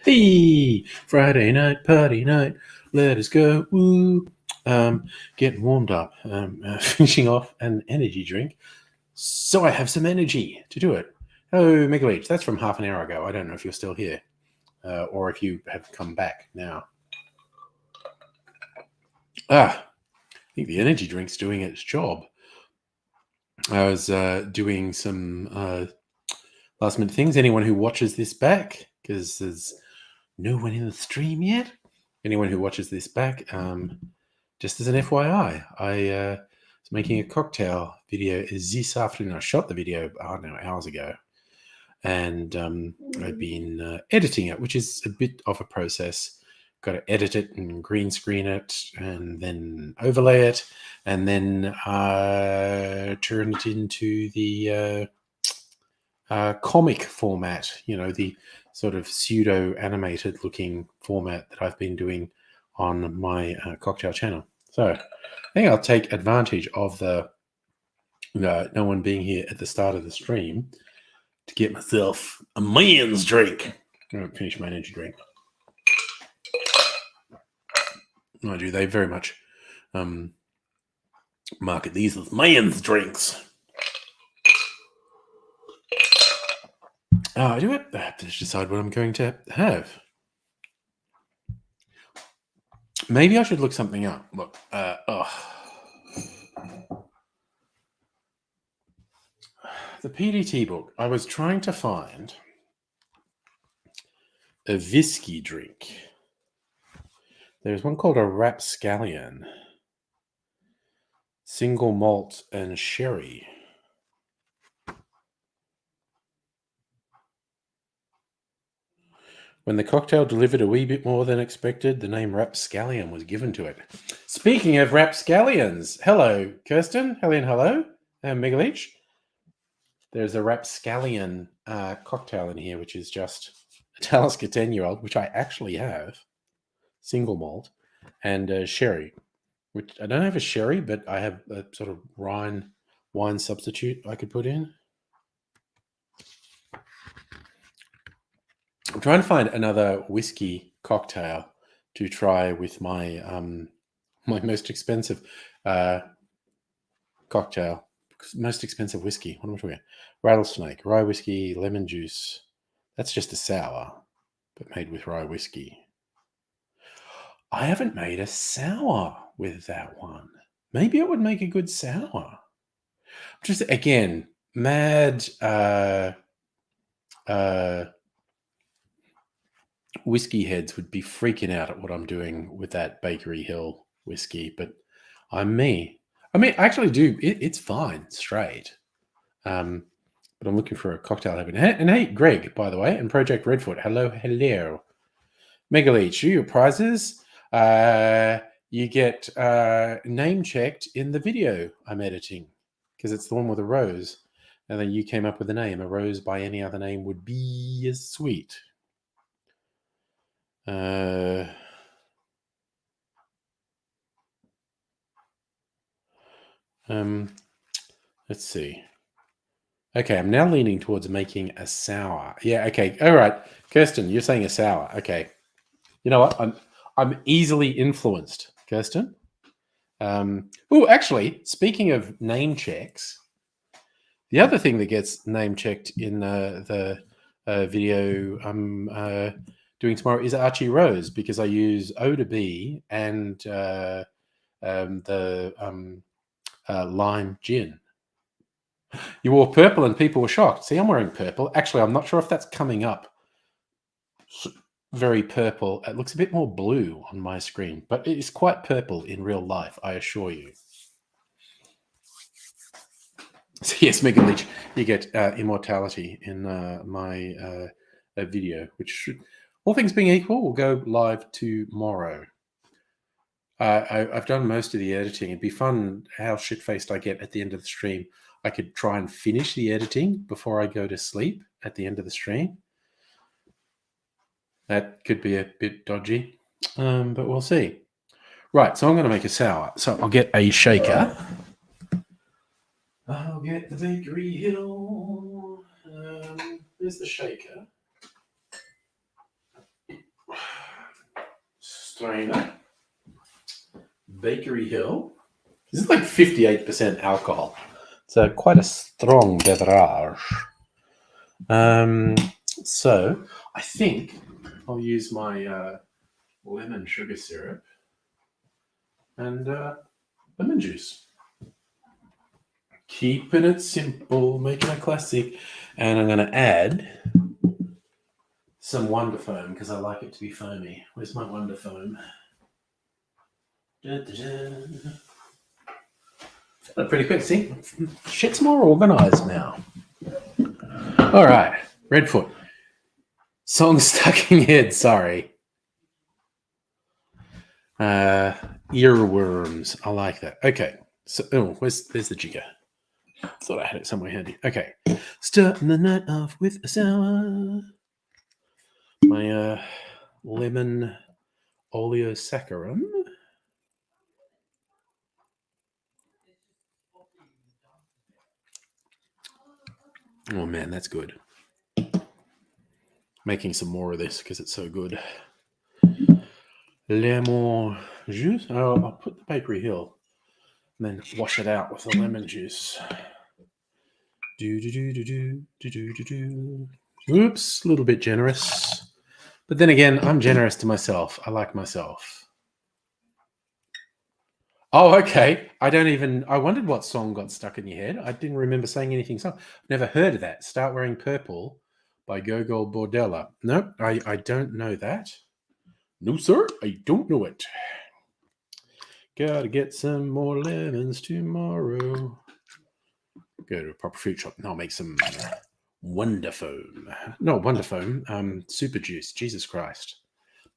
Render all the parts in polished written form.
Hey, Friday night, party night, let us go, woo. Getting warmed up, finishing off an energy drink, so I have some energy to do it. Hello, Megaleech, that's from half an hour ago. I don't know if you're still here, or if you have come back now. I think the energy drink's doing its job. I was doing some last minute things. Anyone who watches this back, because there's no one in the stream yet. Anyone who watches this back, just as an FYI, I was making a cocktail video this afternoon. I shot the video, hours ago, and I've been editing it, which is a bit of a process. Got to edit it and green screen it, and then overlay it, and then turn it into the comic format. You know, the sort of pseudo animated looking format that I've been doing on my cocktail channel. So I think I'll take advantage of the no one being here at the start of the stream to get myself a man's drink. I'm going to finish my energy drink. I do. They very much market these as man's drinks. I do it. I have to decide what I'm going to have. Maybe I should look something up. Look, the PDT book. I was trying to find a whiskey drink. There's one called a rapscallion, single malt and sherry. When the cocktail delivered a wee bit more than expected, the name rapscallion was given to it. Speaking of rapscallions, hello, Kirsten. Hello. Megaleech. There's a rapscallion cocktail in here, which is just a Talisker 10-year-old, which I actually have, single malt, and sherry, which I don't have a sherry, but I have a sort of wine substitute I could put in. I'm trying to find another whiskey cocktail to try with my my most expensive cocktail. Most expensive whiskey. What am I talking about? Rattlesnake, rye whiskey, lemon juice. That's just a sour, but made with rye whiskey. I haven't made a sour with that one. Maybe it would make a good sour. Just again, mad whiskey heads would be freaking out at what I'm doing with that Bakery Hill whiskey, but I'm me. I mean, I actually do. It's fine, straight. But I'm looking for a cocktail heaven. And hey, Greg, by the way, and Project Redfoot. Hello. Megaleech, your prizes. You get name checked in the video I'm editing, because it's the one with a rose. And then you came up with a name. A rose by any other name would be as sweet. Let's see. Okay, I'm now leaning towards making a sour. Yeah, okay. All right. Kirsten, you're saying a sour. Okay. You know what? I'm easily influenced, Kirsten. Oh, actually, speaking of name checks, the other thing that gets name checked in the video I'm doing tomorrow is Archie Rose, because I use O to B and the lime gin. You wore purple and people were shocked. See, I'm wearing purple. Actually, I'm not sure if that's coming up very purple. It looks a bit more blue on my screen, but it is quite purple in real life, I assure you. So yes, Megaleech, you get immortality in my video, which all things being equal, we'll go live tomorrow. I've done most of the editing. It'd be fun how shit-faced I get at the end of the stream. I could try and finish the editing before I go to sleep at the end of the stream. That could be a bit dodgy, but we'll see. Right, so I'm going to make a sour. So I'll get a shaker. I'll get the Bakery Hill. There's the shaker. Strainer. Bakery Hill. This is like 58% alcohol. So quite a strong beverage. So I think I'll use my lemon sugar syrup and lemon juice. Keeping it simple, making it classic. And I'm going to add some Wonder Foam because I like it to be foamy. Where's my Wonder Foam? Pretty quick, see? Shit's more organized now. All right, Redfoot. Song stuck in your head, sorry. Earworms, I like that. Okay, so there's the jigger. Thought I had it somewhere handy. Okay, starting the night off with a sour. My lemon oleosaccharum. Oh man, that's good. Making some more of this because it's so good. Lemon juice. Oh, I'll put the Bakery Hill and then wash it out with the lemon juice. Oops, a little bit generous. But then again, I'm generous to myself. I like myself. Oh, okay. I wondered what song got stuck in your head. I didn't remember saying anything. So I've never heard of that. Start Wearing Purple by Gogol Bordello. No, I don't know that. No, sir, I don't know it. Gotta get some more lemons tomorrow. Go to a proper fruit shop and I'll make some Wonder Foam. No, Wonder Foam. Super juice. Jesus Christ.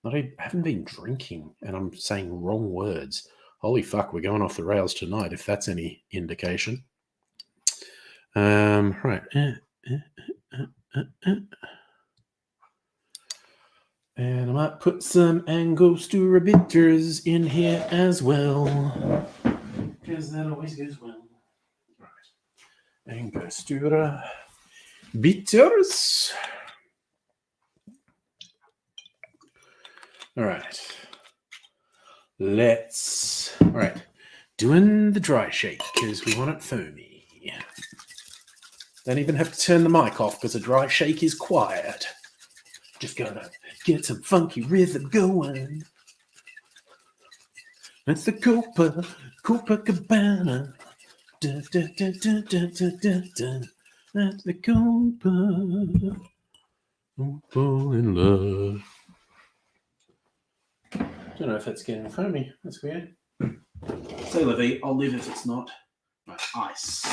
I haven't been drinking and I'm saying wrong words. Holy fuck, we're going off the rails tonight, if that's any indication. Right. And I might put some Angostura bitters in here as well. Because that always goes well. Right. Angostura bitters. All right. All right. Doing the dry shake because we want it foamy. Don't even have to turn the mic off because a dry shake is quiet. Just gonna get some funky rhythm going. It's the Copacabana. Da, da, da, da, da, da, da, da. That's the Copa. Fall in love. Don't know if that's getting foamy. That's weird. Say la vie, I'll live if it's not. Right, ice.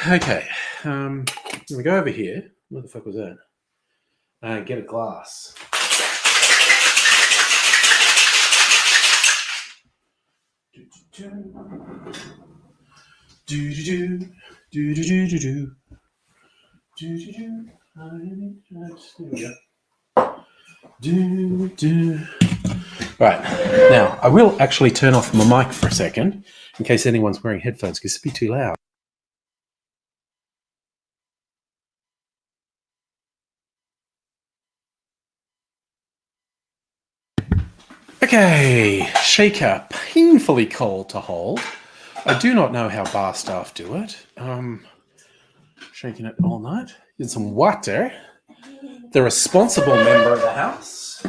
Okay, I'm gonna go over here. What the fuck was that? Get a glass. Right, now I will actually turn off my mic for a second in case anyone's wearing headphones because it'd be too loud. Okay, shaker, painfully cold to hold. I do not know how bar staff do it. Shaking it all night. Get some water. The responsible member of the house.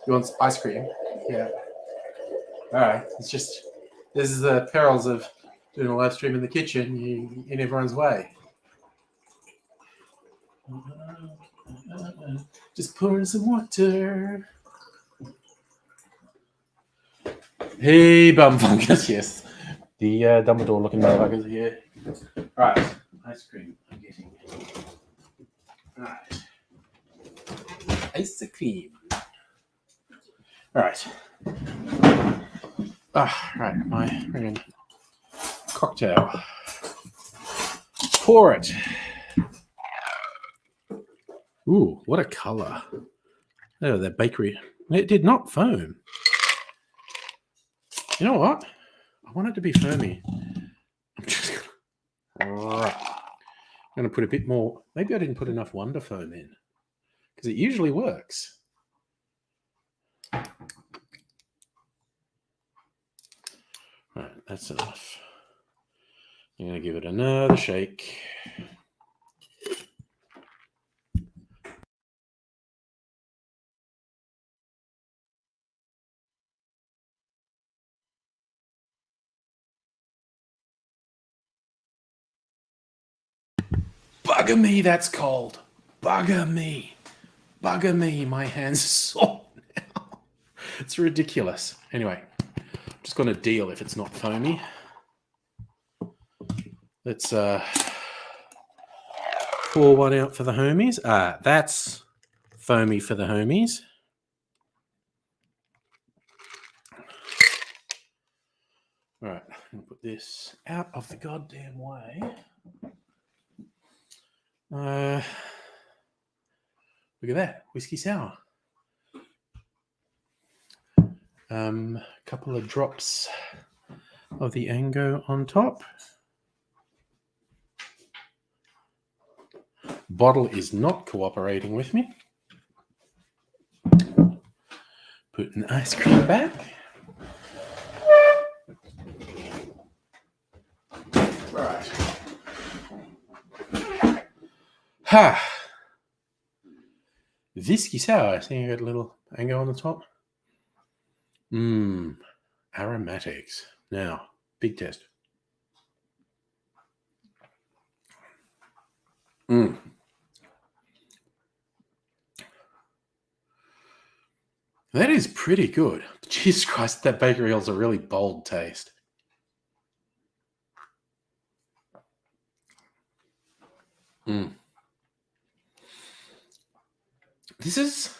You want ice cream? Yeah. All right. It's just, this is the perils of doing a live stream in the kitchen. You in everyone's way. Just pour in some water. Hey, bum fungus, yes. The Dumbledore-looking motherfuckers here. Right, ice cream. I'm getting. Right, ice cream. All right. Right, my friggin' cocktail. Pour it. Ooh, what a color. Oh, that bakery. It did not foam. You know what? I want it to be foamy. I'm just going to put a bit more. Maybe I didn't put enough Wonder Foam in because it usually works. Right, that's enough. I'm going to give it another shake. Bugger me, that's cold. Bugger me. Bugger me, my hands are sore now. It's ridiculous. Anyway, I'm just going to deal if it's not foamy. Let's pour one out for the homies. That's foamy for the homies. All right, I'm going to put this out of the goddamn way. Look at that, whiskey sour. A couple of drops of the Ango on top. Bottle is not cooperating with me. Put an ice cream back. Right. Ha! Whiskey sour. I think I got a little Ango on the top. Aromatics. Now, big test. That is pretty good. Jesus Christ, that Bakery Hill's a really bold taste. This is,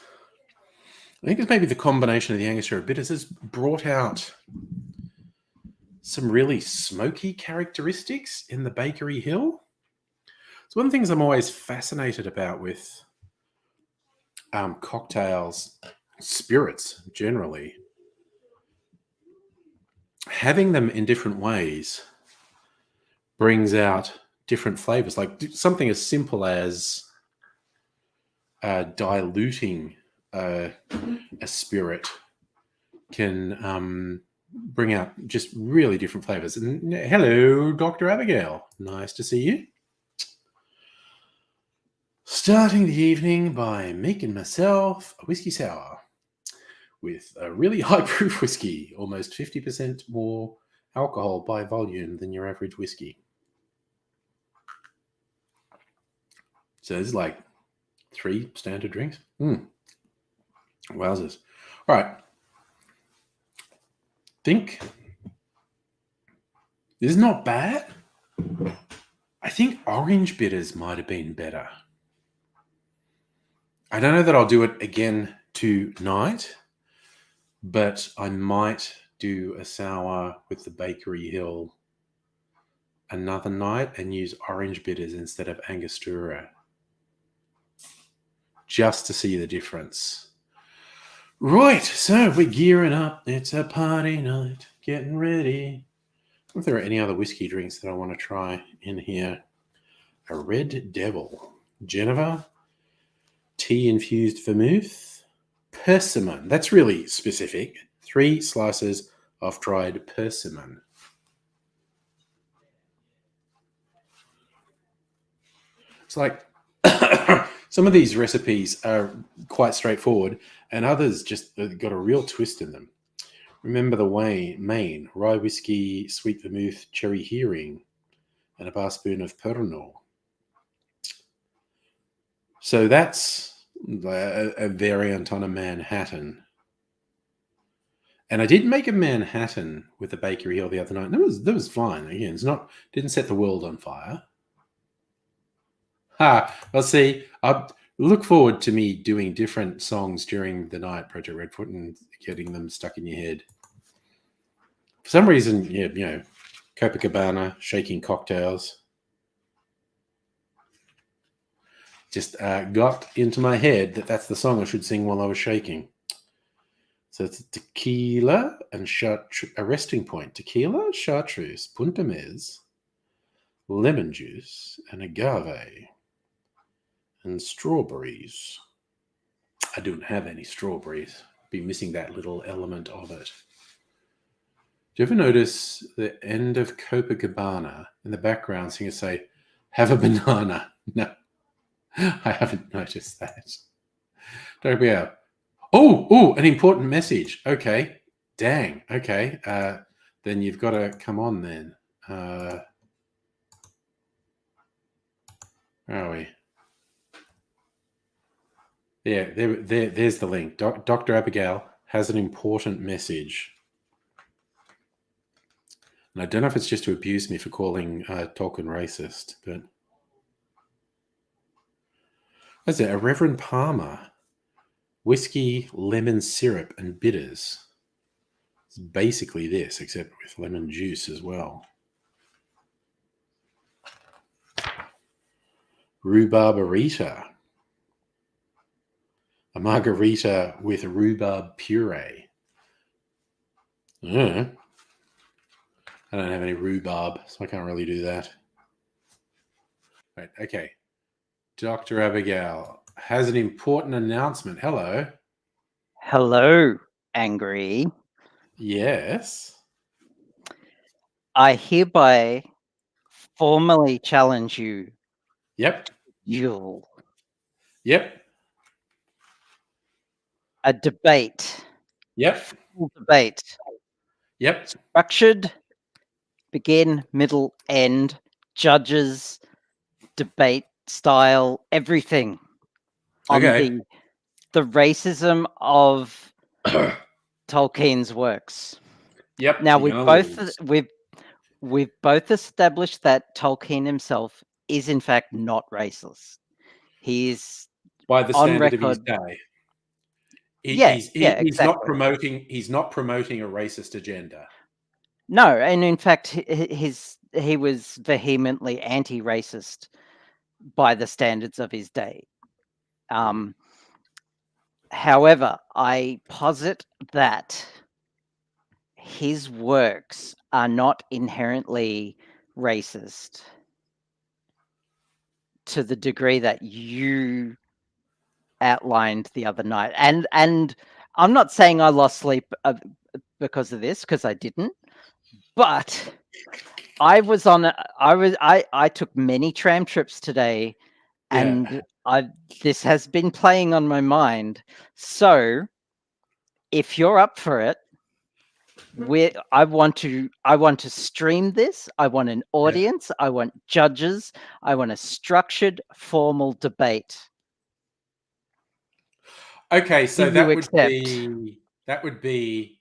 I think it's maybe the combination of the Angostura bitters has brought out some really smoky characteristics in the Bakery Hill. It's one of the things I'm always fascinated about with cocktails, spirits generally. Having them in different ways brings out different flavors. Like something as simple as diluting a spirit can bring out just really different flavors. And hello, Dr. Abigail. Nice to see you. Starting the evening by making myself a whiskey sour with a really high proof whiskey, almost 50% more alcohol by volume than your average whiskey. So this is like 3 standard drinks. Wowzers. All right. Think this is not bad. I think orange bitters might have been better. I don't know that I'll do it again tonight, but I might do a sour with the Bakery Hill another night and use orange bitters instead of Angostura, just to see the difference. Right, so we're gearing up. It's a party night, getting ready. If there are any other whiskey drinks that I want to try in here. A Red Devil, Geneva, tea-infused vermouth, persimmon. That's really specific. 3 slices of dried persimmon. It's like some of these recipes are quite straightforward, and others just got a real twist in them. Remember the Maine, rye whiskey, sweet vermouth, cherry hearing, and a bar spoon of Pernod. So that's a variant on a Manhattan. And I did make a Manhattan with the Bakery Hill the other night. That was fine. Again, didn't set the world on fire. Well, see, I look forward to me doing different songs during the night, Project Redfoot, and getting them stuck in your head. For some reason, Copacabana, shaking cocktails, just got into my head that's the song I should sing while I was shaking. So it's tequila and a resting point. Tequila, chartreuse, punta mez, lemon juice, and agave, and strawberries. I don't have any strawberries. Be missing that little element of it. Do you ever notice the end of Copacabana in the background singers say, "Have a banana"? No, I haven't noticed that. Don't be out. Oh, an important message. Okay. Dang. Okay. Then you've got to come on then. Where are we? Yeah, there's the link. Dr. Abigail has an important message. And I don't know if it's just to abuse me for calling Tolkien racist, but... What's it? A Reverend Palmer. Whiskey, lemon syrup, and bitters. It's basically this, except with lemon juice as well. Rhubarbarita. A margarita with rhubarb puree. I don't have any rhubarb, so I can't really do that. Right, okay. Dr. Abigail has an important announcement. Hello. Hello, Angry. Yes. I hereby formally challenge you. Yep. Duel. Yep. A debate. Yep. Full debate. Yep. Structured, begin, middle, end, judges, debate style, everything on Okay. the racism of Tolkien's works. Yep. Now we've both established that Tolkien himself is in fact not racist. He is by the on standard of his record. day. He's exactly. not promoting a racist agenda. No, and in fact, he was vehemently anti-racist by the standards of his day. However, I posit that his works are not inherently racist to the degree that you outlined the other night. And I'm not saying I lost sleep because of this, because I didn't. But I took many tram trips today, and this has been playing on my mind. So if you're up for it, I want to stream this. I want an audience. I want judges. I want a structured, formal debate. Okay, so that would be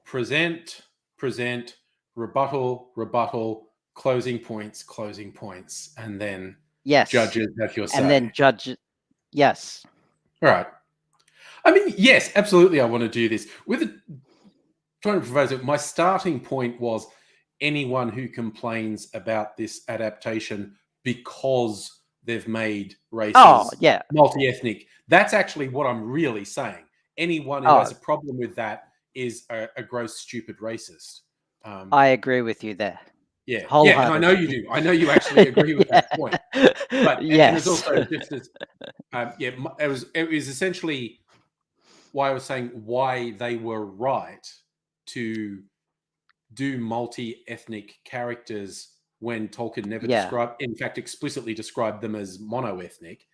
present, rebuttal, closing points, and then judges have your say. And then judge. Yes. All right. I mean, yes, absolutely. I want to do this trying to propose it. My starting point was anyone who complains about this adaptation because they've made races multi-ethnic. That's actually what I'm really saying. Anyone who has a problem with that is a gross, stupid racist. I agree with you there. Yeah, and I know you do. I know you actually agree with that point. But and it's also just as it was essentially why I was saying why they were right to do multi-ethnic characters when Tolkien never explicitly described them as mono-ethnic.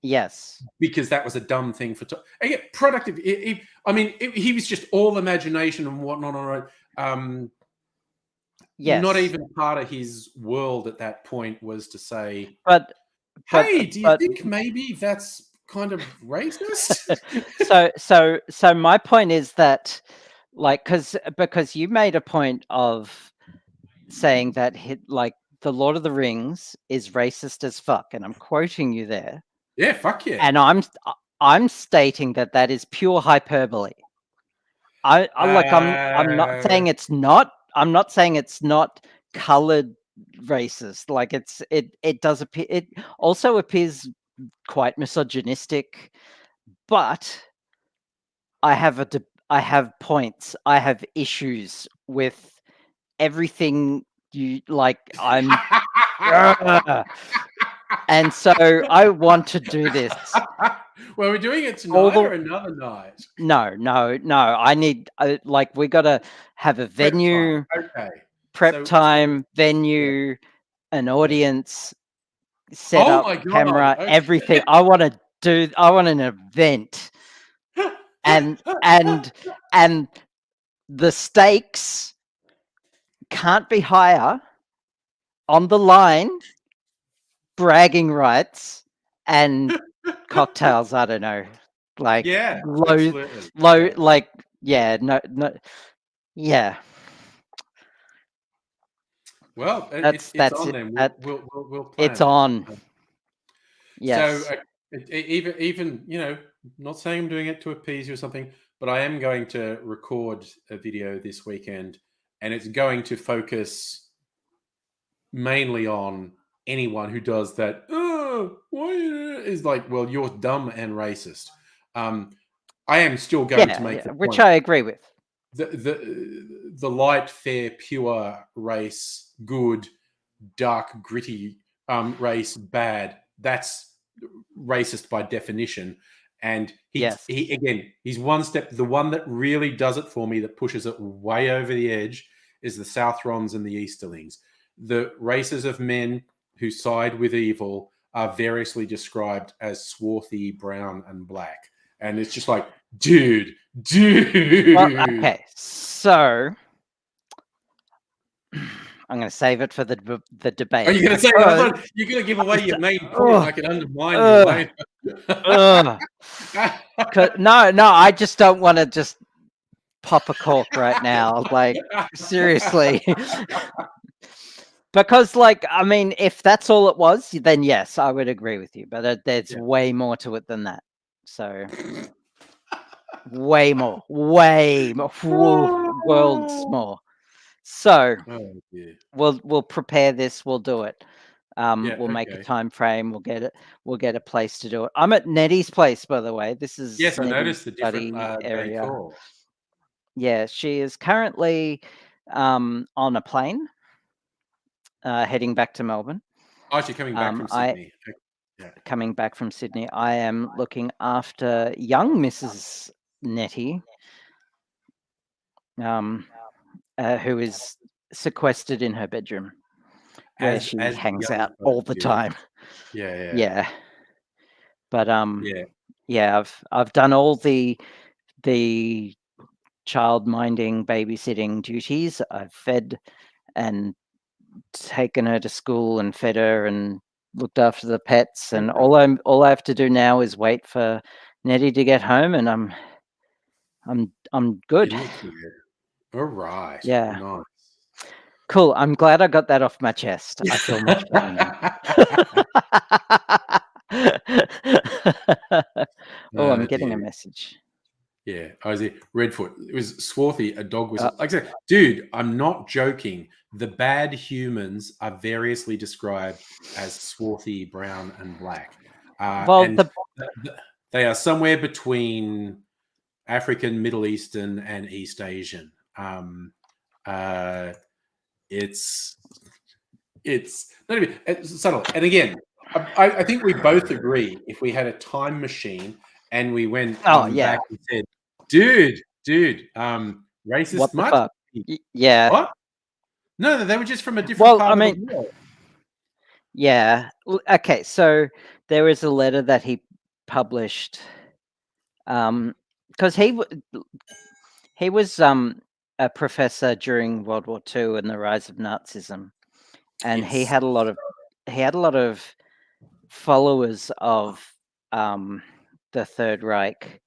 Yes. Because that was a dumb thing for productive. He was just all imagination and whatnot. Not even part of his world at that point was to say, but hey, do you think maybe that's kind of racist. So my point is that, like, because you made a point of saying that like the Lord of the Rings is racist as fuck, and I'm quoting you there. Yeah, fuck yeah. And I'm stating that is pure hyperbole. I'm not saying it's not. I'm not saying it's not colored racist. Like it does appear. It also appears quite misogynistic, but I have points. I have issues with everything you like. And so I want to do this. Well, we're doing it tonight or another night? No. I need like we got to have a venue, Okay. prep time, venue, an audience, set Oh up my God, camera, okay. everything. I want an event, and the stakes can't be higher. On the line, bragging rights and cocktails. I don't know, like Yeah, low, absolutely. low, Yeah. like no, yeah. Well, That's it's that's on it. then. We'll It's plan it. on. So Yes. even not saying I'm doing it to appease you or something, but I am going to record a video this weekend, and it's going to focus mainly on anyone who does that. Oh, why is like, well, you're dumb and racist. I am still going to make the Which point. I agree with. The light, fair, pure race, good, dark, gritty race, bad. That's racist by definition. And he's one step. The one that really does it for me, that pushes it way over the edge, is the Southrons and the Easterlings. The races of men who side with evil are variously described as swarthy, brown, and black. And it's just like, dude. Well, okay, so I'm going to save it for the debate. Are you going to say that? I thought you're going to give away your main point. I can undermine you later. No, I just don't want to just pop a cork right now. Like, seriously. Because, like, I mean, if that's all it was, then yes, I would agree with you. But there's way more to it than that. So, way more, worlds more. So, we'll prepare this. We'll do it. We'll make a time frame. We'll get it. We'll get a place to do it. I'm at Nettie's place, by the way. This is yes, Nettie's I noticed the different area. decor. Yeah, she is currently on a plane heading back to Melbourne. Oh, she's coming back from Sydney. Coming back from Sydney. I am looking after young Mrs. Nettie, who is sequestered in her bedroom, where she hangs out all the time. Yeah. But I've done all the child minding, babysitting duties. I've fed and taken her to school and fed her and looked after the pets, and all I have to do now is wait for Nettie to get home, and I'm good. All right. Yeah. Nice. Cool. I'm glad I got that off my chest. I feel much better now. I'm getting a message. Yeah, I was there. Redfoot. It was swarthy. A dog was like I said, dude. I'm not joking. The bad humans are variously described as swarthy, brown, and black. They are somewhere between African, Middle Eastern, and East Asian. It's not even it's subtle. And again, I think we both agree, if we had a time machine and we went back and said, dude, racist what the much? fuck? Yeah. What? No, they were just from a different part of the world. Yeah. Okay, so there is a letter that he published because he was a professor during World War II and the rise of Nazism, and he had a lot of followers of the Third Reich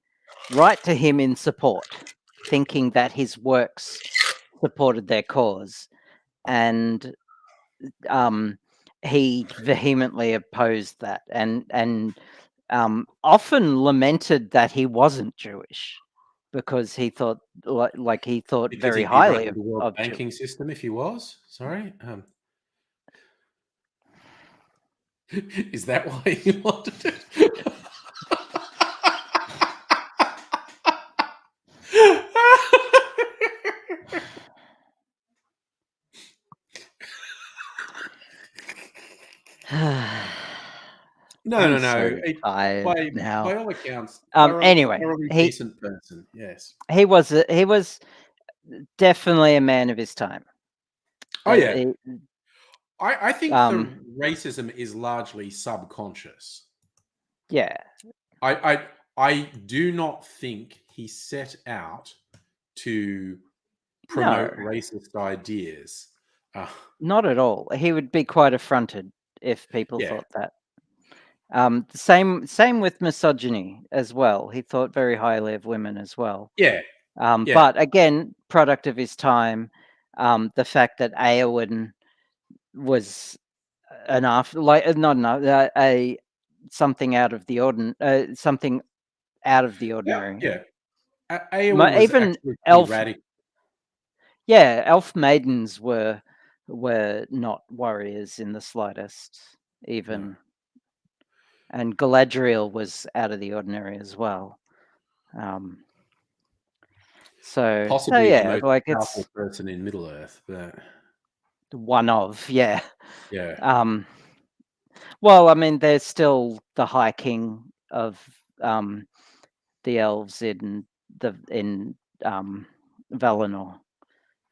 write to him in support, thinking that his works supported their cause, and he vehemently opposed that, and often lamented that he wasn't Jewish because he thought like he thought Because very he'd be highly running the world of Jew. banking system if he was. Sorry, is that why he wanted it? No. I'm so tired By now. all accounts, thoroughly Anyway, decent person. Yes. he was definitely a man of his time. Oh yeah. He- I think the racism is largely subconscious. yeah, I do not think he set out to promote no, racist ideas. not at all. He would be quite affronted if people Yeah. thought that. Same with misogyny as well. He thought very highly of women as well. Yeah. Yeah. But again, product of his time. The fact that Eowyn was something out of the something out of the ordinary. Yeah. Eowyn was Even actually pretty elf, radical. yeah, elf maidens were not warriors in the slightest, even. No. And Galadriel was out of the ordinary as well. Possibly the yeah, most like powerful it's person in Middle Earth, but one of, yeah. yeah. Well, I mean, there's still the High King of the elves in Valinor.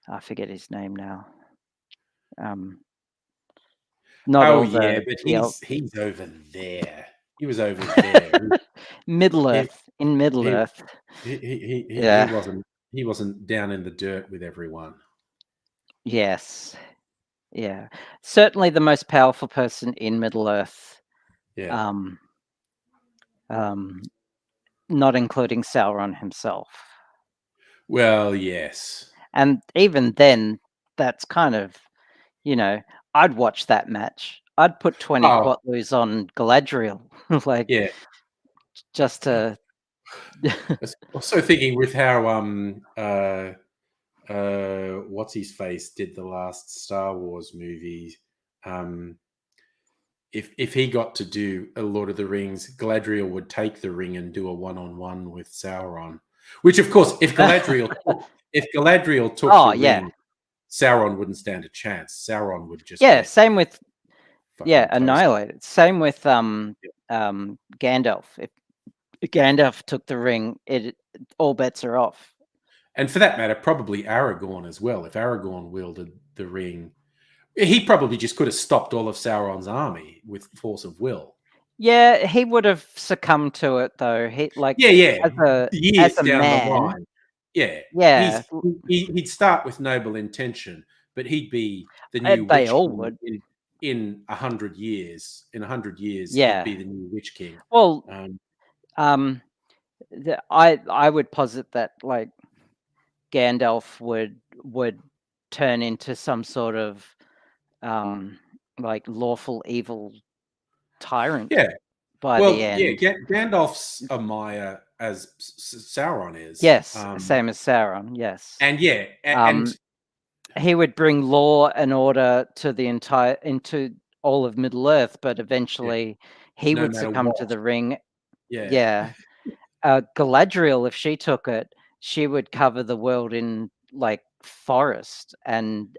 I forget his name now. Not Oh all yeah, the but elves. he's over there. He was over there. Middle he, Earth, in Middle he, Earth. he Yeah. wasn't down in the dirt with everyone. Yes. Yeah. Certainly the most powerful person in Middle Earth. Yeah. Not including Sauron himself. Well, yes. And even then, that's kind of, I'd watch that match. I'd put 20 Oh, quatloos on Galadriel, like yeah. just to. I was also thinking with how what's his face did the last Star Wars movie. If he got to do a Lord of the Rings, Galadriel would take the ring and do a one-on-one with Sauron. Which, of course, if Galadriel took Oh the yeah, ring, Sauron wouldn't stand a chance. Sauron would just yeah. get Same with fucking toast. annihilated. Same with Gandalf. If Gandalf took the ring, all bets are off. And for that matter, probably Aragorn as well. If Aragorn wielded the ring, he probably just could have stopped all of Sauron's army with force of will. Yeah, he would have succumbed to it though. Yeah. As Years a down the man. line. Yeah. Yeah, He'd start with noble intention, but he'd be the new they Witch all King would. in 100 years. In 100 years, he'd Yeah. be the new Witch King. Well, I would posit that like Gandalf would turn into some sort of like lawful evil tyrant Yeah. by the Well, yeah, end. Gandalf's a Maya as Sauron is. Yes, same as Sauron. Yes, And yeah, and he would bring law and order to into all of Middle Earth, but eventually he no would matter succumb to what. the ring. Yeah. Yeah, Galadriel, if she took it, she would cover the world in like forest and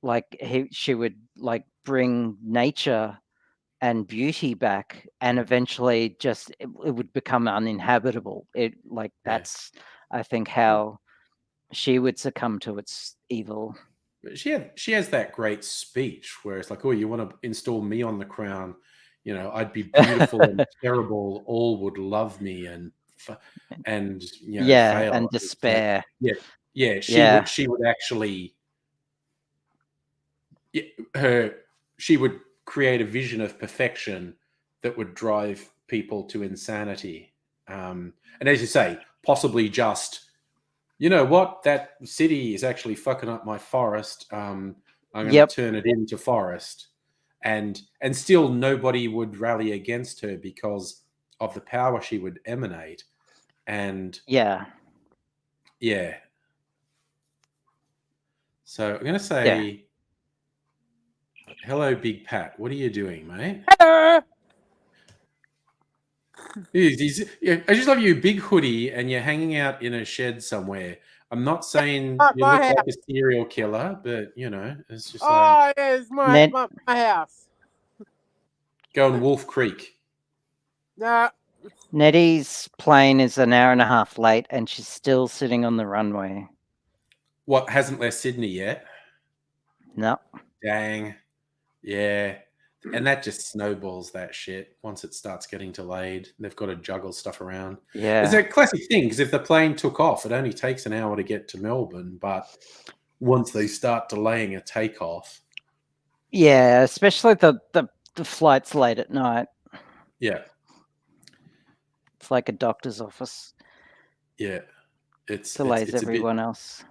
like she would like bring nature and beauty back, and eventually just it would become uninhabitable. Yeah. That's I think how she would succumb to its evil. But she has that great speech where it's like, oh, you want to install me on the crown? I'd be beautiful and terrible. All would love me and Yeah, fail. and It's like, despair. yeah. Yeah, She would actually her she would create a vision of perfection that would drive people to insanity. And as you say, possibly just, you know what, that city is actually fucking up my forest. I'm going to turn it into forest. And still nobody would rally against her because of the power she would emanate. And yeah. So I'm going to say, hello, Big Pat. What are you doing, mate? Hello. I just love you, big hoodie, and you're hanging out in a shed somewhere. I'm not saying you my look house. like a serial killer, but you know, it's just Oh, it's my house. Going Wolf Creek. No. Nettie's plane is an hour and a half late, and she's still sitting on the runway. What, hasn't left Sydney yet? No. Dang. Yeah. And that just snowballs that shit once it starts getting delayed. They've got to juggle stuff around. Yeah. It's a classic thing because if the plane took off, it only takes an hour to get to Melbourne. But once they start delaying a takeoff. Yeah, especially the flights late at night. Yeah. It's like a doctor's office. Yeah. It's delays everyone else.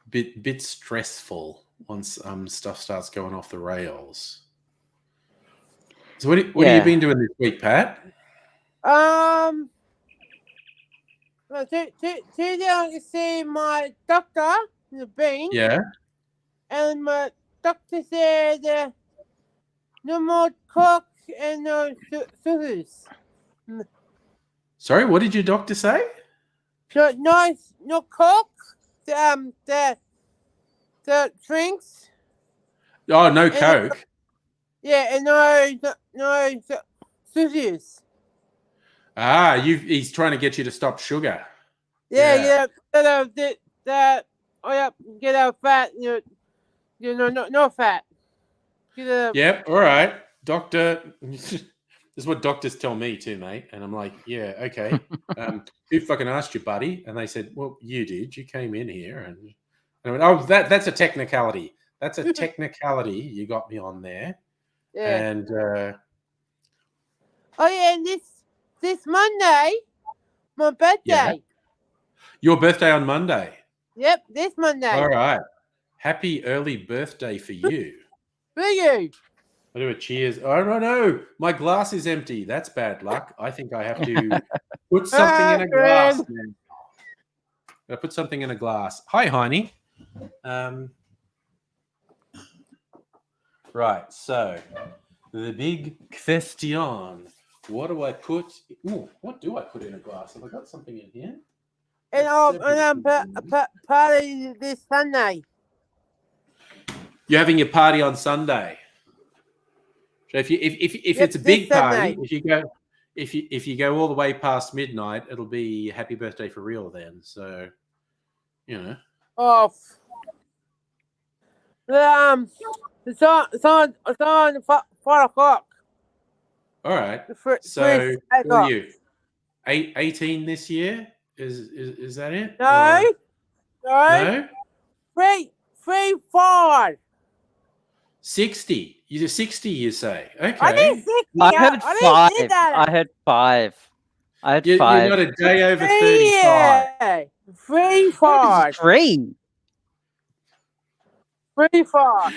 Bit stressful once stuff starts going off the rails. So what have you been doing this week, Pat? Today I see my doctor in the brain. Yeah. And my doctor said no more coke and no scissors. Sorry, what did your doctor say? So no coke. The drinks. Oh, no coke. And no scissors. Ah, he's trying to get you to stop sugar. Yeah. Get out fat. No fat. Yep. All right, doctor. This is what doctors tell me too, mate. And I'm like, yeah, okay. Who fucking asked you, buddy? And they said, well, you did. You came in here, and I went, oh, that's a technicality. That's a technicality. You got me on there. Yeah. And and this Monday, my birthday. Yeah. Your birthday on Monday. Yep, this Monday. All right. Happy early birthday for you. For you. I'll do a cheers. Oh, no. My glass is empty. That's bad luck. I think I have to put something in a glass, man. I put something in a glass. Hi, Heine. Right. So, the big question. What do I put? Ooh, what do I put in a glass? Have I got something in here? And I'm party this Sunday. You're having your party on Sunday. So if it's a big party, if you go all the way past midnight, it'll be happy birthday for real then. So, you know. Oh. It's on 4 o'clock. All right. So who are you? 18 this year? Is that it? No. No. 3, 4. 60. You're 60, you say. Okay. I didn't 60. I heard 5. I heard 5. I heard 5. You're not a day over 35. 3, 4. 3. 3, 4.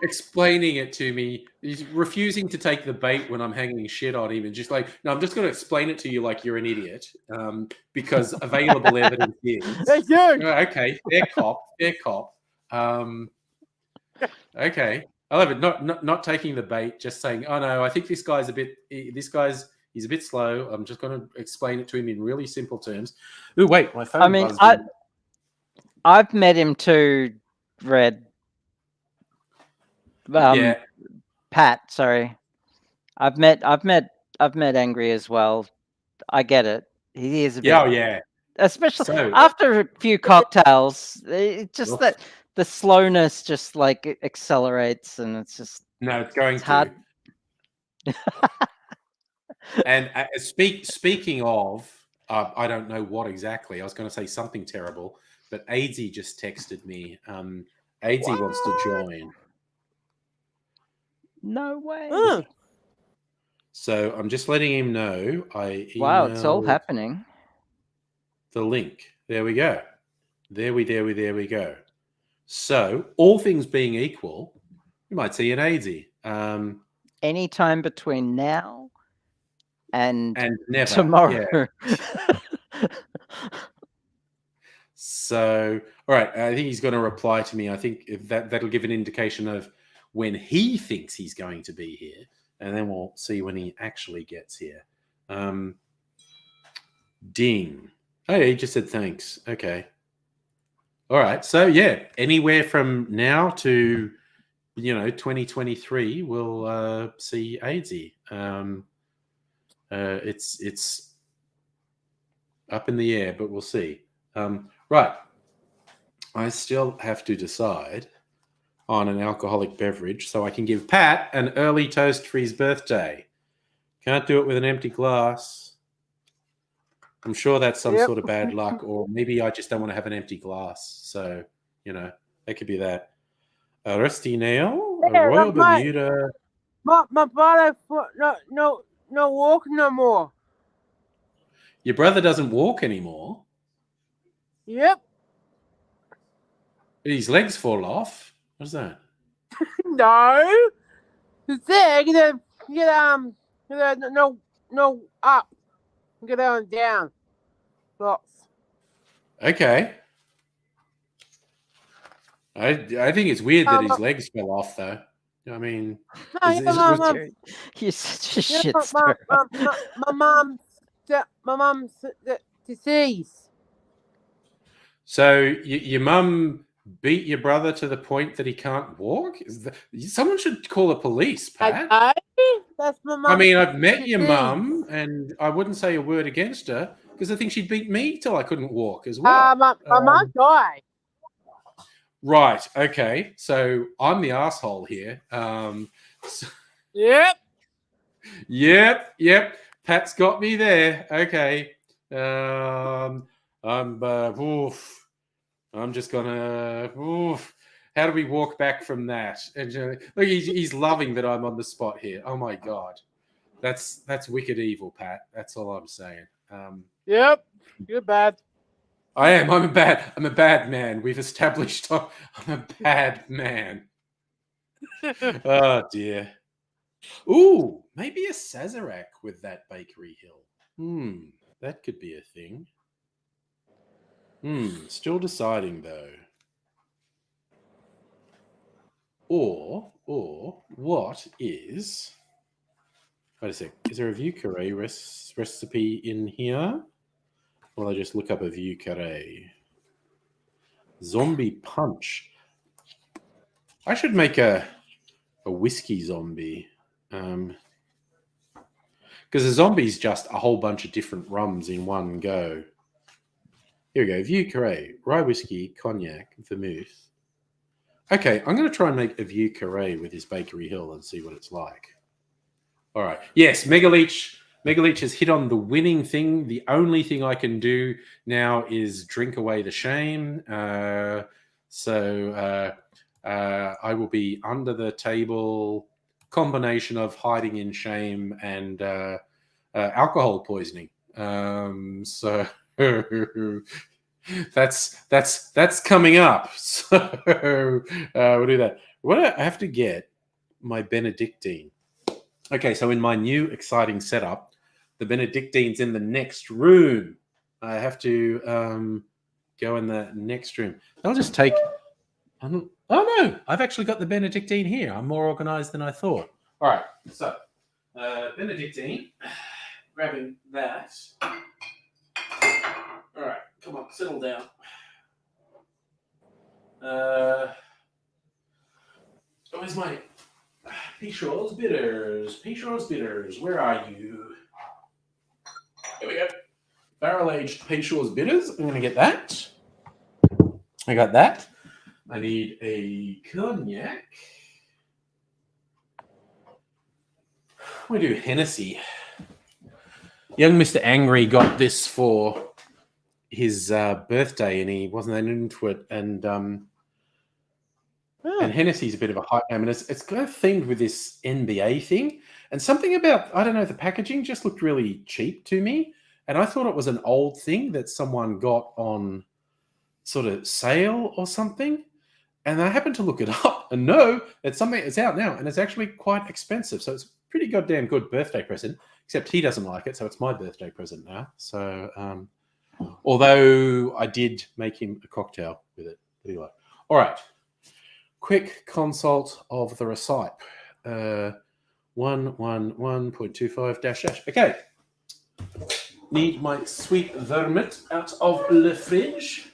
Explaining it to me. He's refusing to take the bait when I'm hanging shit on him, and just like, no, I'm just going to explain it to you like you're an idiot, because available evidence is. Okay, fair cop. Okay, I love it. Not taking the bait, just saying, oh no, I think he's a bit slow. I'm just going to explain it to him in really simple terms. Oh wait, my phone. I mean, I've met him too, Red. Pat, sorry. I've met Angry as well. I get it. He is a bit. Oh yeah. Especially after a few cocktails, it's just that the slowness just like accelerates, and it's just it's hard. And speaking of, I don't know what exactly. I was going to say something terrible, but Aidsy just texted me. Aidsy wants to join. No way. So I'm just letting him know I Wow, it's all emailed happening. the link. There we go. There we go. So all things being equal, you might see an AIDSy. Anytime between now and never. tomorrow. Yeah. So, all right. I think he's going to reply to me. I think that'll give an indication of when he thinks he's going to be here, and then we'll see when he actually gets here. Ding. Oh, yeah, he just said thanks. Okay. All right. So, yeah, anywhere from now to 2023, we'll see AIDSy. It's up in the air, but we'll see. Right. I still have to decide on an alcoholic beverage so I can give Pat an early toast for his birthday. Can't do it with an empty glass. I'm sure that's some sort of bad luck, or maybe I just don't want to have an empty glass. So, that could be that. A rusty nail, a Royal Bermuda. My brother no walk no more. Your brother doesn't walk anymore. Yep. His legs fall off. What's that? No. It's there. Get no up. Get on down. Lots. Okay. I think it's weird that his legs fell off, though. I mean, You're such a shit stir. My mum's disease. So your mum beat your brother to the point that he can't walk? Someone should call the police, Pat. That's my mum. I mean, I've met your mum, and I wouldn't say a word against her because I think she'd beat me till I couldn't walk as well. My mum died. Right. Okay. So I'm the asshole here. Yep. Yep. Pat's got me there. Okay. I'm just gonna. How do we walk back from that? And look, he's loving that I'm on the spot here. Oh my god, that's wicked evil, Pat. That's all I'm saying. Yep. You're bad. I am. I'm a bad man. We've established I'm a bad man. Oh dear. Ooh, maybe a Sazerac with that Bakery Hill. That could be a thing. Still deciding though. Or what is? Wait a sec. Is there a vieux carré recipe in here? Well, I just look up a vieux carré. Zombie punch. I should make a whiskey zombie. Because a zombie's just a whole bunch of different rums in one go. Here we go. Vieux carré, rye whiskey, cognac, vermouth. Okay, I'm going to try and make a vieux carré with this Bakery Hill and see what it's like. All right. Yes, Megaleech has hit on the winning thing. The only thing I can do now is drink away the shame. So I will be under the table, combination of hiding in shame and alcohol poisoning. So that's coming up. So we'll do that. What do I have to get? My Benedictine. Okay, so in my new exciting setup, the Benedictine's in the next room. I have to go in the next room. I'll just take... Oh, no. I've actually got the Benedictine here. I'm more organized than I thought. All right. So, Benedictine. Grabbing that. All right. Come on. Settle down. Where's my... Peychaud's Bitters. Where are you? Here we go. Barrel-aged Peychaud's Bitters. I'm going to get that. I got that. I need a cognac. We do Hennessy. Young Mr. Angry got this for his birthday, and he wasn't that into it. And And Hennessy's a bit of a hype name, and it's kind of themed with this NBA thing. And something about, I don't know, the packaging just looked really cheap to me. And I thought it was an old thing that someone got on sort of sale or something. And I happened to look it up, and no, it's something that's out now, and it's actually quite expensive. So it's a pretty goddamn good birthday present, except he doesn't like it, so it's my birthday present now. So, although I did make him a cocktail with it. Anyway. All right. Quick consult of the recipe. 111.25 --. Okay. Need my sweet vermouth out of the fridge.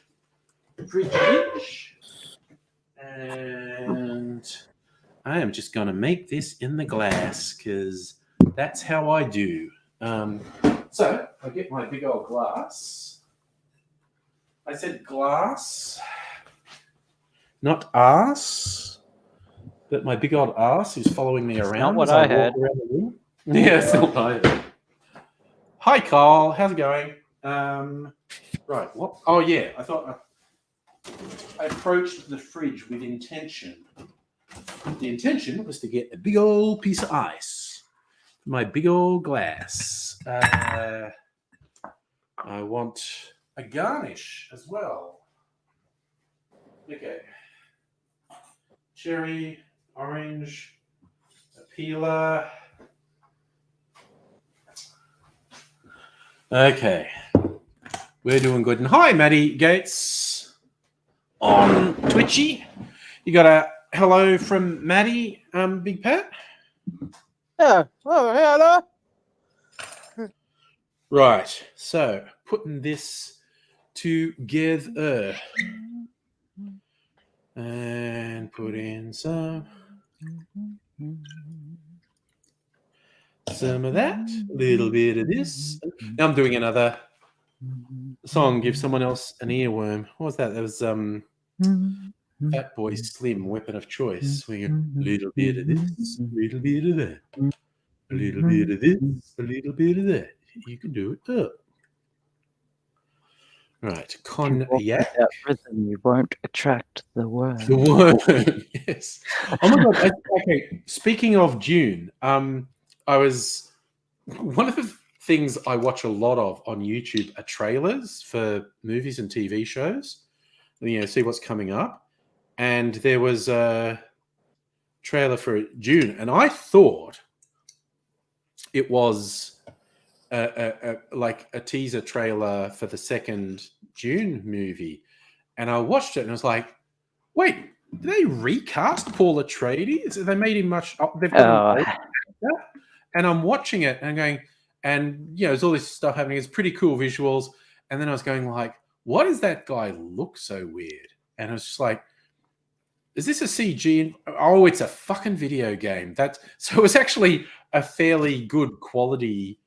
And I am just going to make this in the glass because that's how I do. So I get my big old glass. I said glass, not ass, but my big old ass who's following me around. Not what I heard. Around the room. Yeah, it's not what I heard. Hi, Carl. How's it going? Right. What? Oh, yeah. I thought I approached the fridge with intention. The intention was to get a big old piece of ice for my big old glass. I want a garnish as well. Okay. Cherry, orange, a peeler. Okay. We're doing good. And hi, Maddie Gates on Twitchy. You got a hello from Maddie, Big Pat? Yeah. Oh, hello. Right. So, putting this together. And put in some of that, a little bit of this. Now I'm doing another song, Give Someone Else an Earworm. What was that? That was Fat Boy Slim, Weapon of Choice. We go, a little bit of this, a little bit of that, a little bit of this, a little bit of that. You can do it up. Right, cognac. Without rhythm, you won't attract the worm. The worm, yes. Oh my god. Okay, speaking of June, I was one of the things I watch a lot of on YouTube are trailers for movies and TV shows. You know, see what's coming up. And there was a trailer for June, and I thought it was like a teaser trailer for the second June movie. And I watched it and I was like, wait, did they recast Paul Atreides? They made him much. They've got and I'm watching it and I'm going, and you know, there's all this stuff happening. It's pretty cool visuals. And then I was going like, what does that guy look so weird? And I was just like, is this a CG? Oh, it's a fucking video game. So it was actually a fairly good quality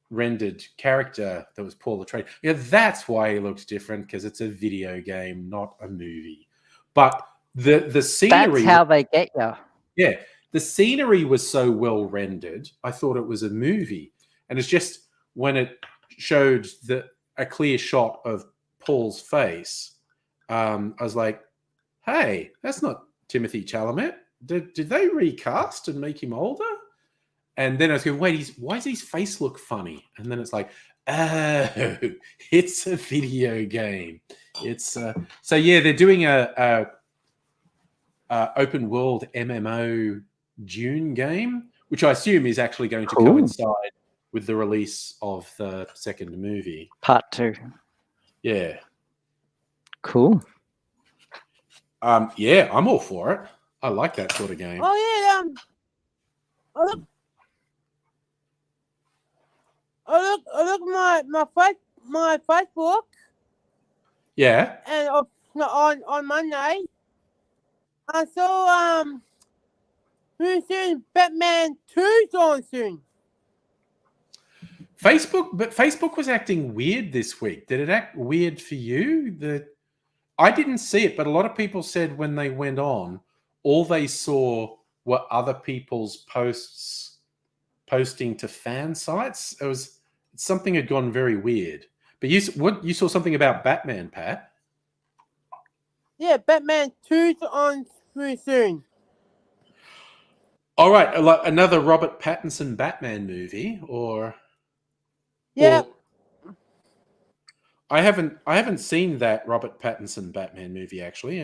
rendered character that was Paul Atreides. Yeah, that's why he looks different, because it's a video game, not a movie. But the scenery. That's how they get you. Yeah, the scenery was so well rendered. I thought it was a movie, and it's just when it showed a clear shot of Paul's face, I was like, "Hey, that's not Timothée Chalamet. Did they recast and make him older?" And then I was going, wait, why does his face look funny? And then it's like, oh, it's a video game. It's so yeah, they're doing a open world MMO June game, which I assume is actually going to coincide with the release of the second movie, Part 2. Yeah. Cool. Yeah, I'm all for it. I like that sort of game. Oh yeah. I look my Facebook. Yeah. And on Monday, I saw soon Batman 2's on soon. Facebook was acting weird this week. Did it act weird for you? I didn't see it, but a lot of people said when they went on, all they saw were other people's posts posting to fan sites. Something had gone very weird. But you saw something about Batman, Pat? Yeah, Batman 2's on pretty soon. All right, another Robert Pattinson Batman movie, or Yeah, or I haven't seen that Robert Pattinson Batman movie actually.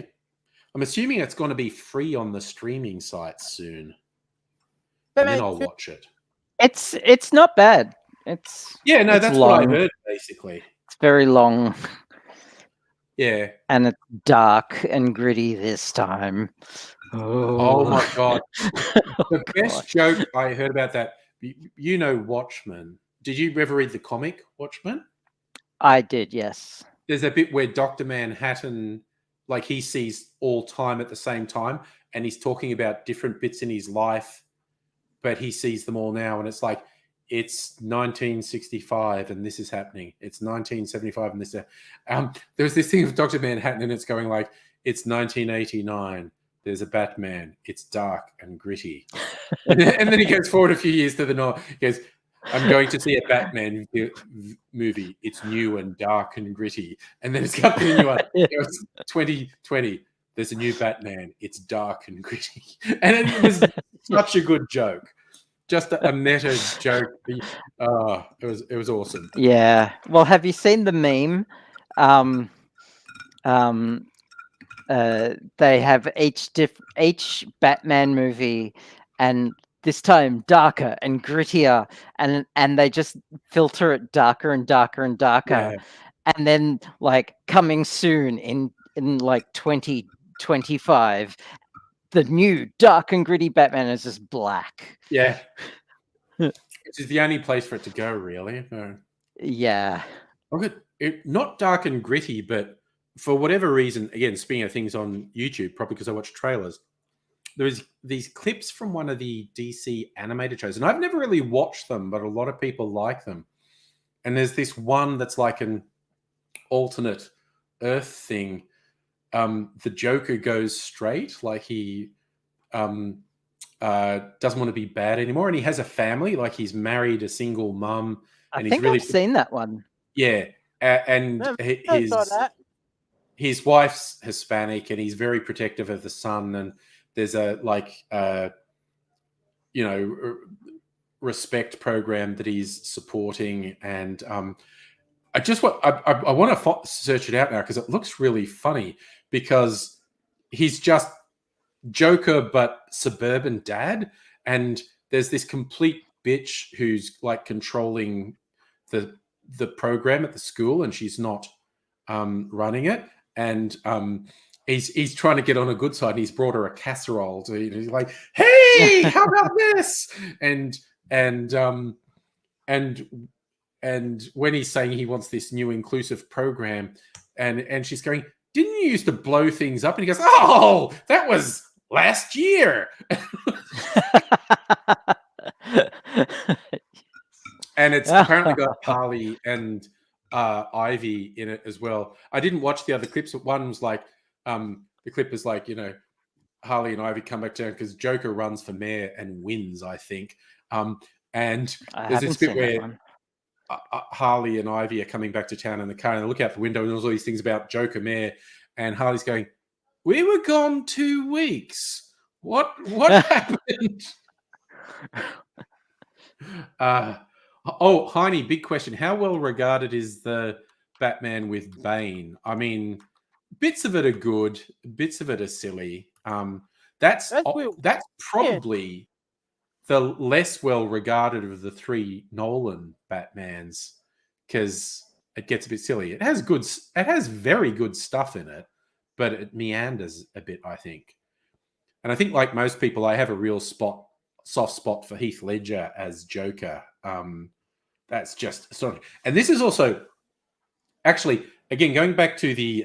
I'm assuming it's going to be free on the streaming sites soon, and then Batman I'll 2. watch it. It's not bad. It's Yeah, no, it's that's what I long. heard basically. It's very long Yeah. and it's dark and gritty this time. Oh my god. The best God. joke I heard about that, you know, Watchmen. Did you ever read the comic Watchmen? I did, yes. There's a bit where Dr. Manhattan, like he sees all time at the same time, and he's talking about different bits in his life, but he sees them all now, and it's like it's 1965 and this is happening. It's 1975 and this. There was this thing of Dr. Manhattan, and it's going like it's 1989. There's a Batman. It's dark and gritty, and then he goes forward a few years to the north. He goes, I'm going to see a Batman movie. It's new and dark and gritty. And then it's got the new one. It was 2020. There's a new Batman. It's dark and gritty. And it was such a good joke. Just a meta joke. It was awesome. Yeah. Well, have you seen the meme? They have each Batman movie, and this time darker and grittier, and they just filter it darker and darker and darker, and then like coming soon in like 2025, the new dark and gritty Batman is just black. Yeah. Which is the only place for it to go, really. Yeah. Not dark and gritty, but for whatever reason, again, speaking of things on YouTube, probably because I watch trailers, there's these clips from one of the DC animated shows, and I've never really watched them, but a lot of people like them. And there's this one that's like an alternate Earth thing. The Joker goes straight, like he doesn't want to be bad anymore, and he has a family, like he's married a single mum, and I've seen that one. Yeah, and his wife's Hispanic, and he's very protective of the son, and there's a respect program that he's supporting, and I want to search it out now because it looks really funny, because he's just Joker but suburban dad, and there's this complete bitch who's like controlling the program at the school, and she's not running it, and he's trying to get on a good side, and he's brought her a casserole to eat, and he's like, hey, how about this, and when he's saying he wants this new inclusive program, and she's going, didn't you used to blow things up? And he goes, oh, that was last year. And it's apparently got Harley and Ivy in it as well. I didn't watch the other clips, but one was like, the clip is like, Harley and Ivy come back down because Joker runs for mayor and wins, I think. And there's this bit where Harley and Ivy are coming back to town in the car, and they look out the window, and there's all these things about Joker mayor, and Harley's going, we were gone 2 weeks. What happened? Heine, big question. How well regarded is the Batman with Bane? I mean, bits of it are good, bits of it are silly. That's probably the less well regarded of the 3 Nolan Batmans, because it gets a bit silly. It has very good stuff in it, but it meanders a bit, I think. And I think, like most people, I have a real soft spot for Heath Ledger as Joker. That's just sort of, and this is also actually, again, going back to the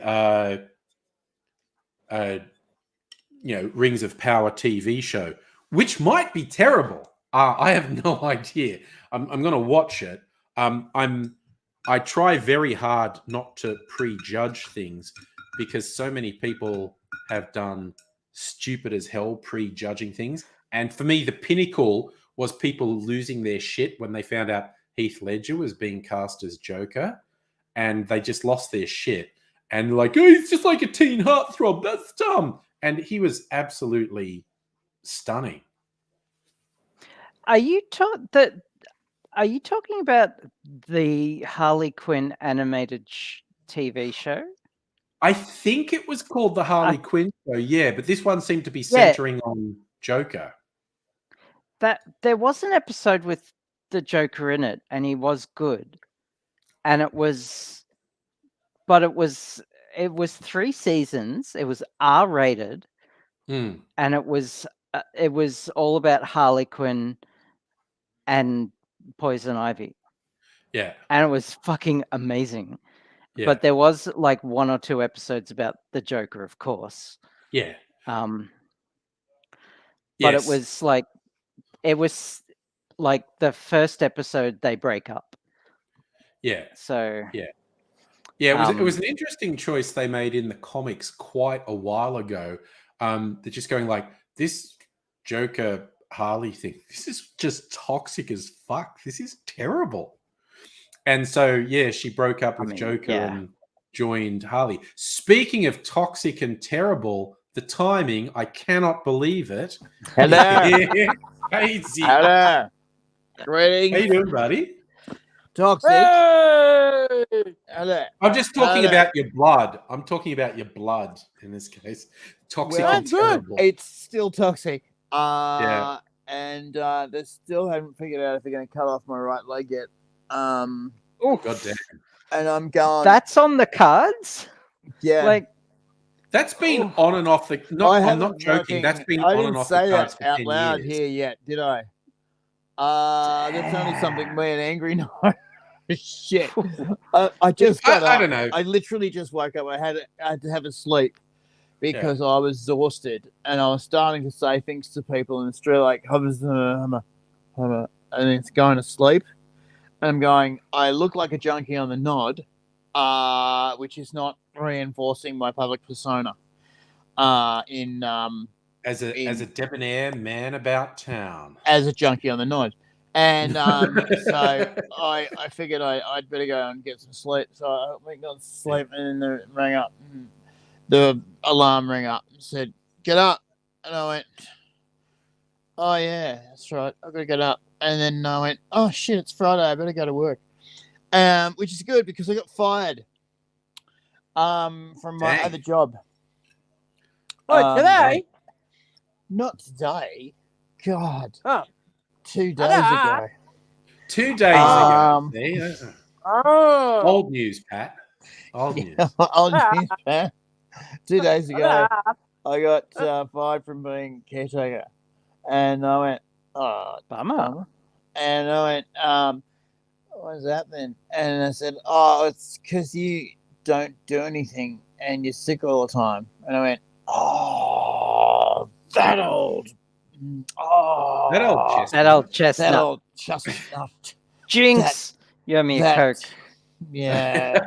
Rings of Power TV show, which might be terrible. I have no idea. I'm going to watch it. I try very hard not to prejudge things, because so many people have done stupid as hell prejudging things. And for me, the pinnacle was people losing their shit when they found out Heath Ledger was being cast as Joker, and they just lost their shit. and like, oh, he's just like a teen heartthrob. That's dumb. And he was absolutely stunning. Are you talking about the Harley Quinn animated TV show? I think it was called the Harley Quinn show, yeah, but this one seemed to be Yeah. centering on Joker. That there was an episode with the Joker in it, and he was good, and it was 3 seasons. It was R-rated, Mm. and it was all about Harley Quinn and Poison Ivy. Yeah. And it was fucking amazing. Yeah. But there was like 1 or 2 episodes about the Joker, of course. Yeah. But Yes. it was like the first episode they break up. Yeah. So yeah. It was an interesting choice they made in the comics quite a while ago. They're just going like, this Joker Harley thing, this is just toxic as fuck. This is terrible. And so, yeah, she broke up with Joker and joined Harley. Speaking of toxic and terrible, the timing, I cannot believe it. Hello. Crazy. Hello. Greetings. How you doing, buddy? Toxic. Hey! Hello. I'm just talking about your blood. I'm talking about your blood in this case. Toxic Well, and terrible. It's still toxic. Yeah. And they still haven't figured out if they're going to cut off my right leg yet. Oh, goddamn. And I'm going. That's on the cards? Yeah. Like, that's been on and off the. I'm not joking. That's been on and off the cards for 10 years. I didn't say that out loud here yet, did I? That's only something me and Angry know. Shit. I just got up. I don't know. I literally just woke up. I had to have a sleep because I was exhausted, and I was starting to say things to people in Australia like and it's going to sleep. And I'm going, I look like a junkie on the nod, which is not reinforcing my public persona. As a debonair man about town, as a junkie on the nod, and so I figured I'd better go and get some sleep. So I went to sleep, and then it rang up. The alarm rang up and said, "Get up," and I went, "Oh yeah, that's right. I've got to get up." And then I went, "Oh shit, it's Friday. I better go to work," which is good because I got fired from my other job. Oh, today? Not today. God. Oh. 2 days ago. 2 days ago. Oh. Old news, Pat. Old news. Old news, Pat. 2 days ago, I got fired from being caretaker. And I went, oh, bummer. And I went, what is that then? And I said, oh, it's because you don't do anything and you're sick all the time. And I went, oh, that old chestnut. Jinx. You owe me a Coke. Yeah.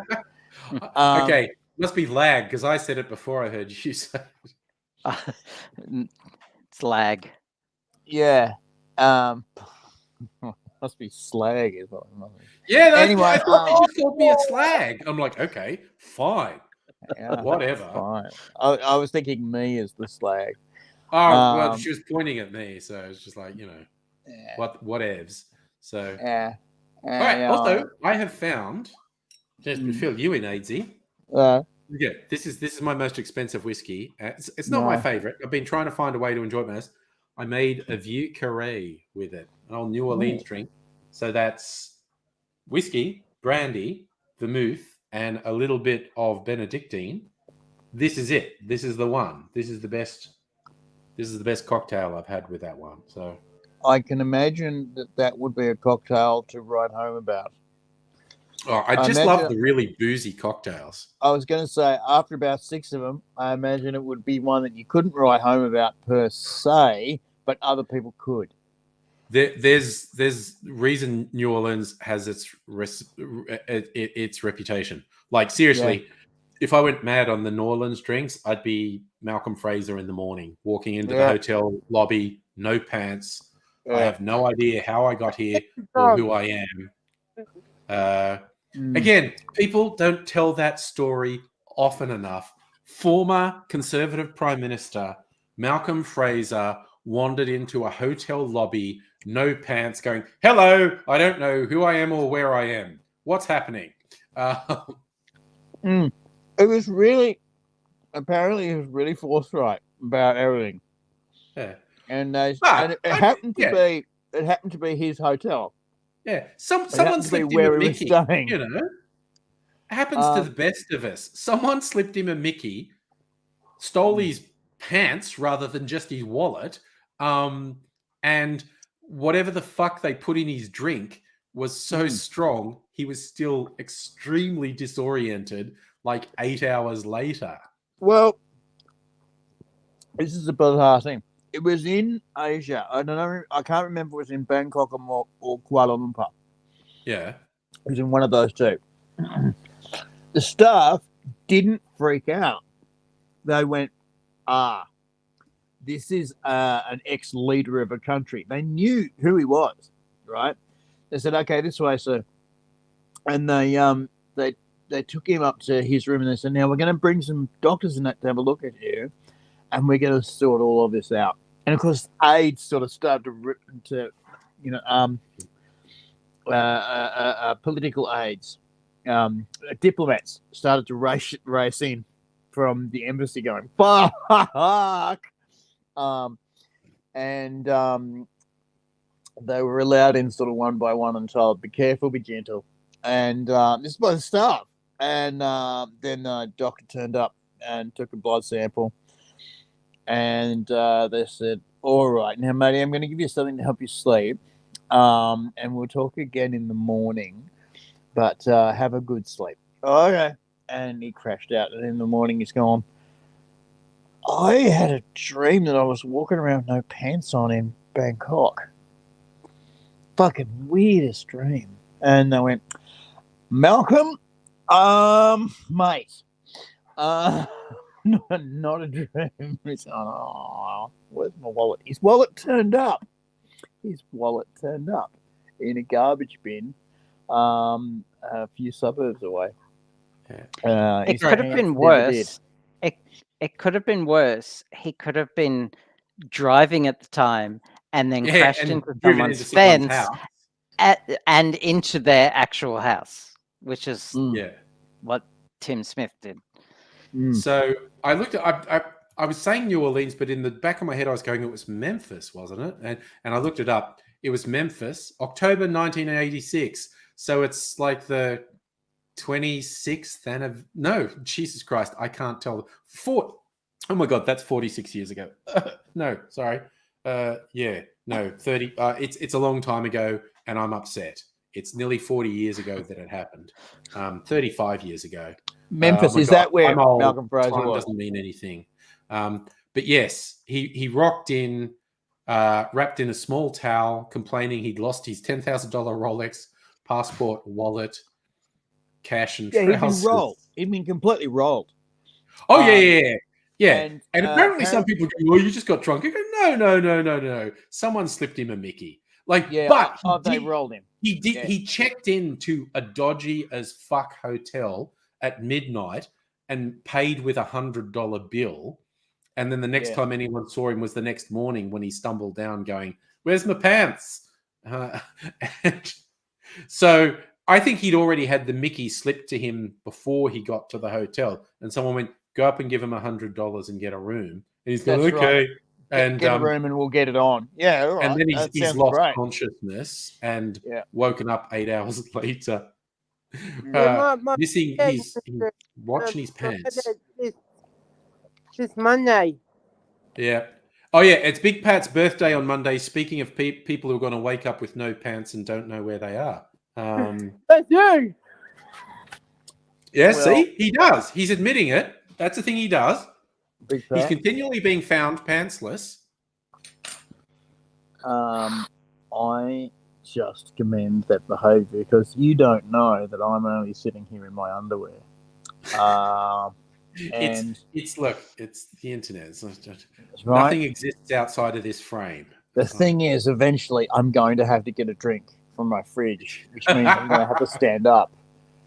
Okay. Must be lag because I said it before I heard you say it. It's lag. Yeah. Must be slag is what. Yeah. That's anyway, I thought you just called me a slag. I'm like, okay, fine, whatever. Fine. I was thinking me as the slag. Oh well, she was pointing at me, so it was just like whatevs. So yeah. All right. Also, I have found just to fill you in, AZ. Yeah, this is my most expensive whiskey. It's not my favorite. I've been trying to find a way to enjoy it most. I made a Vieux Carré with it, an old New Orleans drink. So that's whiskey, brandy, vermouth, and a little bit of Benedictine. This is it. This is the one. This is the best. This is the best cocktail I've had with that one. So I can imagine that would be a cocktail to write home about. Oh, I just love the really boozy cocktails. I was going to say, after about 6 of them, I imagine it would be one that you couldn't write home about per se, but other people could. There's reason New Orleans has its reputation. Like seriously, if I went mad on the New Orleans drinks, I'd be Malcolm Fraser in the morning, walking into the hotel lobby, no pants. I have no idea how I got here or who I am. Again, people don't tell that story often enough. Former Conservative Prime Minister Malcolm Fraser wandered into a hotel lobby, no pants, going, "Hello, I don't know who I am or where I am. What's happening?" It was really, apparently, he was really forthright about everything. Yeah. And it happened to be his hotel. Yeah, someone happened to be slipped him where a he was Mickey. staying. You know, it happens to the best of us. Someone slipped him a Mickey, stole his pants rather than just his wallet, and whatever the fuck they put in his drink was so strong he was still extremely disoriented. Like 8 hours later. Well, this is the bizarre thing. It was in Asia. I don't know. I can't remember if it was in Bangkok or Kuala Lumpur. Yeah. It was in one of those two. The staff didn't freak out. They went, this is an ex-leader of a country. They knew who he was, right? They said, okay, this way, sir. And they took him up to his room and they said, now we're going to bring some doctors in that to have a look at you and we're going to sort all of this out. And of course, aides sort of started to rip into, political aides, diplomats started to race in from the embassy going, fuck. And they were allowed in sort of one by one and told, be careful, be gentle. And this is by the staff. And then the doctor turned up and took a blood sample. And they said, all right, now, matey, I'm going to give you something to help you sleep. And we'll talk again in the morning. But have a good sleep. Okay. And he crashed out. And in the morning, he's gone, I had a dream that I was walking around with no pants on in Bangkok. Fucking weirdest dream. And they went, Malcolm, mate, not a dream. He's going, oh, where's my wallet? His wallet turned up. In a garbage bin, a few suburbs away. It could have been worse. It could have been worse. He could have been driving at the time and then crashed into someone's fence and into their actual house, which is what Tim Smith did. So I looked at, I was saying New Orleans, but in the back of my head, I was going, it was Memphis, wasn't it? And I looked it up. It was Memphis, October 1986. So it's like the 26th no, Jesus Christ, I can't tell. Oh my God, that's 46 years ago. No, sorry. 30. It's a long time ago, and I'm upset. It's nearly 40 years ago that it happened. 35 years ago. Memphis, is that where Malcolm Fraser was? Doesn't mean anything. But yes, he rocked in, wrapped in a small towel, complaining he'd lost his $10,000 Rolex, passport, wallet, cash, and trousers. He'd been rolled. He'd been completely rolled. Oh, yeah. And apparently some people go, well, you just got drunk. I go, no. Someone slipped him a Mickey. They rolled him. He did. Yeah. He checked into a dodgy as fuck hotel at midnight and paid with $100 bill. And then the next time anyone saw him was the next morning when he stumbled down going, where's my pants? And so I think he'd already had the Mickey slipped to him before he got to the hotel. And someone went, go up and give him $100 and get a room. And he's going, okay. Right. And get a room and we'll get it on. Yeah, all right. And then he's lost consciousness and woken up 8 hours later. Missing he's watching his pants. This Monday. Yeah. Oh, yeah. It's Big Pat's birthday on Monday. Speaking of people who are going to wake up with no pants and don't know where they are. That's you. Yeah, see? He does. He's admitting it. That's the thing he does. He's continually being found pantsless. I just commend that behaviour because you don't know that I'm only sitting here in my underwear. It's the internet. Nothing exists outside of this frame. The thing is, eventually, I'm going to have to get a drink from my fridge, which means I'm going to have to stand up,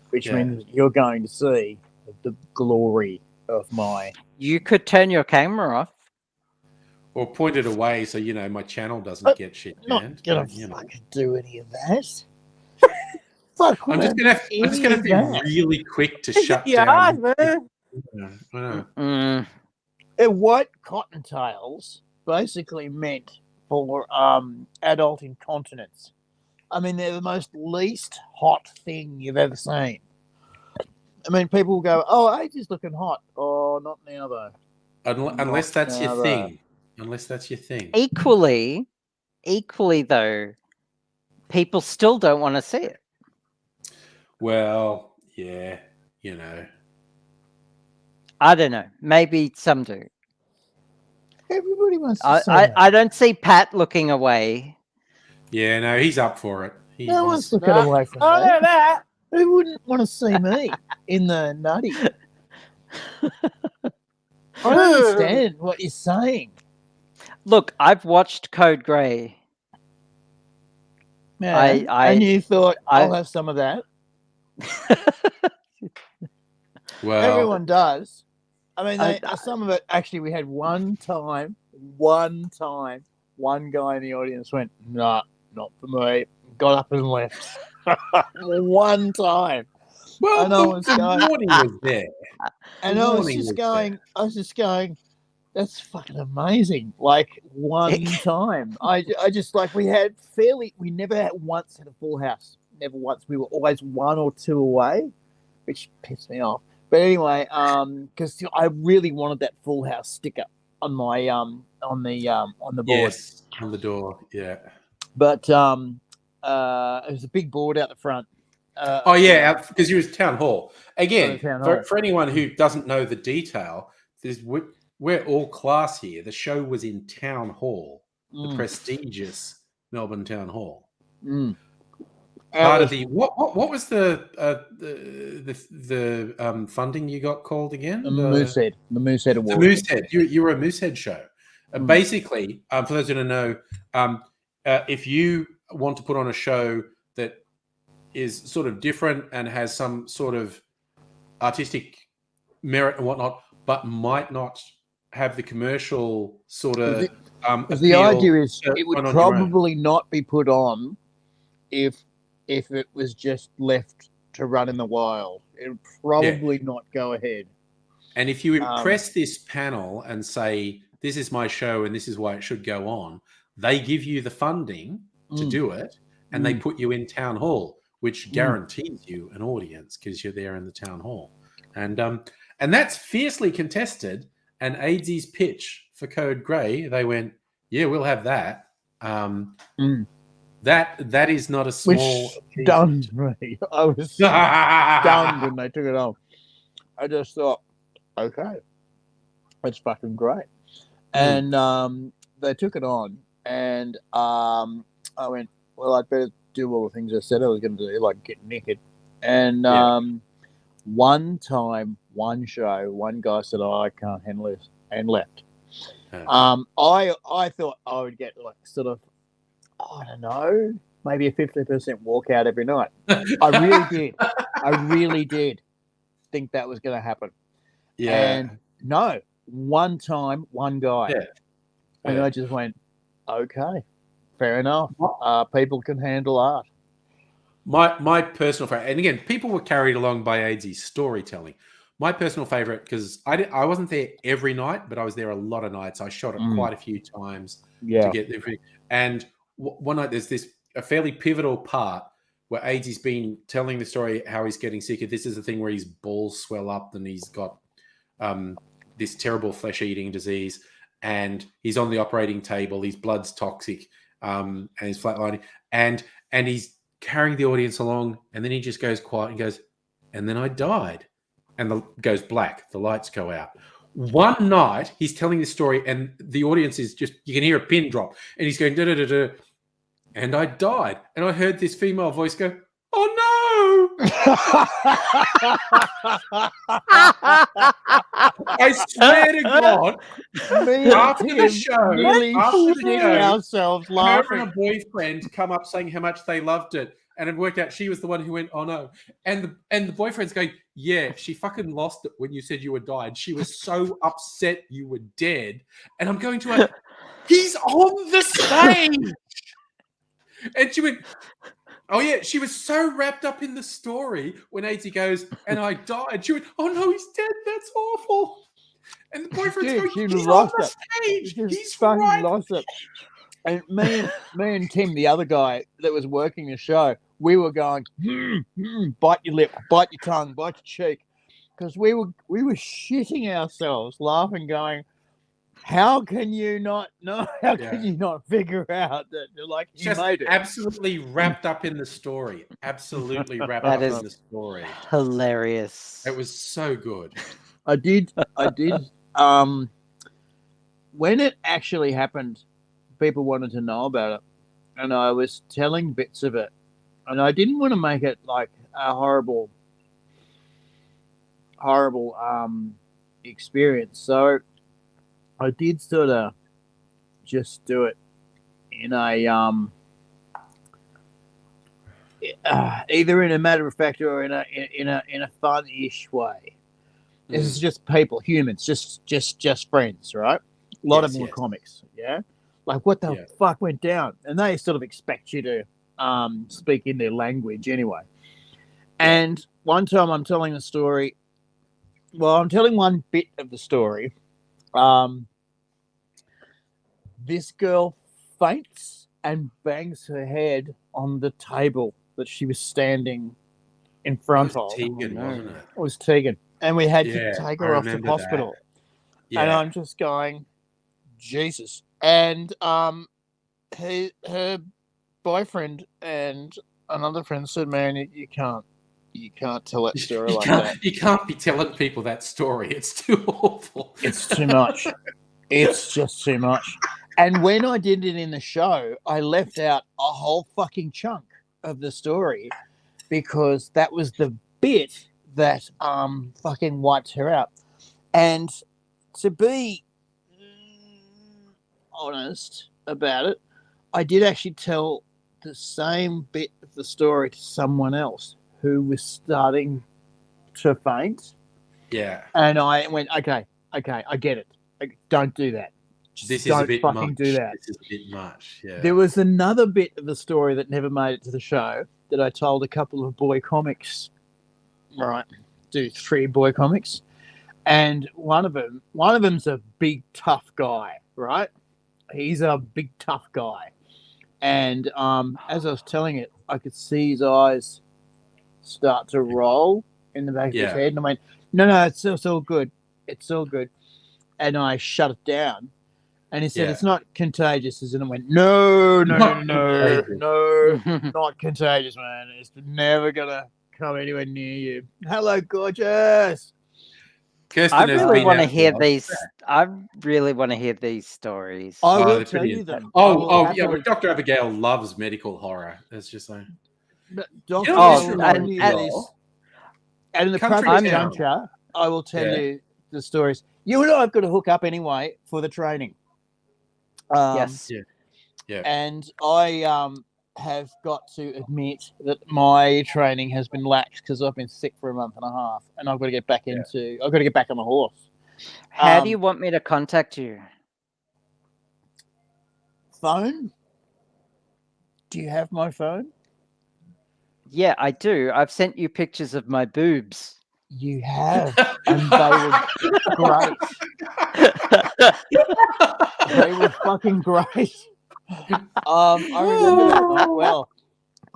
which means you're going to see the glory of my. You could turn your camera off. Or point it away so my channel doesn't get shit Not banned. gonna but, fucking do any of that. Fuck, I'm just gonna have to be really quick to shut Yeah, down. man. I know. White cottontails basically meant for adult incontinence. I mean, they're the most least hot thing you've ever seen. I mean, people will go, "Oh, age is looking hot." Oh, not now though. Unless that's your now, thing. Unless that's your thing. Equally though, people still don't want to see it. Well, yeah, I don't know. Maybe some do. Everybody wants to see that. I don't see Pat looking away. Yeah, no, he's up for it. No one's looking away from Oh, me. look at that. Who wouldn't want to see me in the nutty? I don't understand what you're saying. Look, I've watched Code Grey. Man, and you thought, I'll have some of that. Well, everyone does. I mean, some of it, actually, we had one time, one guy in the audience went, nah, not for me. Got up and left. One time. Well, and I was going, warning was there. And I was just going, that's fucking amazing. Like, one time. I just, like, we never once had a full house. Never once. We were always one or two away, which pissed me off. But anyway, because I really wanted that full house sticker on my on the board. Yes, on the door, yeah. But it was a big board out the front. Because you was town hall. Again, hall. For anyone who doesn't know the detail, we're all class here. The show was in town hall, the prestigious Melbourne town hall. Part of the what was the funding you got called again? The Moosehead Award. The Moosehead. You were a Moosehead show. Basically, for those who don't know, if you want to put on a show that is sort of different and has some sort of artistic merit and whatnot, but might not have the commercial sort of the idea is it would probably not be put on if it was just left to run in the wild. It would probably not go ahead. And if you impress this panel and say, this is my show and this is why it should go on, they give you the funding to do it, and they put you in town hall, which guarantees you an audience because you're there in the town hall. And that's fiercely contested. And AIDS's pitch for Code Grey, they went, yeah, we'll have that. That is not a small. Which stunned me. I was stunned when they took it off. I just thought, okay, that's fucking great. And they took it on, and I went, well, I'd better do all the things I said I was going to do, like get naked. And one time, one show, one guy said, oh, I can't handle this, and left. I thought I would get like sort of, I don't know, maybe a 50% walkout every night. I really did think that was going to happen. Yeah. And no, one time, one guy. Yeah. And I just went, okay, fair enough. People can handle art. My personal favorite, and again, people were carried along by AIDS's storytelling. My personal favorite, because I wasn't there every night, but I was there a lot of nights. I shot it quite a few times to get everything. And one night there's a fairly pivotal part where AIDS's been telling the story how he's getting sicker. This is the thing where his balls swell up and he's got this terrible flesh-eating disease, and he's on the operating table. His blood's toxic, and he's flatlining, and he's carrying the audience along, and then he just goes quiet and goes, and then I died, and goes black. The lights go out. One night he's telling this story, and the audience is just, you can hear a pin drop, and he's going da da da da, and I died, and I heard this female voice go, oh no. I swear to God, after the show, ourselves laughing. And a boyfriend come up saying how much they loved it, And it worked out she was the one who went, oh no. And the boyfriend's going, yeah, she fucking lost it when you said you were died. She was so upset you were dead. And I'm going to her, he's on the stage. And she went, oh yeah, she was so wrapped up in the story when Aidsy goes, and I died. She went, oh no, he's dead. That's awful. And the boyfriend's Dude, going, she he's lost on the it. stage. She He's fucking right. lost it. And me and Tim, the other guy that was working the show, we were going, bite your lip, bite your tongue, bite your cheek, because we were shitting ourselves, laughing, going, how can you not know? How can you not figure out that like he Just made it? absolutely wrapped up in the story. Absolutely wrapped That up is in the story. hilarious. It was so good. I did. When it actually happened, people wanted to know about it, and I was telling bits of it, and I didn't want to make it like a horrible experience. So I did sort of just do it in a either in a matter of fact or in a fun-ish way. This is just people, humans, just friends, right? A lot of them were comics, yeah. Like, what the fuck went down? And they sort of expect you to speak in their language anyway. And one time I'm telling the story. Well, I'm telling one bit of the story. This girl faints and bangs her head on the table that she was standing in front of. Tegan, wasn't it? It was Tegan. And we had to take her off to hospital. Yeah. And I'm just going, Jesus. And her boyfriend and another friend said, man, you can't tell that story like that. You can't be telling people that story. It's too awful. It's too much. It's just too much. And when I did it in the show, I left out a whole fucking chunk of the story because that was the bit that fucking wiped her out. And to be honest about it, I did actually tell the same bit of the story to someone else who was starting to faint. Yeah. And I went, okay, I get it. Don't do that. This Don't is a bit fucking much. do that. This is a bit much. Yeah. There was another bit of the story that never made it to the show that I told a couple of boy comics. Right, do 3 boy comics, and one of them's a big tough guy. Right, he's a big tough guy, and as I was telling it, I could see his eyes start to roll in the back of his head, and I went, "No, it's all good. It's all good," and I shut it down. And he said, it's not contagious. And I went, no, not contagious, man. It's never going to come anywhere near you. Hello, gorgeous. I really want to hear these. I really want to hear these stories. I will tell you them. Yeah. But Dr. Abigail loves medical horror. It's just like. And in the perfect juncture, I will tell you the stories. You and I have got to hook up anyway for the training. Yes. Yeah. And I have got to admit that my training has been lax because I've been sick for a month and a half, and I've got to get back I've got to get back on the horse. How do you want me to contact you? Phone? Do you have my phone? Yeah, I do. I've sent you pictures of my boobs. You have, and they were great. They were fucking great. I remember them quite well.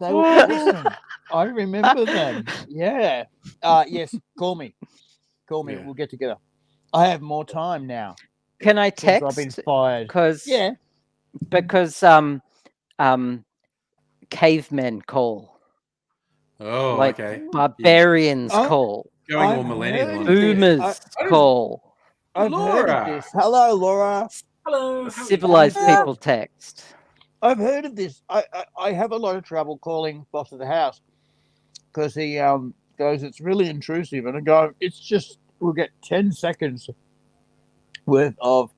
They were awesome. I remember them. Yeah. Yes. Call me. Yeah. We'll get together. I have more time now. Can I text? I've been fired. Because cavemen call. Oh, like okay. Barbarians call. Going all millennial. Boomers call. I've heard of this. Hello, Laura. Hello. Civilized people text. I've heard of this. I have a lot of trouble calling boss of the house because he goes, it's really intrusive. And I go, it's just, we'll get 10 seconds worth of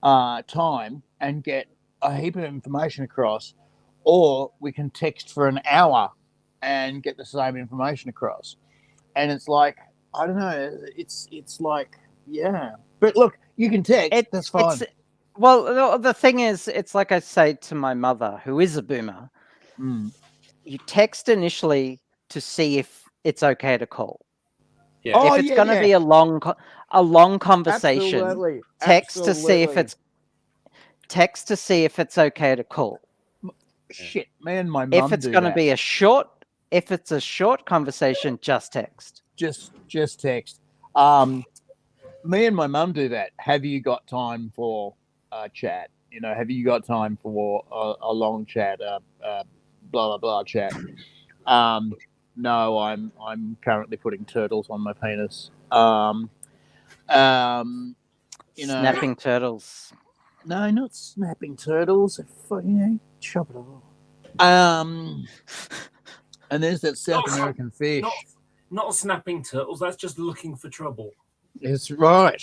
time and get a heap of information across, or we can text for an hour and get the same information across. And it's like, I don't know, it's like, yeah. But look, you can text, that's fine. Well, the thing is, it's like I say to my mother, who is a boomer, you text initially to see if it's okay to call. Yeah. Oh, If it's yeah, going to yeah. be a long conversation, Absolutely. text to see if Absolutely. it's okay to call. Shit, me and my mum If it's do going to that. be a short conversation, just text. Just text. Me and my mum do that. Have you got time for chat? You know, have you got time for a long chat? Blah blah blah chat. No, I'm currently putting turtles on my penis. You know, Snapping turtles. no, not snapping turtles. Chop it off. And there's that South American fish. Not snapping turtles. That's just looking for trouble. It's right.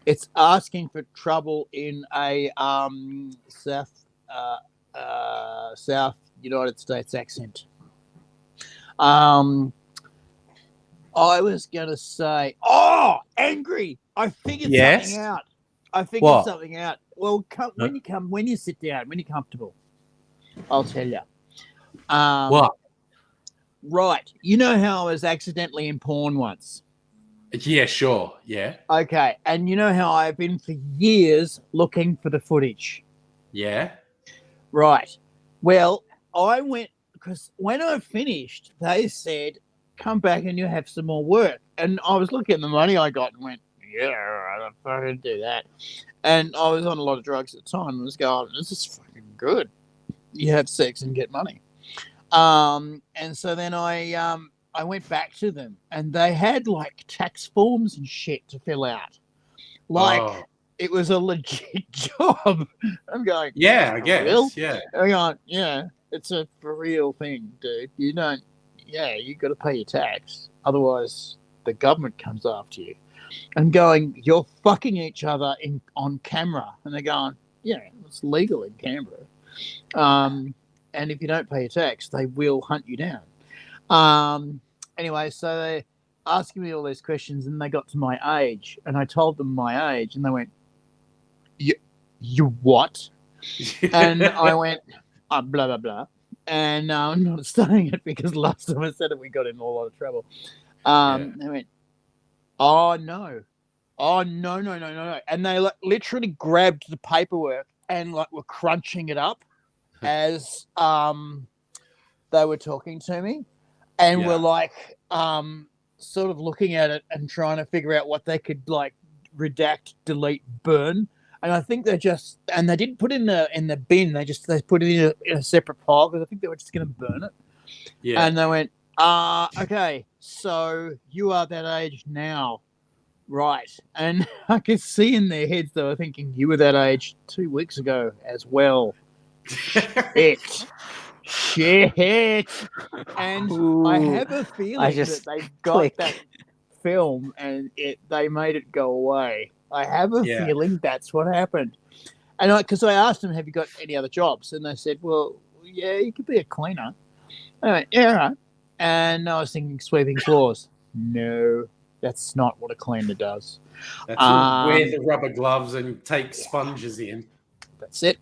It's asking for trouble in a South United States accent. I was gonna say, angry. I figured something out. What? Something out. Well, when you sit down, when you're comfortable, I'll tell you. What? Right. You know how I was accidentally in porn once? Yeah, sure. Yeah. Okay. And you know how I've been for years looking for the footage? Yeah. Right. Well, I went, because when I finished, they said, come back and you have some more work. And I was looking at the money I got and went, yeah, I don't fucking do that. And I was on a lot of drugs at the time and was going, this is fucking good. You have sex and get money. And so then I went back to them and they had like tax forms and shit to fill out. Like it was a legit job. I'm going, yeah, I guess. Real? Yeah. I'm going, yeah, it's a for real thing, dude. You got to pay your tax. Otherwise the government comes after you. I'm going, you're fucking each other on camera. And they're going, yeah, it's legal in Canberra. And if you don't pay your tax, they will hunt you down. Anyway, so they asking me all these questions and they got to my age and I told them my age and they went, you what? And I went, blah, blah, blah. And I'm not saying it because last time I said it, we got in a lot of trouble. They went, oh, no. And they literally grabbed the paperwork and were crunching it up as they were talking to me and were sort of looking at it and trying to figure out what they could redact, delete, burn. And I think they didn't put it in the bin. They put it in a separate pile because I think they were just going to burn it. Yeah. And they went, okay, so you are that age now. Right. And I could see in their heads they were thinking you were that age 2 weeks ago as well. Shit. And I have a feeling that they've got that film and they made it go away. I have a feeling that's what happened. And because I asked them, have you got any other jobs? And they said, well, yeah, you could be a cleaner. I went, yeah, right. And I was thinking sweeping floors. No, that's not what a cleaner does. That's wear the rubber gloves and take sponges in. That's it.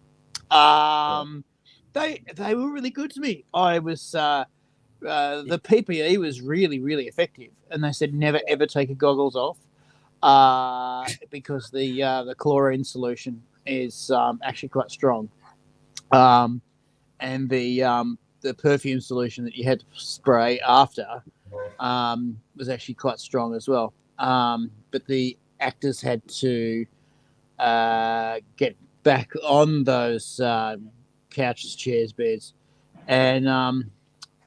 They were really good to me. I was the PPE was really, really effective, and they said never ever take your goggles off because the chlorine solution is actually quite strong, and the perfume solution that you had to spray after was actually quite strong as well. But the actors had to get back on those couches, chairs, beds, and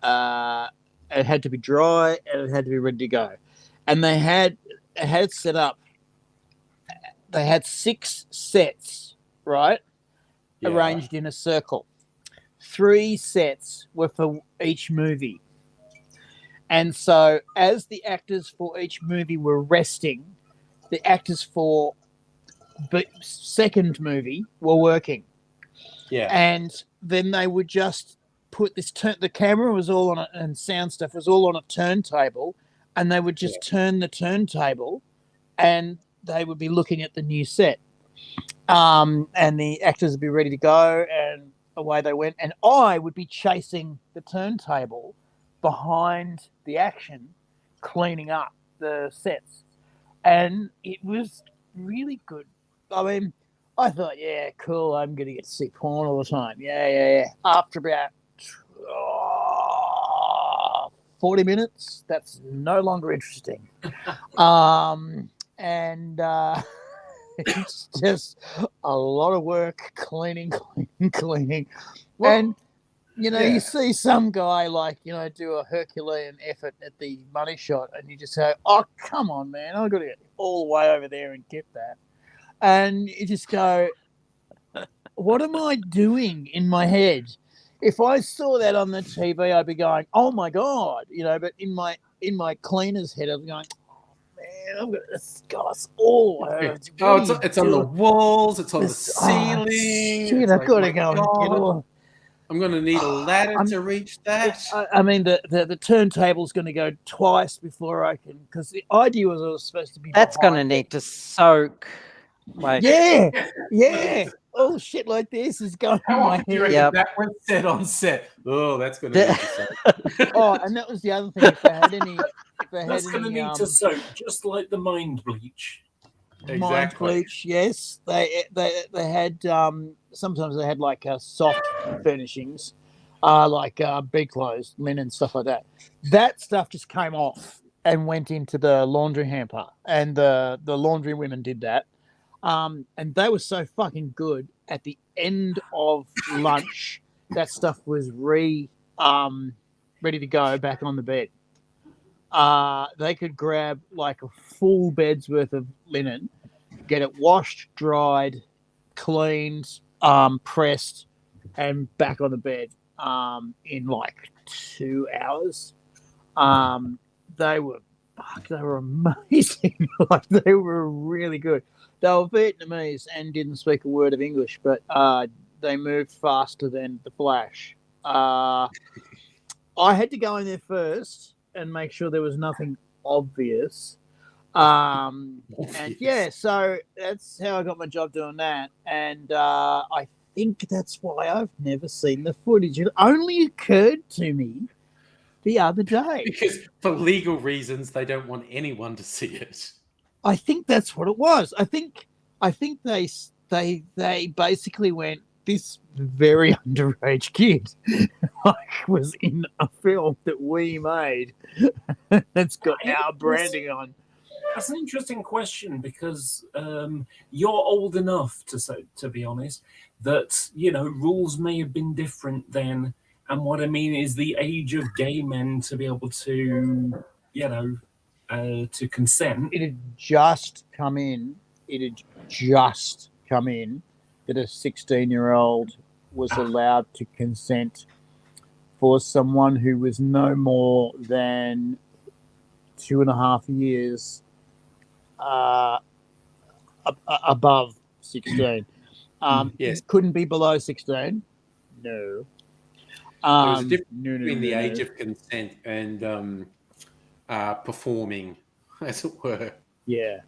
it had to be dry and it had to be ready to go. And they had set up. They had 6 sets, right, arranged in a circle. 3 sets were for each movie. And so as the actors for each movie were resting, the actors for the second movie were working. Yeah. And then they would just put the camera was all on it, and sound stuff was all on a turntable, and they would just turn the turntable, and they would be looking at the new set. And the actors would be ready to go, and away they went. And I would be chasing the turntable behind the action, cleaning up the sets. And it was really good. I mean, I thought, yeah, cool, I'm going to get to see porn all the time. Yeah. After about 40 minutes, that's no longer interesting. It's just a lot of work, cleaning. Well, And, you see some guy do a Herculean effort at the money shot, and you just say, oh, come on, man, I've got to get all the way over there and get that. And you just go, what am I doing in my head? If I saw that on the TV, I'd be going, oh, my God, but in my cleaner's head, I'm going, man, I've got this guy's all over. It's on the walls. It's on the ceiling. Shit, I've got to go and get all. I'm going to need a ladder to reach that. I mean, the turntable's going to go twice before I can, because the idea was I was supposed to be. That's going to need to soak. Like, yeah. Oh, shit like this is going in my head. That was set on set. Oh, that's going to need to soak. Oh, and that was the other thing. If they had any. That's going to need to soak, just like the mind bleach. Mind bleach, yes. They had sometimes they had like soft furnishings, like bed clothes, linen, stuff like that. That stuff just came off and went into the laundry hamper, and the laundry women did that. And they were so fucking good. At the end of lunch, that stuff was ready to go back on the bed. They could grab like a full bed's worth of linen, get it washed, dried, cleaned, pressed, and back on the bed in like 2 hours. They were amazing. Like, they were really good. They were Vietnamese and didn't speak a word of English, but they moved faster than the Flash. I had to go in there first and make sure there was nothing obvious. And yeah, so that's how I got my job doing that. And I think that's why I've never seen the footage. It only occurred to me the other day. Because for legal reasons, they don't want anyone to see it. I think that's what it was. I think they basically went, this very underage kid was in a film that we made that's got our branding on. That's an interesting question, because you're old enough to be honest, that rules may have been different then, and what I mean is the age of gay men to be able to to consent. It had just come in that a 16-year-old was allowed to consent for someone who was no more than 2.5 years above 16. Yes. It couldn't be below 16. No. There was a difference between the age of consent and performing, as it were. Yeah.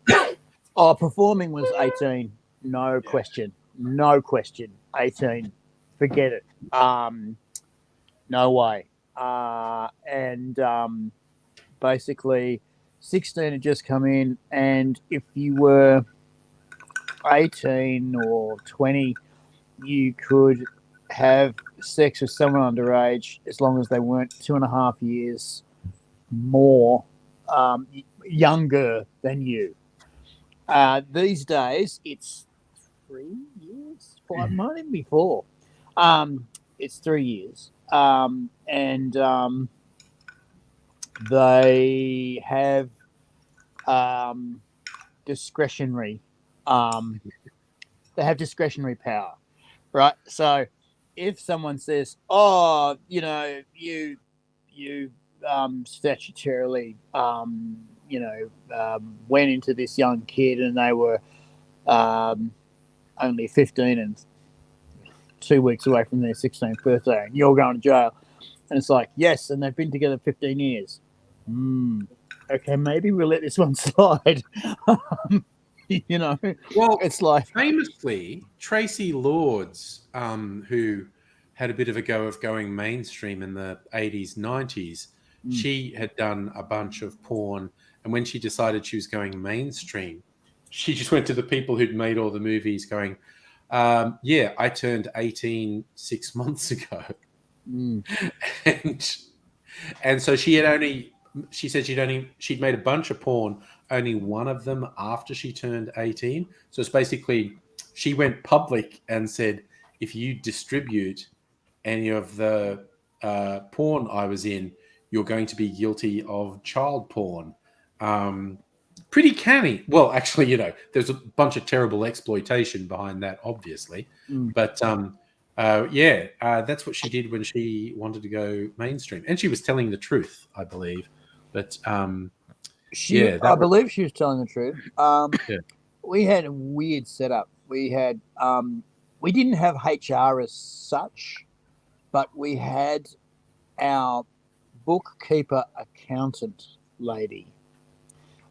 Performing was 18. No question. 18. Forget it. No way. And basically 16 had just come in, and if you were 18 or 20, you could have sex with someone underage as long as they weren't 2.5 years more younger than you. These days, it's 3 years, 5, might even be 4. It's 3 years, and they have discretionary. They have discretionary power, right? So, if someone says, "Oh, you statutorily, went into this young kid and they were only 15 and 2 weeks away from their 16th birthday, and you're going to jail. And it's like, yes, and they've been together 15 years. Okay, maybe we'll let this one slide. You know, Well, it's like, famously, Tracy Lords, who had a bit of a go of going mainstream in the 80s, 90s, she had done a bunch of porn. And when she decided she was going mainstream, she just went to the people who'd made all the movies going, yeah, I turned 18 6 months ago. And so she said she'd made a bunch of porn, only one of them after she turned 18. So it's basically, she went public and said, if you distribute any of the porn I was in, you're going to be guilty of child porn. Pretty canny. Well, actually, you know, there's a bunch of terrible exploitation behind that, obviously. But that's what she did when she wanted to go mainstream. And she was telling the truth, I believe. But I believe she was telling the truth. We had a weird setup. We had we didn't have HR as such, but we had our bookkeeper accountant lady.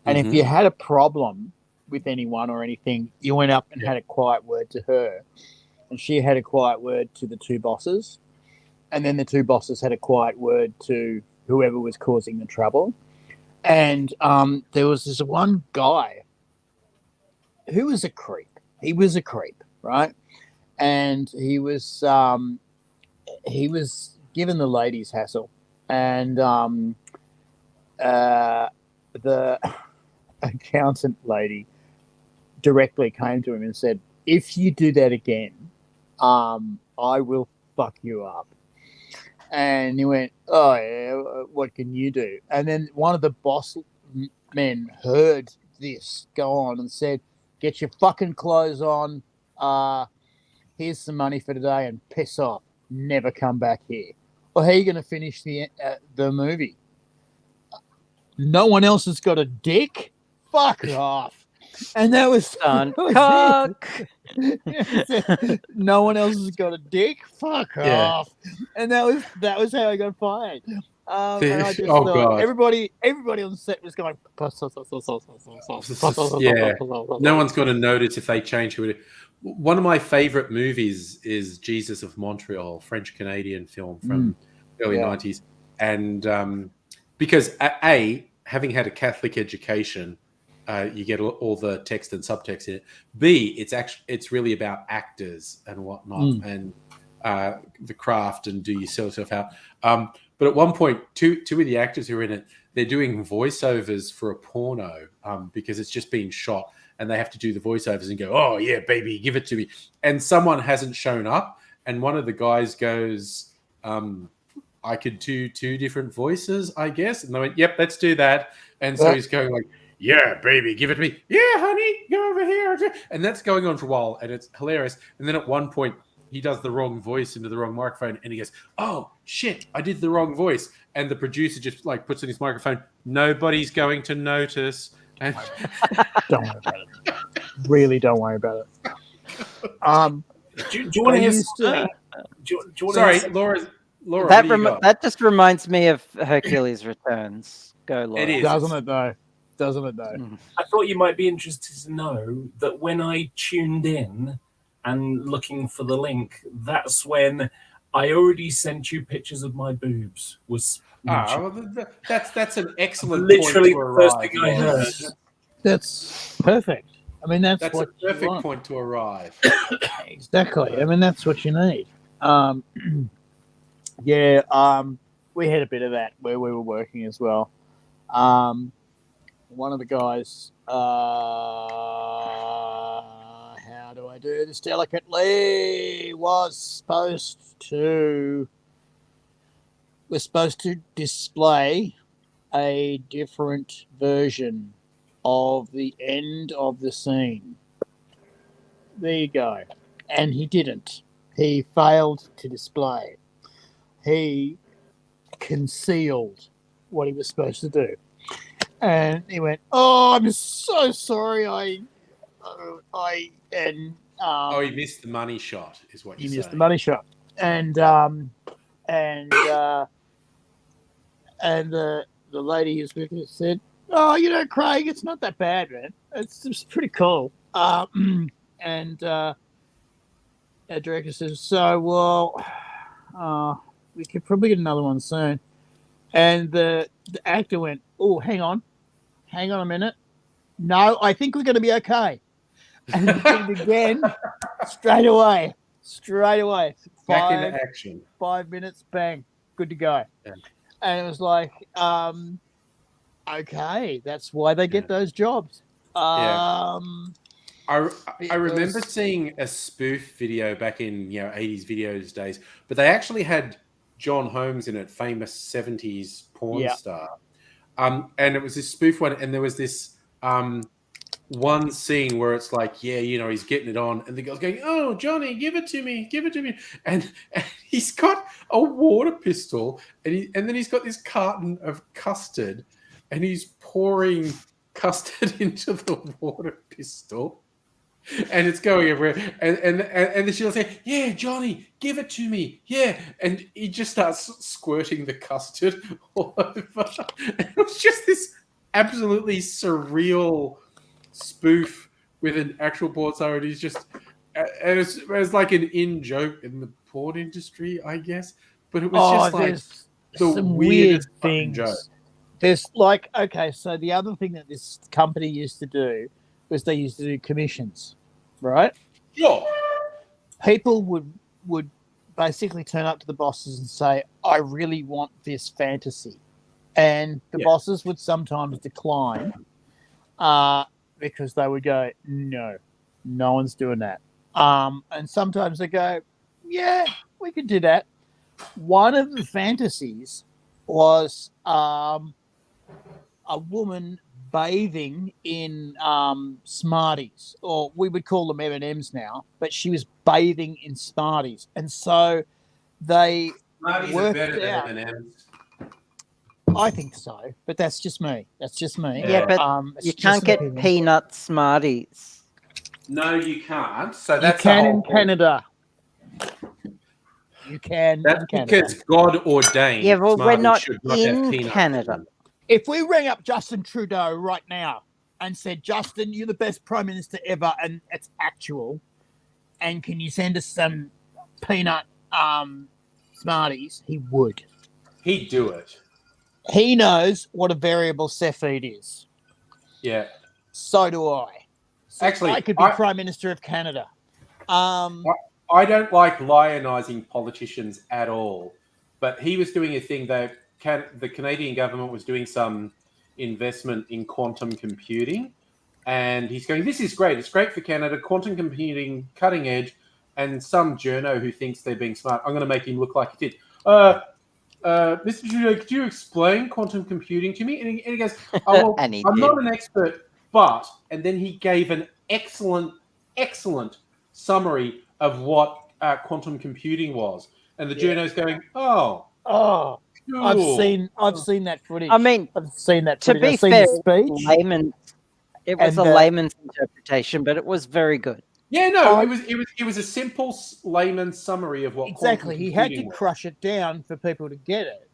And if you had a problem with anyone or anything, you went up and had a quiet word to her. And she had a quiet word to the two bosses. And then the two bosses had a quiet word to whoever was causing the trouble. And there was this one guy who was a creep. He was a creep, right? And he was giving the ladies hassle. And the accountant lady directly came to him and said, if you do that again, I will fuck you up. And he went, oh, yeah, what can you do? And then one of the boss men heard this go on and said, get your fucking clothes on. Here's some money for today and piss off. Never come back here. Well, how are you going to finish the movie? No one else has got a dick? Fuck off. And that was cock. No one else has got a dick? Fuck off. And that was how I got fired. And I just thought God. everybody on the set was going. No one's going to notice if they change who it is. One of my favorite movies is Jesus of Montreal, French-Canadian film from early 90s. And because A, having had a Catholic education, you get all the text and subtext in it. B, it's really about actors and whatnot, and the craft and do you sell yourself out. But at one point, two of the actors who are in it, they're doing voiceovers for a porno because it's just been shot, and they have to do the voiceovers and go, "Oh yeah, baby, give it to me." And someone hasn't shown up, and one of the guys goes, "I could do 2 different voices, I guess." And they went, "Yep, let's do that." And so he's going like, "Yeah, baby, give it to me. Yeah, honey, go over here." And that's going on for a while, and it's hilarious. And then at one point, he does the wrong voice into the wrong microphone, and he goes, "Oh shit, I did the wrong voice." And the producer just like puts in his microphone, "Nobody's going to notice." And don't worry about it. Really, don't worry about it. Do you want to hear? Sorry, Laura. That just reminds me of Hercules Returns. Go, Laura. It is, doesn't it though? I thought you might be interested to know that when I tuned in and looking for the link, that's when I already sent you pictures of my boobs. That's an excellent literally point to the first arrive. thing I heard. That's perfect. I mean, that's a what perfect point to arrive. Exactly. I mean, that's what you need. We had a bit of that where we were working as well. One of the guys, how do I do this delicately, was supposed to display a different version of the end of the scene. There you go. And he didn't. He failed to display. He concealed what he was supposed to do. And he went, "Oh, I'm so sorry. Oh, you missed the money shot, is what you you're missed the saying. money shot, and the lady who's with us said, "Oh, Craig, it's not that bad, man. It's pretty cool." And our director says, "So, well, we could probably get another one soon." And the actor went, "Oh, hang on a minute. No, I think we're going to be okay." And he did it again, straight away. Back into action. 5 minutes, bang, good to go. Yeah. And it was like, okay, that's why they get those jobs. I remember was- seeing a spoof video back in 80s videos days, but they actually had John Holmes in it, famous 70s porn star. And it was this spoof one, and there was this one scene where it's like, he's getting it on, and the girl's going, "Oh, Johnny, give it to me," and he's got a water pistol, and then he's got this carton of custard, and he's pouring custard into the water pistol, and it's going everywhere, and then she'll say, "Yeah, Johnny, give it to me, yeah," and he just starts squirting the custard all over. It was just this absolutely surreal spoof with an actual porn star, and he's just, and it's like an in-joke in the porn industry, I guess, but it was just like the some weirdest weird fucking things. joke. There's like, okay, so the other thing that this company used to do was they used to do commissions, right? Sure. People would basically turn up to the bosses and say, "I really want this fantasy," and the bosses would sometimes decline, because they would go, "No one's doing that," and sometimes they go, "Yeah, we could do that." One of the fantasies was a woman bathing in Smarties, or we would call them M&Ms now, but she was bathing in Smarties, and so they Smarties are worked better out. than M&Ms. I think so, but that's just me. Yeah, but it's you just can't an get opinion. peanut Smarties. No, you can't. So You that's the can whole in point. Canada. You can That's in Canada. because God ordained. Yeah, well, we're Smarties not should not have in peanuts Canada. them. If we rang up Justin Trudeau right now and said, "Justin, you're the best prime minister ever, and it's actual, and can you send us some peanut Smarties?" He would. He'd do it. He knows what a variable Cepheid is. Yeah. So do I. So Actually, I could be Prime Minister of Canada. I don't like lionising politicians at all, but he was doing a thing that the Canadian government was doing some investment in quantum computing, and he's going, "This is great. It's great for Canada. Quantum computing, cutting edge." And some journo who thinks they're being smart, I'm going to make him look like he did. Mr. Trudeau, could you explain quantum computing to me? And he goes, "Oh, well, And he I'm did. not an expert, but," and then he gave an excellent summary of what quantum computing was. And the journo's going, "Oh, Oh, cool." I've seen that footage. I mean, I've seen that to footage. be I've seen fair, the speech. it was And a layman's interpretation, but it was very good. Yeah, no, it was a simple layman's summary of what Exactly. quantum He had to computing was. crush it down for people to get it,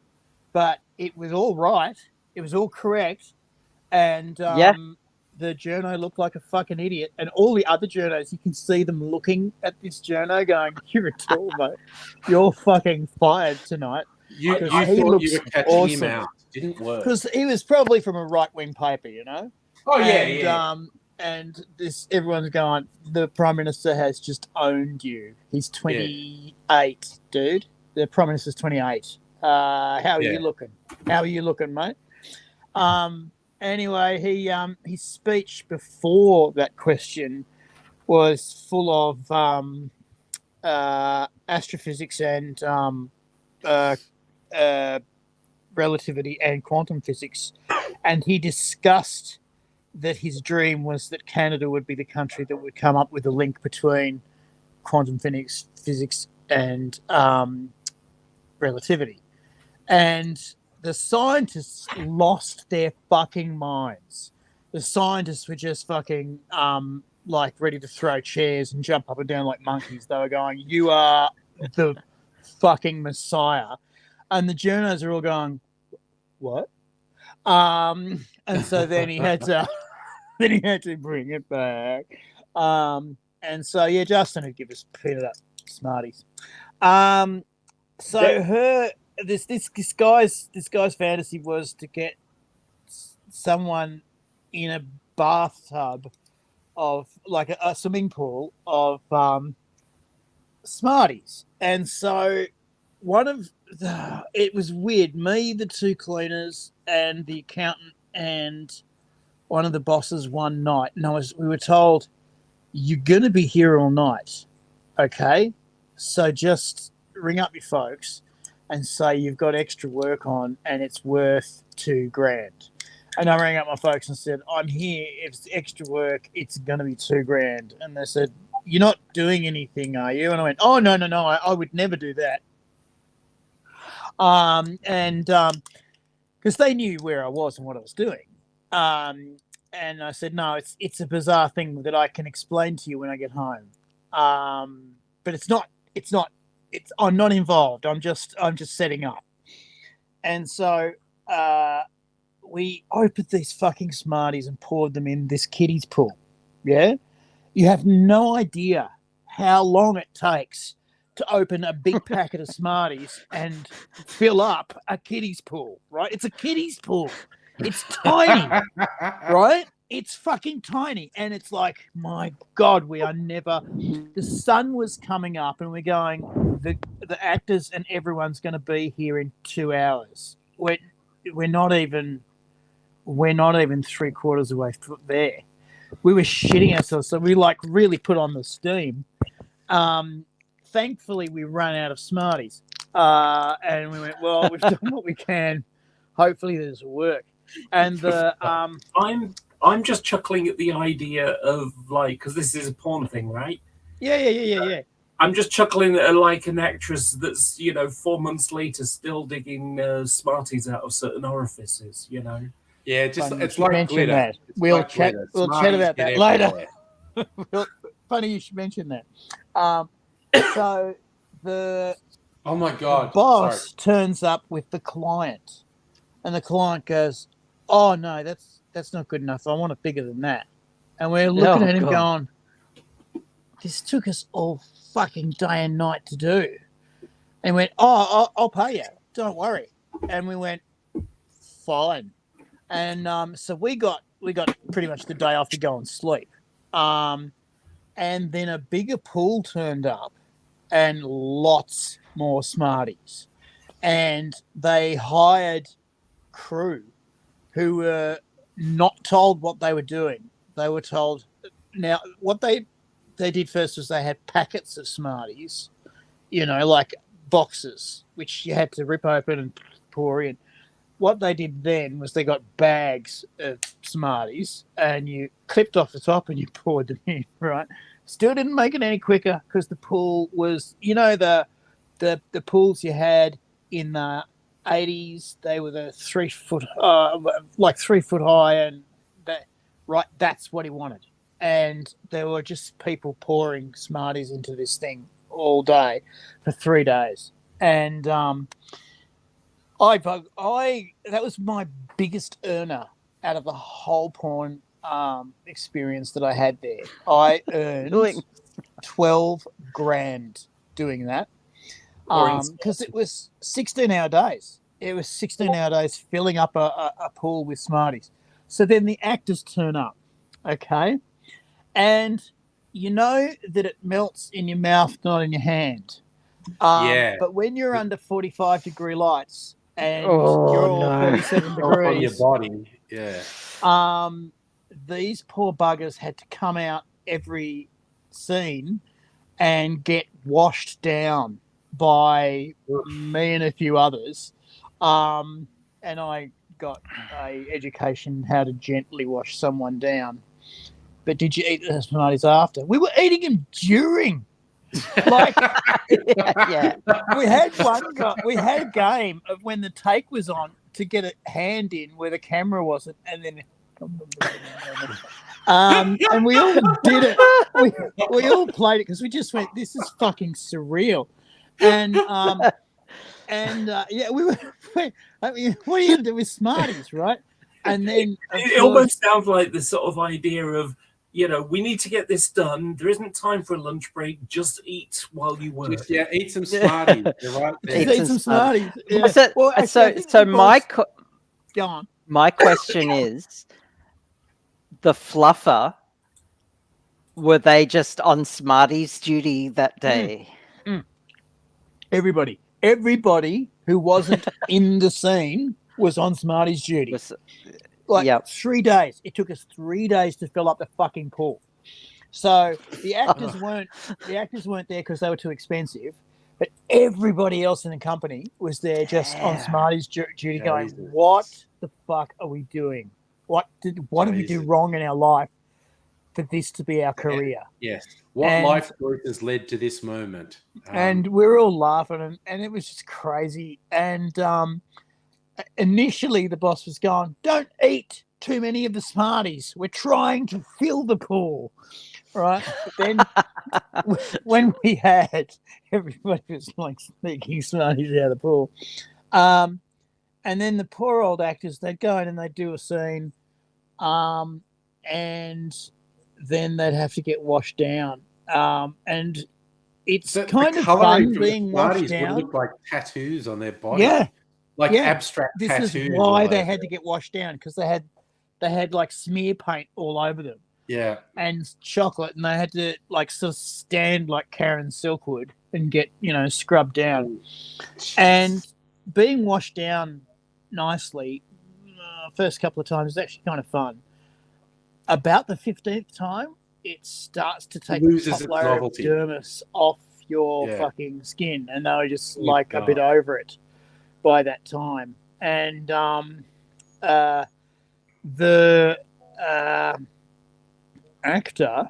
but it was all right. It was all correct, and the journo looked like a fucking idiot. And all the other journos, you can see them looking at this journo, going, "You're a tool, mate. You're fucking fired tonight." You He thought you looks were catching awesome. him out. Didn't work. Because he was probably from a right-wing paper, you know. Oh yeah, and, yeah. And everyone's going, "The Prime Minister has just owned you. He's 28, dude. The Prime Minister's 28. How are you looking? How are you looking, mate?" Anyway, his speech before that question was full of astrophysics and relativity and quantum physics, and he discussed that his dream was that Canada would be the country that would come up with a link between quantum physics and relativity. And the scientists lost their fucking minds. The scientists were just fucking like ready to throw chairs and jump up and down like monkeys. They were going, "You are the fucking Messiah," and the journos are all going, "What?" And so then he had to bring it back. And so yeah, Justin would give us peanut up Smarties. So this guy's fantasy was to get someone in a bathtub of like a swimming pool of Smarties, and so it was weird. Me, the two cleaners, and the accountant, and one of the bosses one night, and we were told, "You're going to be here all night, okay? So just ring up your folks and say you've got extra work on and it's worth $2,000." And I rang up my folks and said, "I'm here. If it's extra work, it's going to be $2,000." And they said, "You're not doing anything, are you?" And I went, "Oh, no. I would never do that." Because they knew where I was and what I was doing. And I said, "No, it's a bizarre thing that I can explain to you when I get home. But I'm not involved. I'm just setting up." And so we opened these fucking Smarties and poured them in this kiddie's pool. Yeah, you have no idea how long it takes to open a big packet of Smarties and fill up a kiddie's pool. Right? It's a kiddie's pool. It's tiny, right? It's fucking tiny. And it's like, my God, the sun was coming up and we're going, the actors and everyone's going to be here in 2 hours. We're not even 3/4 away from there. We were shitting ourselves. So we like really put on the steam. Thankfully we ran out of Smarties. And we went, well, we've done what we can. Hopefully this will work. And I'm just chuckling at the idea of like, because this is a porn thing, right? Yeah. I'm just chuckling at like an actress that's 4 months later still digging Smarties out of certain orifices. Yeah, Funny it's you like mention glitter. that. It's We'll like chat. glitter. We'll chat Smarties about get that later. everywhere. Funny you should mention that. So the Oh my God! boss turns up with the client, and the client goes, "Oh no, that's not good enough. I want it bigger than that." And we're looking at him God. going, "This took us all fucking day and night to do." And he went, "Oh, I'll pay you. Don't worry." And we went, "Fine." And so we got pretty much the day off to go and sleep. And then a bigger pool turned up and lots more Smarties. And they hired crew who were not told what they were doing. They were told. Now, what they did first was they had packets of Smarties, like boxes, which you had to rip open and pour in. What they did then was they got bags of Smarties and you clipped off the top and you poured them in, right? Still didn't make it any quicker because the pool was, the pools you had in the 80s, they were the 3 foot, like 3 foot high, and that's what he wanted. And there were just people pouring Smarties into this thing all day for 3 days. And that was my biggest earner out of the whole porn experience that I had there. I earned 12 grand doing that because it was 16-hour days. It was 16-hour days filling up a pool with Smarties. So then the actors turn up, okay? And you know that it melts in your mouth, not in your hand. Yeah. But when you're under 45-degree lights and Oh, you're all no. 37 on your degrees, body. Yeah. these poor buggers had to come out every scene and get washed down by me and a few others. And I got a education how to gently wash someone down. But did you eat the Smarties after? We were eating them during. Like, Yeah. we had a game of when the take was on to get a hand in where the camera wasn't, and then And we all did it. We all played it because we just went, this is fucking surreal. And yeah, we were. I mean, what are you gonna do with Smarties, right? And then It almost sounds like the sort of idea of, we need to get this done. There isn't time for a lunch break. Just eat while you work. Just, eat some Smarties. You're right there. eat some Smarties. Yeah. So, Well, actually, I so, think so the my boss- go on. my question is, the fluffer, were they just on Smarties duty that day? Everybody who wasn't in the scene was on Smarties duty. Yep. 3 days. It took us 3 days to fill up the fucking pool. So the actors weren't there because they were too expensive, but everybody else in the company was there just on Smarties duty, going, "What the fuck are we doing? What did we do wrong in our life for this to be our career?" Yes. What life group has led to this moment? And we were all laughing, and it was just crazy. And initially, the boss was going, "Don't eat too many of the Smarties. We're trying to fill the pool." Right? But then when we had, everybody was like sneaking Smarties out of the pool. And then the poor old actors, they'd go in and they'd do a scene, and then they'd have to get washed down. And it's kind of fun being washed down. Would look like tattoos on their body. Yeah. Like abstract tattoos. This is why they had to get washed down, because they had like smear paint all over them. Yeah. And chocolate, and they had to like sort of stand like Karen Silkwood and get, scrubbed down. And being washed down nicely, first couple of times is actually kind of fun. About the 15th time, it starts to take the top layer of dermis off your fucking skin, and they were just like a bit over it by that time. And the actor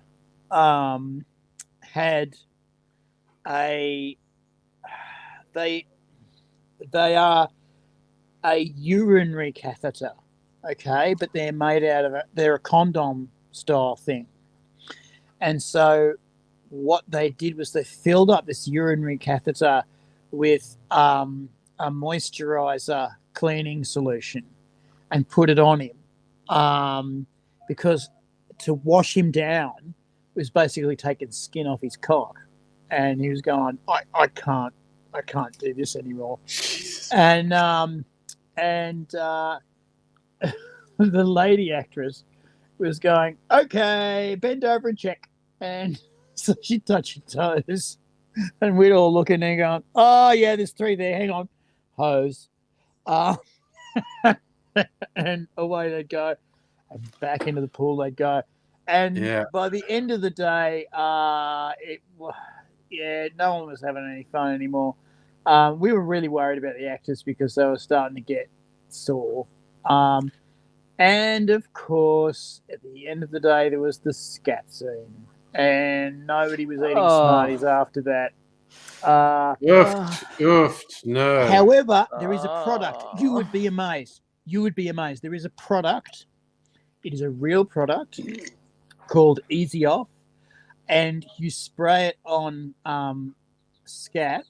had they are a urinary catheter, okay, but they're made out of they're a condom style thing. And so what they did was they filled up this urinary catheter with a moisturizer cleaning solution and put it on him, because to wash him down was basically taking skin off his cock. And he was going, I can't do this anymore. And the lady actress was going, "Okay, bend over and check." And so she touched her toes, and we'd all look in there going, "Oh yeah, there's 3 there. Hang on, hose." And away they'd go, and back into the pool they'd go. And by the end of the day, no one was having any fun anymore. We were really worried about the actors because they were starting to get sore. And of course, at the end of the day, there was the scat scene, and nobody was eating Smarties after that. No. However, there is a product. You would be amazed. There is a product. It is a real product called Easy Off, and you spray it on scat.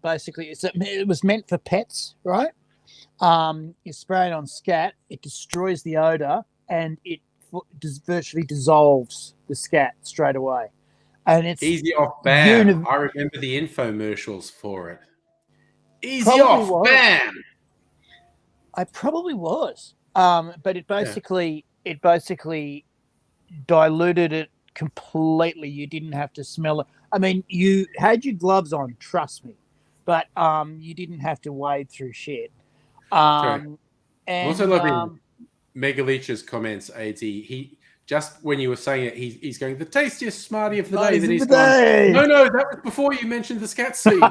Basically, it was meant for pets, right? You spray it on scat, it destroys the odor, and it virtually dissolves the scat straight away. And it's Easy Off Bam. I remember the infomercials for it. Easy Off Bam. I probably was, but it basically diluted it completely. You didn't have to smell it. I mean, you had your gloves on, trust me, but you didn't have to wade through shit. And also loving Megaleech's comments, AD. He just when you were saying it, he's going, "The tastiest Smartie of the day." Then he's gone, No, that was before you mentioned the scat scene.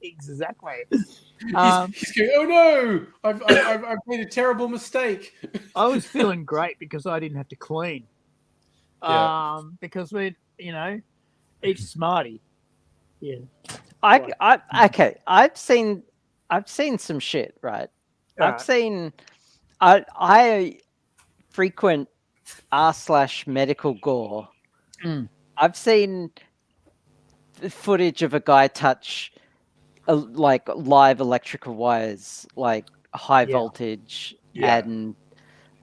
Exactly. He's going, "Oh no, I've made a terrible mistake." I was feeling great because I didn't have to clean. Because we, each Smartie. Yeah. Okay. I've seen some shit, right? I've I frequent r/medical gore. Mm. I've seen footage of a guy touch like live electrical wires, like high Yeah. voltage, Yeah. and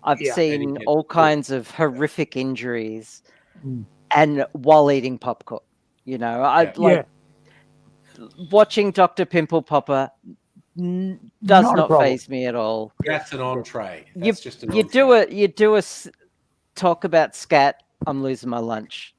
I've Yeah. seen And he all gets- kinds of horrific injuries, Mm. and while eating popcorn. You know, I Yeah. like watching Dr. Pimple Popper does Not a not problem. faze me at all. That's an entree. You That's just an you entree. do a talk about scat. I'm losing my lunch.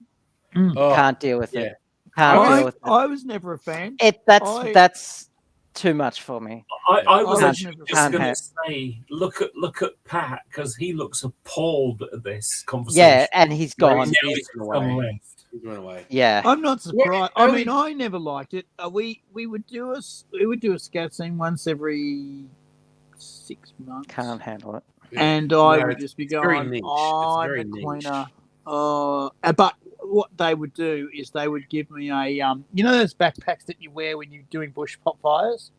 Oh, Can't deal with yeah. it. Can't deal with it. I was never a fan. That's too much for me. I was Can't- actually just can't going to have- say, look at Pat, because he looks appalled at this conversation. Yeah, and he's gone. Now He's he's gone gone away. left. He went away. Yeah. I'm not surprised. I early- mean, I never liked it. We would do a scat scene once every 6 months, Can't handle it. and I No, would it's just be very going, niche. It's "I'm very a niche. cleaner." But what they would do is they would give me a you know those backpacks that you wear when you're doing bush pop fires,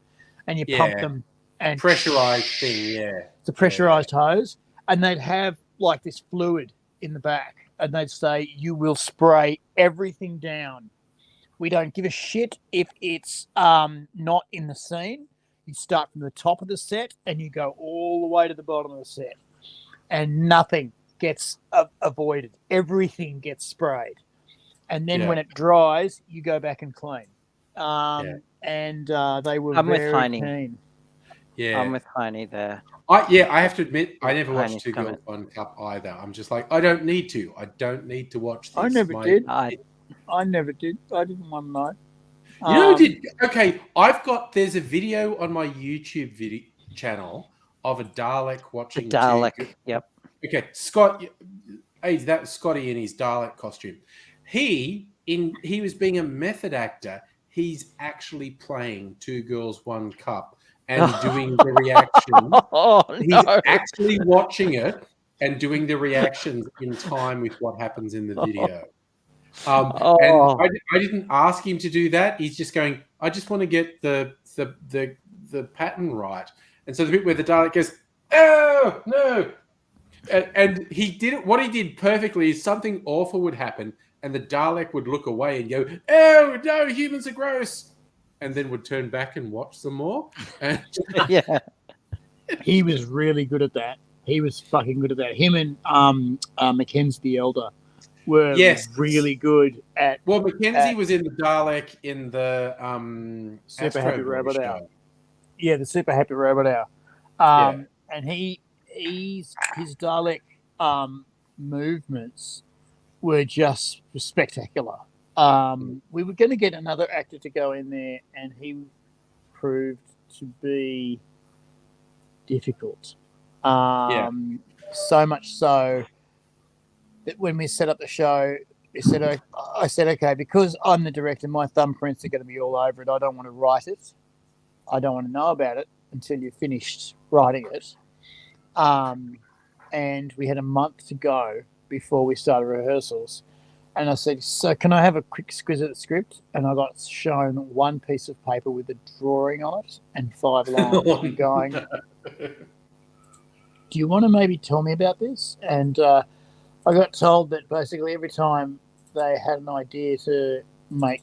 and you pump Yeah. them and Pressurized thing, yeah. it's a pressurized hose, and they'd have like this fluid in the back, and they'd say, "You will spray everything down. We don't give a shit if it's not in the scene. You start from the top of the set and you go all the way to the bottom of the set, and nothing gets avoided. Everything gets sprayed, and then Yeah. when it dries, you go back and clean." And they were I'm with very Heine. keen. Yeah. I'm with Heine there. I have to admit, I never Heine's watched Two coming. Girls, One Cup either. I'm just like, I don't need to. I don't need to watch this. I never did. I I never did. I didn't want to know. You know who did? Okay, there's a video on my YouTube video channel of a Dalek the watching Dalek. Yep. Okay, Scott, hey, that's Scotty in his Dalek costume. He was being a method actor. He's actually playing Two Girls, One Cup and doing the reaction. Oh He's no. actually watching it and doing the reactions in time with what happens in the video. And I didn't ask him to do that. He's just going, I just want to get the pattern right. And so the bit where the Dalek goes, oh no. And he did it. What he did perfectly is something awful would happen, and the Dalek would look away and go, "Oh no, humans are gross," and then would turn back and watch some more. And Yeah. He was really good at that. He was fucking good at that. Him and Mackenzie the Elder were Yes. really good at well, Mackenzie was in the Dalek in the Super Astro Happy Boy Robot show. Hour. The Super Happy Robot Hour. And his Dalek movements were just spectacular. We were going to get another actor to go in there, and he proved to be difficult. So much so that when we set up the show, I said, okay, because I'm the director, my thumbprints are going to be all over it. I don't want to write it. I don't want to know about it until you've finished writing it. And we had a month to go before we started rehearsals. And I said, so can I have a quick squiz at the script? And I got shown one piece of paper with a drawing on it and 5 lines and going, do you want to maybe tell me about this? And I got told that basically every time they had an idea to make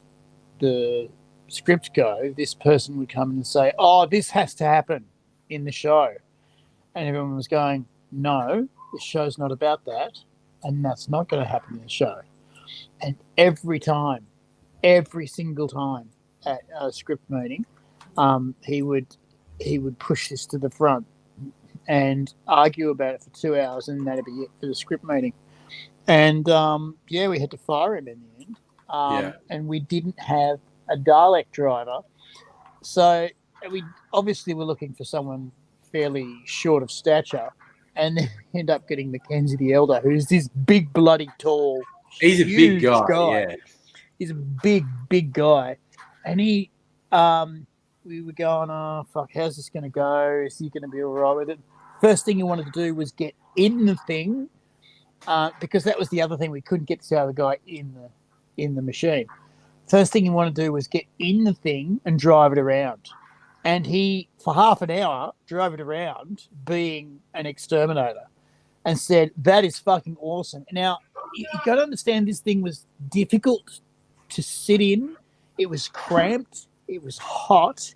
the script go, this person would come in and say, oh, this has to happen in the show. And everyone was going, no, the show's not about that. And that's not going to happen in the show. And every single time at a script meeting, he would push this to the front and argue about it for 2 hours, and that'd be it for the script meeting. And we had to fire him in the end. And we didn't have a Dalek driver, so we obviously were looking for someone fairly short of stature, and then end up getting Mackenzie the Elder, who's this big, bloody, tall. He's a big guy. Yeah, he's a big guy, and we were going, oh fuck, how's this going to go? Is he going to be all right with it? First thing he wanted to do was get in the thing, because that was the other thing, we couldn't get this other guy in the machine. First thing he wanted to do was get in the thing and drive it around. And he, for half an hour, drove it around being an exterminator and said, that is fucking awesome. Now, you got to understand this thing was difficult to sit in. It was cramped. It was hot.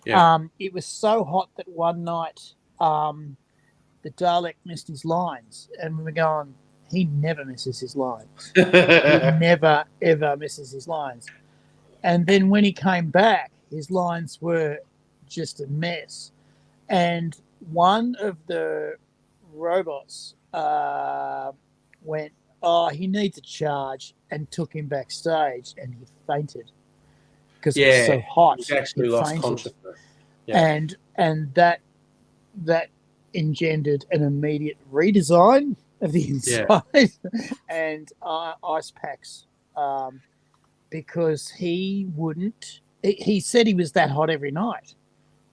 Yeah. It was so hot that one night the Dalek missed his lines. And we were going, he never misses his lines. He never, ever misses his lines. And then when he came back, his lines were just a mess. And one of the robots went, oh, he needs a charge, and took him backstage, and he fainted because it was so hot. He actually lost consciousness. Yeah. And that engendered an immediate redesign of the inside and ice packs, because he wouldn't. He said he was that hot every night,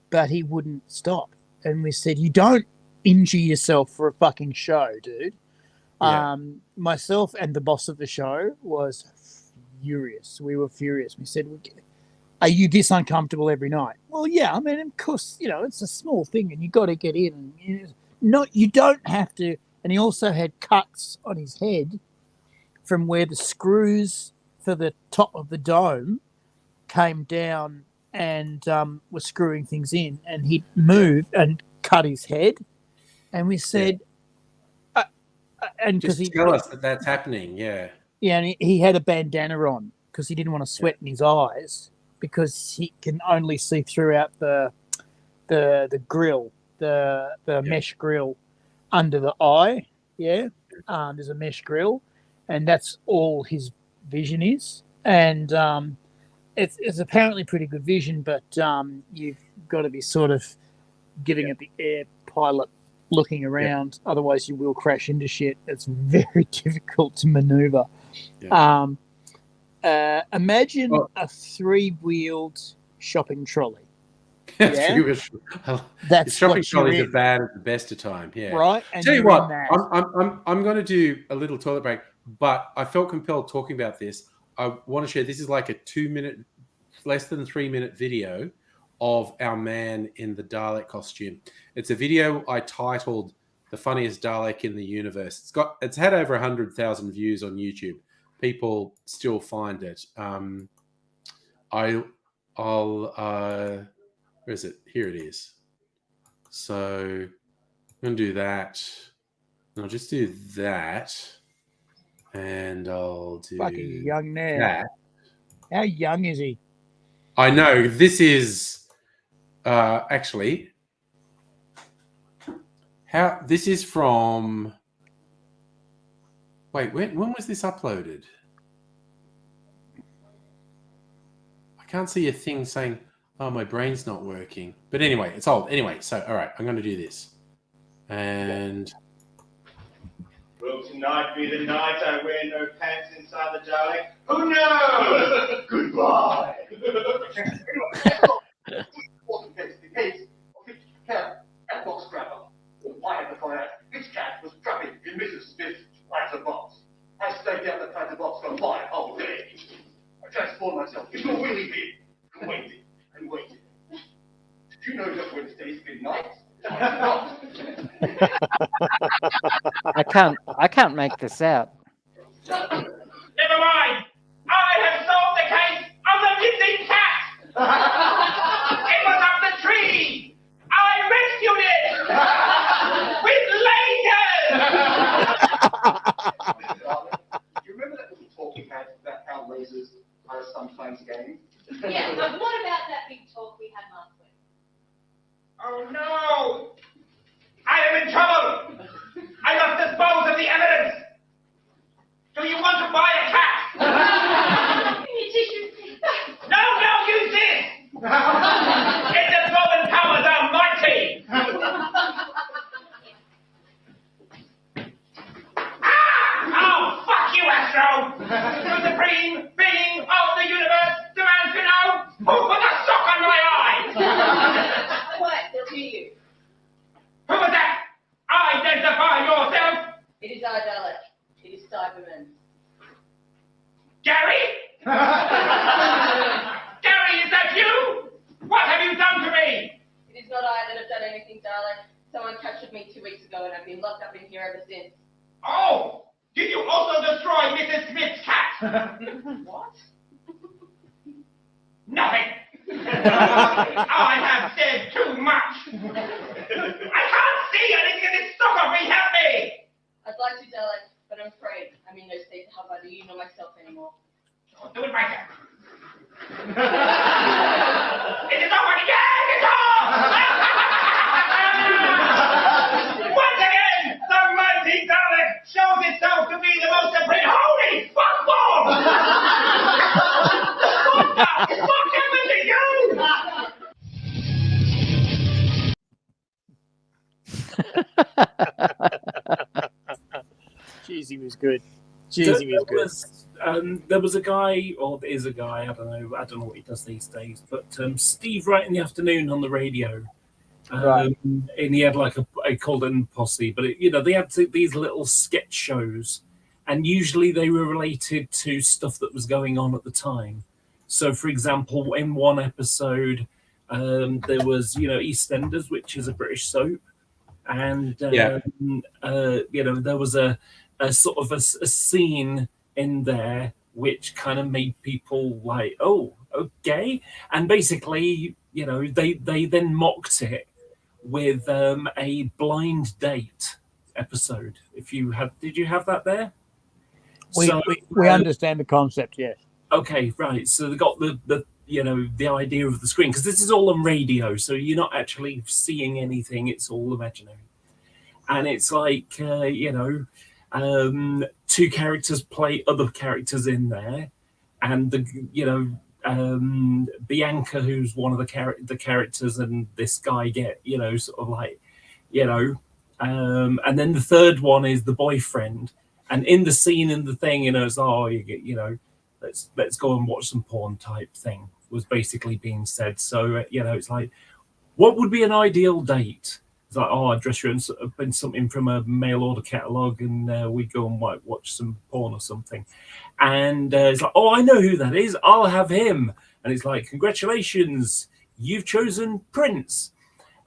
but he wouldn't stop. And we said, you don't injure yourself for a fucking show, dude. Yeah. Myself and the boss of the show was furious. We were furious. We said, are you this uncomfortable every night? Well, yeah. I mean, of course, it's a small thing and you got to get in. You don't have to. And he also had cuts on his head from where the screws for the top of the dome came down and was screwing things in, and he'd moved and cut his head. And we said, and because just tell us that that's happening, yeah. Yeah, and he had a bandana on because he didn't want to sweat in his eyes, because he can only see throughout the grill, the mesh grill under the eye. Yeah, there's a mesh grill, and that's all his vision is. And it's apparently pretty good vision, but you've got to be sort of giving it the air pilot looking around, otherwise you will crash into shit. It's very difficult to maneuver. Imagine a 3-wheeled shopping trolley. Yeah? That's shopping trolleys are bad at the best of time. Yeah, right. And tell you what, I'm going to do a little toilet break, but I felt compelled talking about this. I want to share. This is like a 2-minute, less than 3-minute video of our man in the Dalek costume. It's a video I titled "The Funniest Dalek in the Universe." It's had over 100,000 views on YouTube. People still find it. I'll where is it? Here it is. So I'm gonna do that. And I'll just do that, and I'll do fucking young now. that. How young is he? I know this is actually how this is from. Wait, when was this uploaded? I can't see a thing saying, "Oh, my brain's not working." But anyway, it's old. Anyway, so all right, I'm going to do this, and. Will tonight be the night I wear no pants inside the Dalek? Who knows? Goodbye. The case of each cat and box grabber. Why at the fire, each cat was trapping in Mrs. Smith's platter box. I stayed out the platter box for 5 whole days. I transformed myself into a willy bin and waited and waited. Did you know that Wednesday's midnight? I can't make this out. Never mind. I have solved the case of the missing cat. It was up the tree. I rescued it with lasers. You remember that little talk we had about how lasers are sometimes games? Yeah, but what about that big talk we had last week? Oh no! I am in trouble! I must dispose of the evidence! Do you want to buy a cat? No, use this! Its absorbent powers are mighty! Oh, fuck you, Astro! The supreme being of the universe demands to know who put the sock on my eye! Quiet, they'll hear you. Who was that? Identify yourself! It is our Dalek. It is Cyberman. Gary? Gary, is that you? What have you done to me? Oh! Did you also destroy Mrs. Smith's cat? What? Nothing. I have said too much. I can't see anything in this photography. Help me. I'd like to, Dalek, but I'm afraid I'm in no state to help either you nor myself anymore. I'll do it myself. It is over again. It's off. Once again, the mighty Dalek shows itself to be the most supreme. Holy fuckball! What the fuck happened to you? Jeez, he was good. Jeez, he was good. There was a guy, or there is a guy, I don't know what he does these days, but Steve Right in the Afternoon on the radio. Right. And he had like a called in posse, but they had these little sketch shows, and usually they were related to stuff that was going on at the time. So, for example, in one episode, there was EastEnders, which is a British soap, and there was a sort of a scene in there which kind of made people like, oh, okay, and basically, they then mocked it with a blind date episode. Did you have that there? We understand the concept, yes. Okay, right. So they got the idea of the screen, because this is all on radio, so you're not actually seeing anything. It's all imaginary, and it's like two characters play other characters in there, and Bianca, who's one of the characters, and this guy get sort of like and then the third one is the boyfriend, and in the scene in the thing it's let's go and watch some porn type thing was basically being said. So it's like, what would be an ideal date? It's like, oh, I'd dress you in something from a mail order catalogue, and we go and watch some porn or something. And it's like, oh, I know who that is. I'll have him. And it's like, congratulations, you've chosen Prince.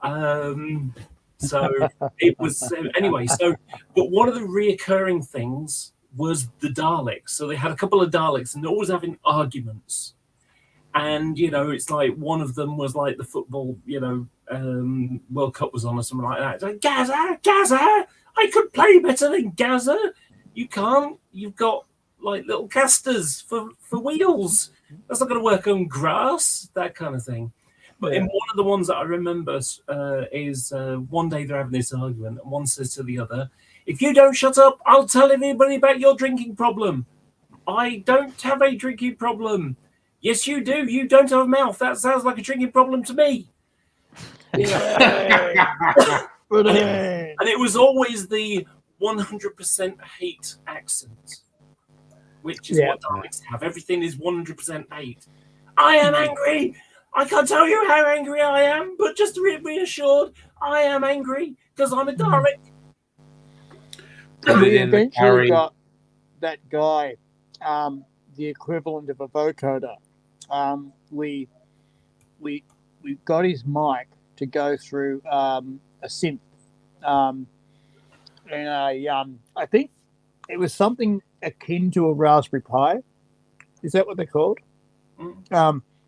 So it was anyway. So, but one of the reoccurring things was the Daleks. So they had a couple of Daleks, and they're always having arguments. And it's like one of them was like the football, World Cup was on or something like that. It's like, Gaza, I could play better than Gaza. You can't. You've got like little casters for wheels. That's not going to work on grass. That kind of thing. But in one of the ones that I remember is one day they're having this argument, and one says to the other, "If you don't shut up, I'll tell everybody about your drinking problem." "I don't have a drinking problem." "Yes, you do. You don't have a mouth. That sounds like a drinking problem to me. And it was always the 100% hate accent, which is what Daleks have. Everything is 100% hate. "I am angry. I can't tell you how angry I am, but just to be reassured, I am angry because I'm a Dalek." We eventually got that guy, the equivalent of a vocoder. We got his mic to go through a synth, and I think it was something akin to a Raspberry Pi. Is that what they're called?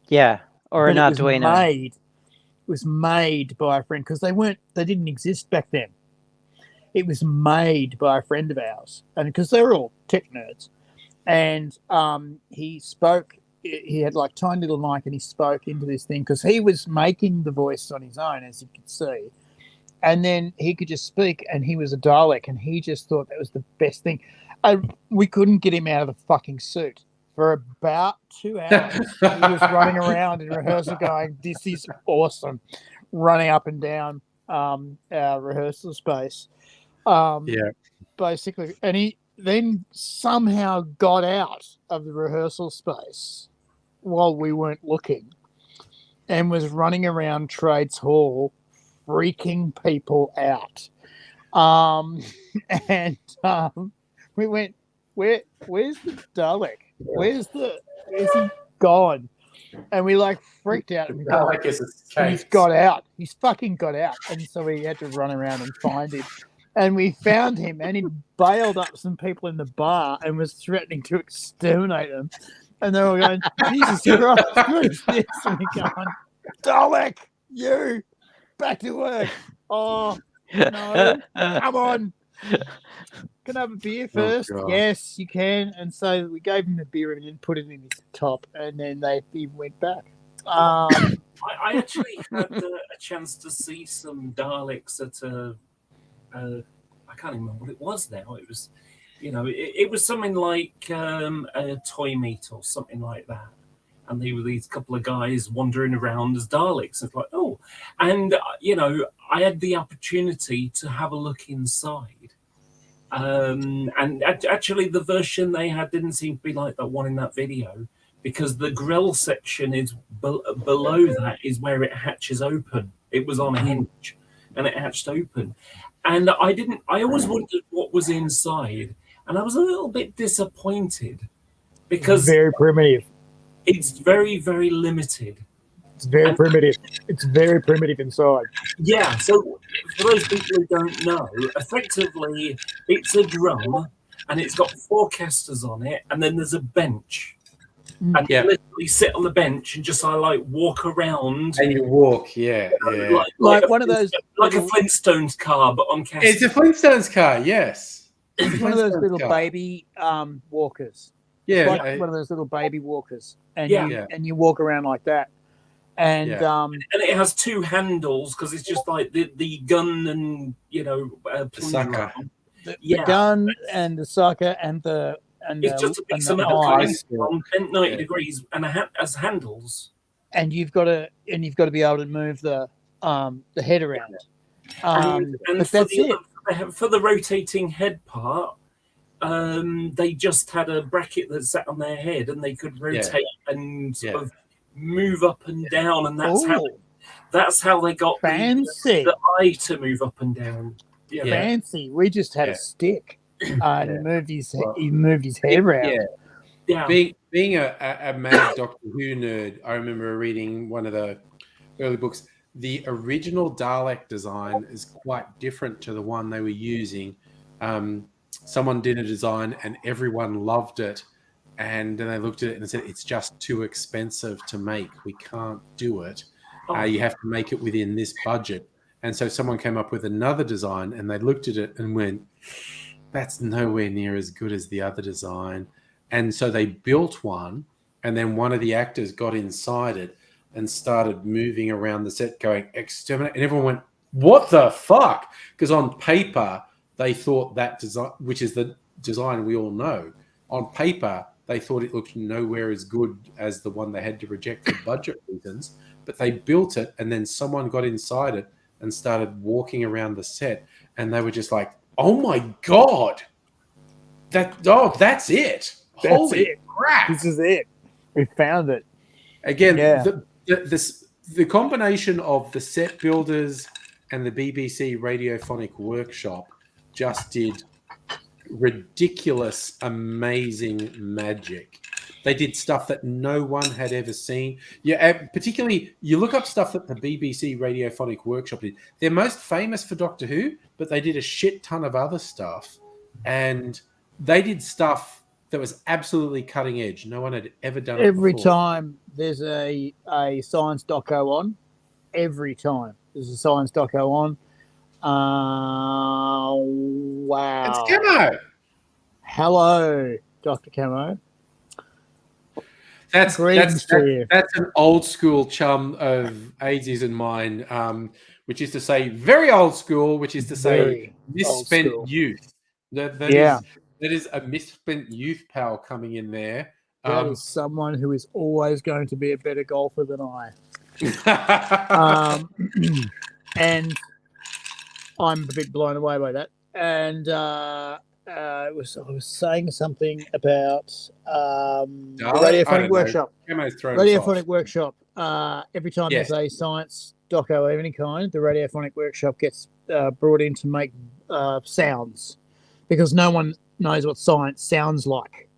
Yeah, or an Arduino. It was made by a friend, because they didn't exist back then. It was made by a friend of ours, and because they were all tech nerds, and he spoke. He had like tiny little mic, and he spoke into this thing because he was making the voice on his own, as you could see. And then he could just speak, and he was a Dalek, and he just thought that was the best thing. We couldn't get him out of the fucking suit for about 2 hours. He was running around in rehearsal going, "This is awesome," running up and down our rehearsal space. Basically, and he then somehow got out of the rehearsal space while we weren't looking, and was running around Trades Hall freaking people out. We went, where's the Dalek? Where's he gone? And we like freaked out. And he's got out. He's fucking got out. And so we had to run around and find him. And we found him, and he bailed up some people in the bar and was threatening to exterminate them. And they were going, Jesus Christ, what is this? And we going, Dalek, you, back to work. Oh, no, come on. Can I have a beer first? God. Yes, you can. And so we gave him the beer and then put it in his top, and then he went back. I actually had a chance to see some Daleks at I can't remember what it was now. It was, it was something like a toy meet or something like that. And they were these couple of guys wandering around as Daleks. It's like, oh, and I had the opportunity to have a look inside. And actually, the version they had didn't seem to be like that one in that video, because the grill section is below that is where it hatches open. It was on a hinge, and it hatched open. And I always wondered what was inside, and I was a little bit disappointed because very primitive. It's very, very limited. It's very primitive. It's very primitive inside. Yeah, so for those people who don't know, effectively it's a drum and it's got 4 casters on it, and then there's a bench. And you literally sit on the bench and just walk around. And you walk, yeah. Like one of those, like a Flintstones car, but on casters. It's a Flintstones car, yes. It's one of those little baby walkers. Yeah, like one of those little baby walkers, and and you walk around like that, and it has 2 handles because it's just like the gun and the sucker, the gun and the sucker and the it's just a piece of metal bent 90 degrees and has handles, and you've got to be able to move the head around, and but for that's it. For the rotating head part. They just had a bracket that sat on their head, and they could rotate and sort of move up and down, and that's how they got the eye to move up and down. Yeah. Fancy. We just had a stick, and he moved his head around. Yeah. Being a mad Doctor Who nerd, I remember reading one of the early books. The original Dalek design is quite different to the one they were using. Someone did a design and everyone loved it, and then they looked at it and said, it's just too expensive to make. We can't do it. You have to make it within this budget. And so someone came up with another design, and they looked at it and went, that's nowhere near as good as the other design. And so they built one, and then one of the actors got inside it and started moving around the set going, exterminate. And everyone went, what the fuck? Because on paper, they thought that design, which is the design we all know, on paper, they thought it looked nowhere as good as the one they had to reject for budget reasons. But they built it, and then someone got inside it and started walking around the set, and they were just like, oh my God, that's it. Holy crap. This is it. We found it. Again, the combination of the set builders and the BBC Radiophonic Workshop just did ridiculous, amazing magic. They did stuff that no one had ever seen. Yeah, particularly, you look up stuff that the BBC Radiophonic Workshop did. They're most famous for Doctor Who, but they did a shit ton of other stuff. And they did stuff that was absolutely cutting edge. No one had ever done it every before. time there's a science doco on. Every time there's a science doco on. Wow. It's Camo. Hello, Dr. Camo. That's an old school chum of Aids's and mine, which is to say very old school, which is to say misspent youth. That is a misspent youth pal coming in there. That is someone who is always going to be a better golfer than I. And I'm a bit blown away by that. And I was saying something about the Radiophonic Workshop. Radiophonic Workshop. Every time there's a science doco of any kind, the Radiophonic Workshop gets brought in to make sounds, because no one knows what science sounds like.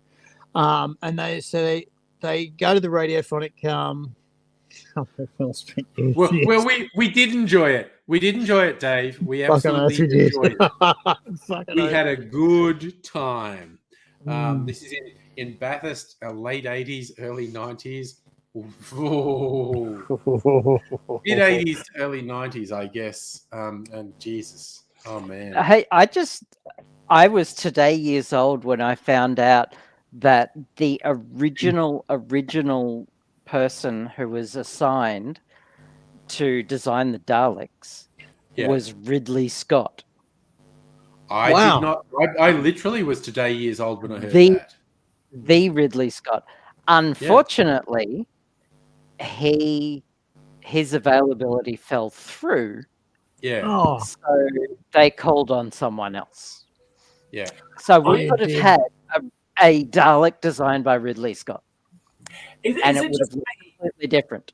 And they go to the Radiophonic. Well, we did enjoy it. We did enjoy it, Dave. We Fucking oath absolutely we did. enjoyed it. Fucking We oath. had a good time. Mm. This is in Bathurst, late 80s, early 90s. Mid 80s, early 90s, I guess. And Jesus. Oh, man. Hey, I was today years old when I found out that the original person who was assigned to design the Daleks Yeah. was Ridley Scott. I Wow. did not. I literally was today years old when I heard The- that. The Ridley Scott. Unfortunately, his availability fell through, Yeah. Oh, so they called on someone else. Yeah. So we Oh, could have dear. had a Dalek designed by Ridley Scott, Is and it it would just have looked completely different.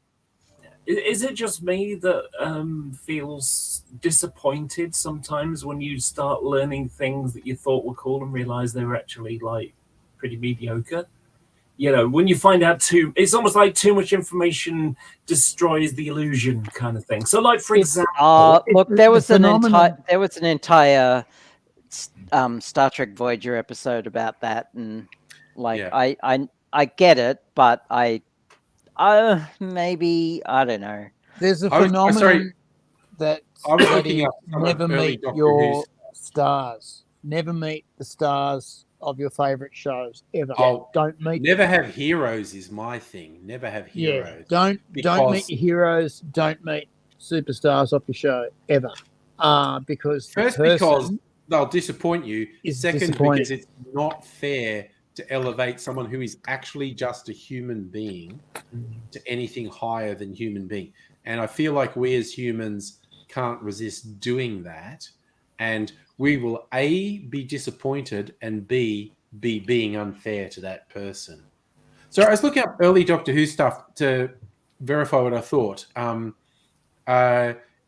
Is it just me that feels disappointed sometimes when you start learning things that you thought were cool and realize they were actually like pretty mediocre? You know, when you find out it's almost like too much information destroys the illusion kind of thing. So, like for example, Look, there was an phenomenon- entire Star Trek Voyager episode about that, and like Yeah. I get it, but maybe I don't know. there's a I was- phenomenon sorry. that I was that looking is up some of never early meet Doctor your Who's- stars. Never meet the stars of your favorite shows ever. Oh, Don't meet. Never have heroes is my thing. Never have Yeah, heroes. don't meet Because- your heroes. Don't meet superstars off your show ever. Because the First, person because they'll disappoint you. is Second, disappointing. because it's not fair to elevate someone who is actually just a human being to anything higher than human being. And I feel like we as humans can't resist doing that. And we will A, be disappointed, and B, be being unfair to that person. So I was looking up early Doctor Who stuff to verify what I thought.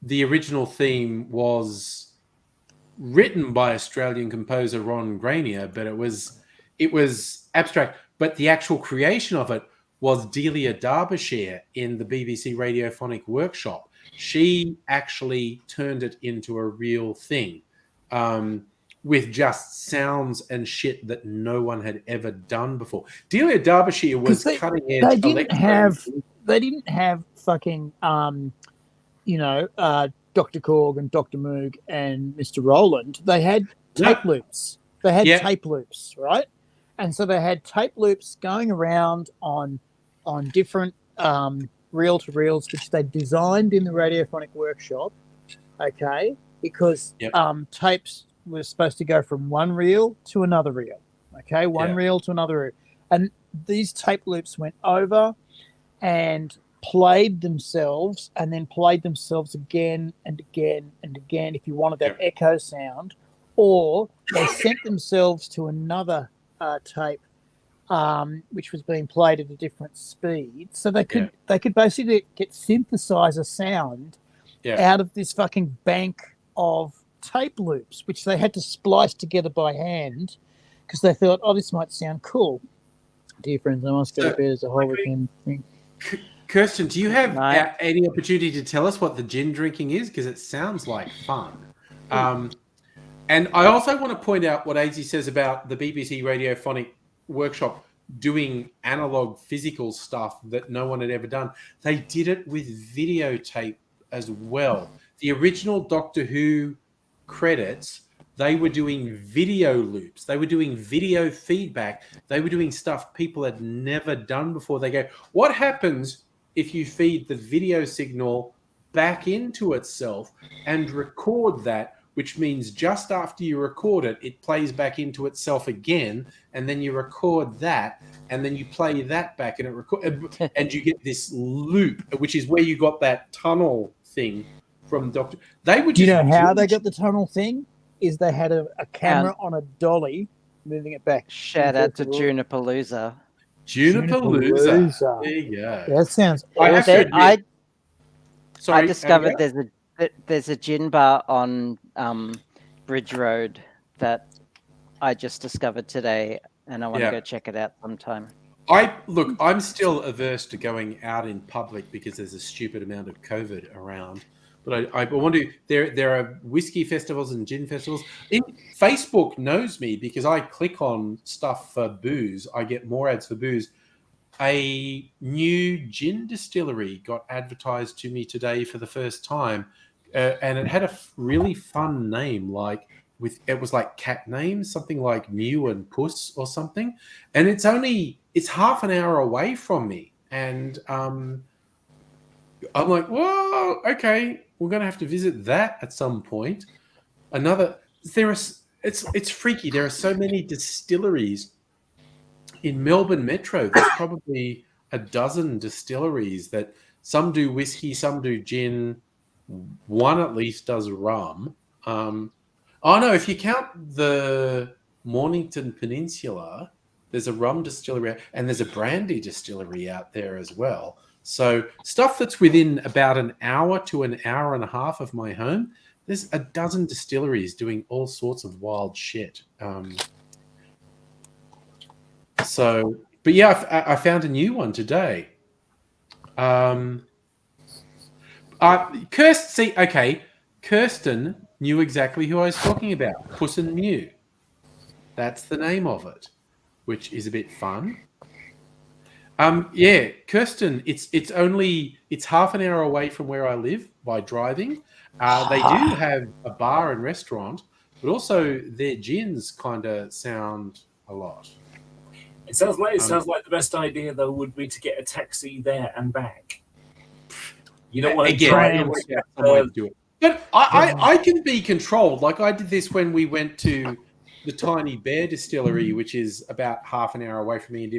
The original theme was written by Australian composer Ron Granier, but it was abstract. But the actual creation of it was Delia Derbyshire in the BBC Radiophonic Workshop. She actually turned it into a real thing with just sounds and shit that no one had ever done before. Delia Derbyshire was 'Cause cutting edge. they didn't have fucking Dr. Korg and Dr. Moog and Mr. Roland. They had tape loops. They had tape loops, right? And so they had tape loops going around on different reel to reels, which they designed in the Radiophonic Workshop. Okay, because tapes were supposed to go from one reel to another reel. Okay, one reel to another reel, and these tape loops went over and played themselves, and then played themselves again and again and again if you wanted that echo sound, or they sent themselves to another tape which was being played at a different speed, so they could basically get synthesizer sound out of this fucking bank of tape loops, which they had to splice together by hand because they thought, oh, this might sound cool. Dear friends, I must go to bed as a whole weekend thing. Kirsten, do you have any opportunity to tell us what the gin drinking is? Because it sounds like fun. And I also want to point out what AZ says about the BBC Radiophonic Workshop doing analog physical stuff that no one had ever done. They did it with videotape as well. The original Doctor Who credits, they were doing video loops. They were doing video feedback. They were doing stuff people had never done before. They go, what happens if you feed the video signal back into itself and record that, which means just after you record it, it plays back into itself again, and then you record that, and then you play that back, and it and you get this loop, which is where you got that tunnel thing from Doctor. They would. Do you know how they got the tunnel thing? Is they had a camera on a dolly moving it back. Shout out to Junipalooza. Junipalooza. There you go. That sounds awesome. I discovered there's a gin bar on Bridge Road that I just discovered today, and I want to go check it out sometime. I'm still averse to going out in public because there's a stupid amount of COVID around. But I wonder, there are whiskey festivals and gin festivals. Facebook knows me because I click on stuff for booze. I get more ads for booze. A new gin distillery got advertised to me today for the first time, and it had a really fun name, it was like cat names, something like Mew and Puss or something. And it's half an hour away from me, and I'm like, whoa, okay, we're gonna have to visit that at some point. It's freaky. There are so many distilleries in Melbourne Metro. There's probably a dozen distilleries that some do whiskey, some do gin. One at least does rum. Oh no, if you count the Mornington Peninsula, there's a rum distillery and there's a brandy distillery out there as well. So stuff that's within about an hour to an hour and a half of my home, there's a dozen distilleries doing all sorts of wild shit. But yeah, I found a new one today. Kirsten knew exactly who I was talking about. Puss and Mew. That's the name of it, which is a bit fun. Yeah, Kirsten, it's half an hour away from where I live by driving. They do have a bar and restaurant, but also their gins kind of sound a lot. It sounds like the best idea though would be to get a taxi there and back. You don't want to drive. But I can be controlled. Like I did this when we went to the Tiny Bear Distillery, which is about half an hour away from me,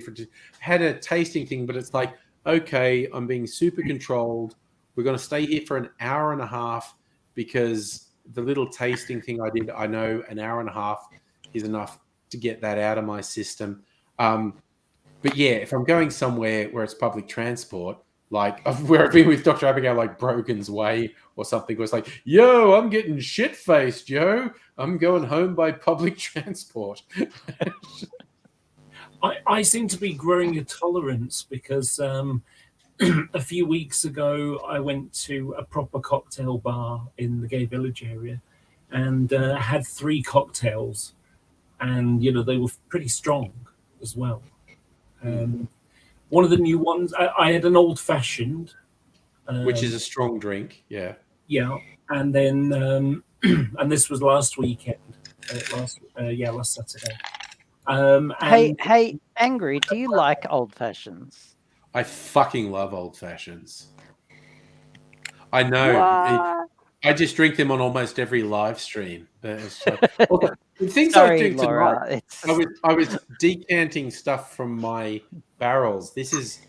had a tasting thing, but it's like, okay, I'm being super controlled. We're going to stay here for an hour and a half because the little tasting thing I did, I know an hour and a half is enough to get that out of my system. But yeah, if I'm going somewhere where it's public transport, like where I've been with Dr. Abigail, like Brogan's Way or something, where it's like, yo, I'm getting shit-faced, yo. I'm going home by public transport. I seem to be growing a tolerance because a few weeks ago I went to a proper cocktail bar in the Gay Village area and had 3 cocktails, and they were pretty strong as well. One of the new ones, I had an old-fashioned, which is a strong drink, yeah. Yeah, and then and this was last weekend, last Saturday. Hey, Angry, do you like old fashions? I fucking love old fashions. I know. I just drink them on almost every live stream. It's like, the things I was doing tonight, I was decanting stuff from my barrels. This is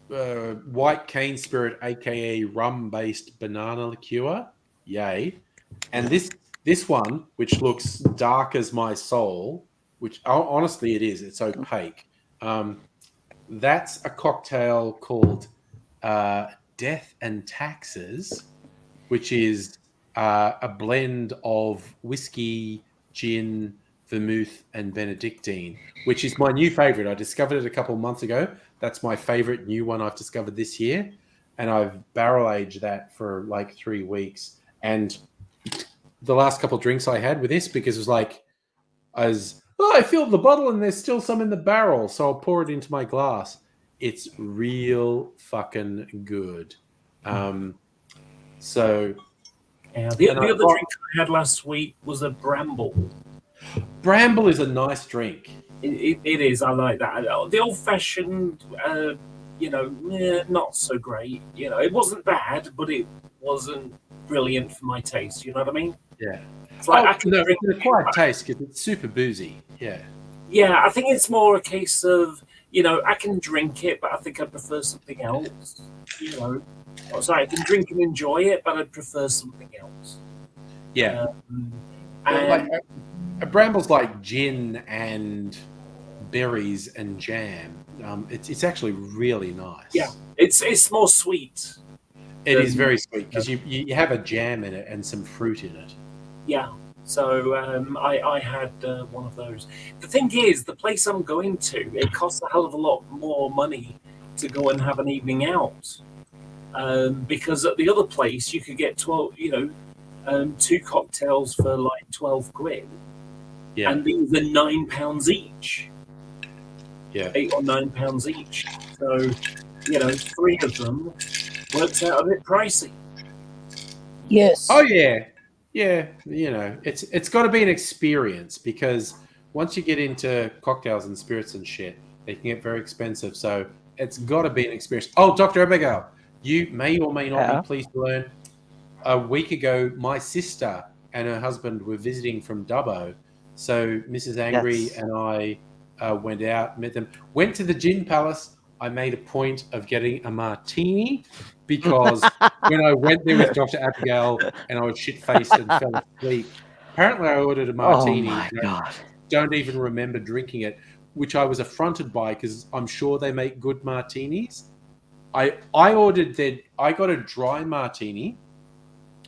white cane spirit, aka rum-based banana liqueur. Yay! And this one, which looks dark as my soul, which honestly it is. It's opaque. That's a cocktail called Death and Taxes, which is a blend of whiskey, gin, vermouth, and Benedictine, which is my new favorite. I discovered it a couple of months ago. That's my favorite new one I've discovered this year. And I've barrel aged that for like 3 weeks. And the last couple of drinks I had with this, because it was like, I filled the bottle and there's still some in the barrel. So I'll pour it into my glass. It's real fucking good. The other drink I had last week was a Bramble. Bramble is a nice drink. It is. I like that. The old-fashioned, not so great. It wasn't bad, but it wasn't brilliant for my taste. You know what I mean? Yeah. It's like it's an acquired taste because it's super boozy. Yeah. Yeah, I think it's more a case of, I can drink it, but I think I prefer something else. I can drink and enjoy it, but I'd prefer something else. Yeah. A Bramble's like gin and berries and jam. It's actually really nice. Yeah, it's more sweet. It is very sweet because you have a jam in it and some fruit in it. Yeah. So I had one of those. The thing is, the place I'm going to, it costs a hell of a lot more money to go and have an evening out. Because at the other place you could get 12, 2 cocktails for like 12 quid. Yeah. And these are £9 each. Yeah. £8 or £9 each. So, 3 of them works out a bit pricey. Yes. Oh yeah, yeah. It's got to be an experience, because once you get into cocktails and spirits and shit, they can get very expensive. So it's got to be an experience. Oh, Dr. Abigail, you may or may not be pleased to learn. A week ago, my sister and her husband were visiting from Dubbo. So Mrs. Angry and I went out, met them, went to the Gin Palace. I made a point of getting a martini, because when I went there with Dr. Abigail and I was shit-faced and fell asleep, apparently I ordered a martini. Oh my God. Don't even remember drinking it, which I was affronted by, because I'm sure they make good martinis. I got a dry martini.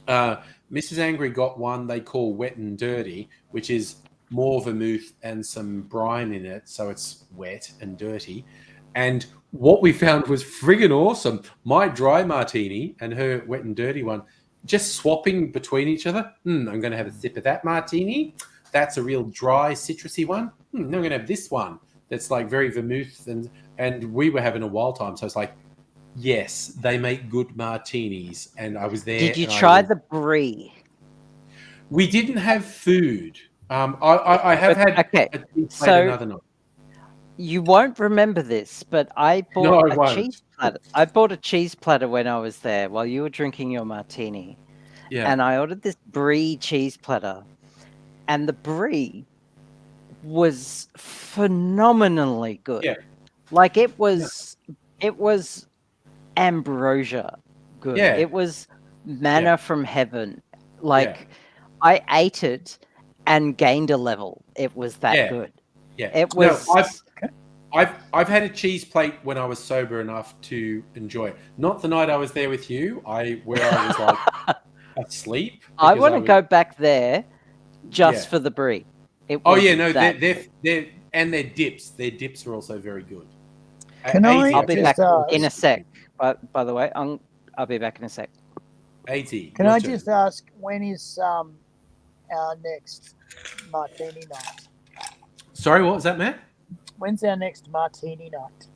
Mrs. Angry got one they call wet and dirty, which is more vermouth and some brine in it, so it's wet and dirty. And what we found was friggin' awesome. My dry martini and her wet and dirty one, just swapping between each other. I'm going to have a sip of that martini. That's a real dry, citrusy one. I'm going to have this one that's like very vermouth. And we were having a wild time. So it's like, yes, they make good martinis. And I was there. Did you try the brie? We didn't have food. I have had okay. a tea plate So another night. You won't remember this, but I bought a cheese platter. I bought a cheese platter when I was there while you were drinking your martini. Yeah. And I ordered this brie cheese platter. And the brie was phenomenally good. Yeah. Like it was ambrosia good. Yeah. It was manna from heaven. Like I ate it and gained a level. It was that good. Yeah. It was. No, I've had a cheese plate when I was sober enough to enjoy it. Not the night I was there with you. where I was like asleep. I want to go back there just for the brie. They're and their dips. Their dips are also very good. I'll be back in a sec. By the way, I'll be back in a sec. 80. Can I just ask, when is our next martini night? Sorry, what was that, Matt? When's our next martini night?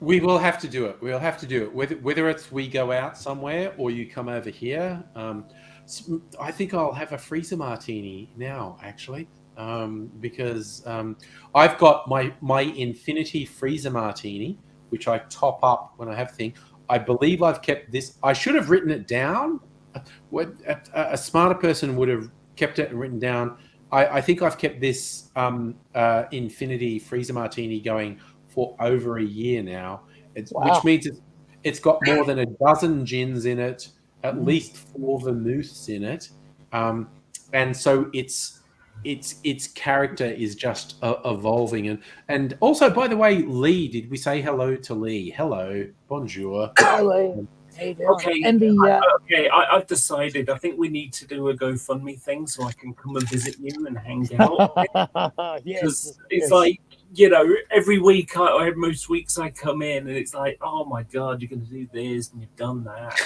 We will have to do it. We'll have to do it. Whether it's we go out somewhere or you come over here. I think I'll have a freezer martini now, actually, because I've got my infinity freezer martini, which I top up when I have thing. I believe I've kept this. I should have written it down. A smarter person would have kept it and written down. I think I've kept this infinity freezer martini going for over a year now, which means it's got more than a dozen gins in it, at least 4 vermouths in it, and so its character is just evolving. And also, by the way, Lee, did we say hello to Lee? Hello, bonjour. Hello. Okay, okay. I've decided. I think we need to do a GoFundMe thing so I can come and visit you and hang out. Because it's like, every week, most weeks I come in and it's like, oh my God, you're going to do this and you've done that.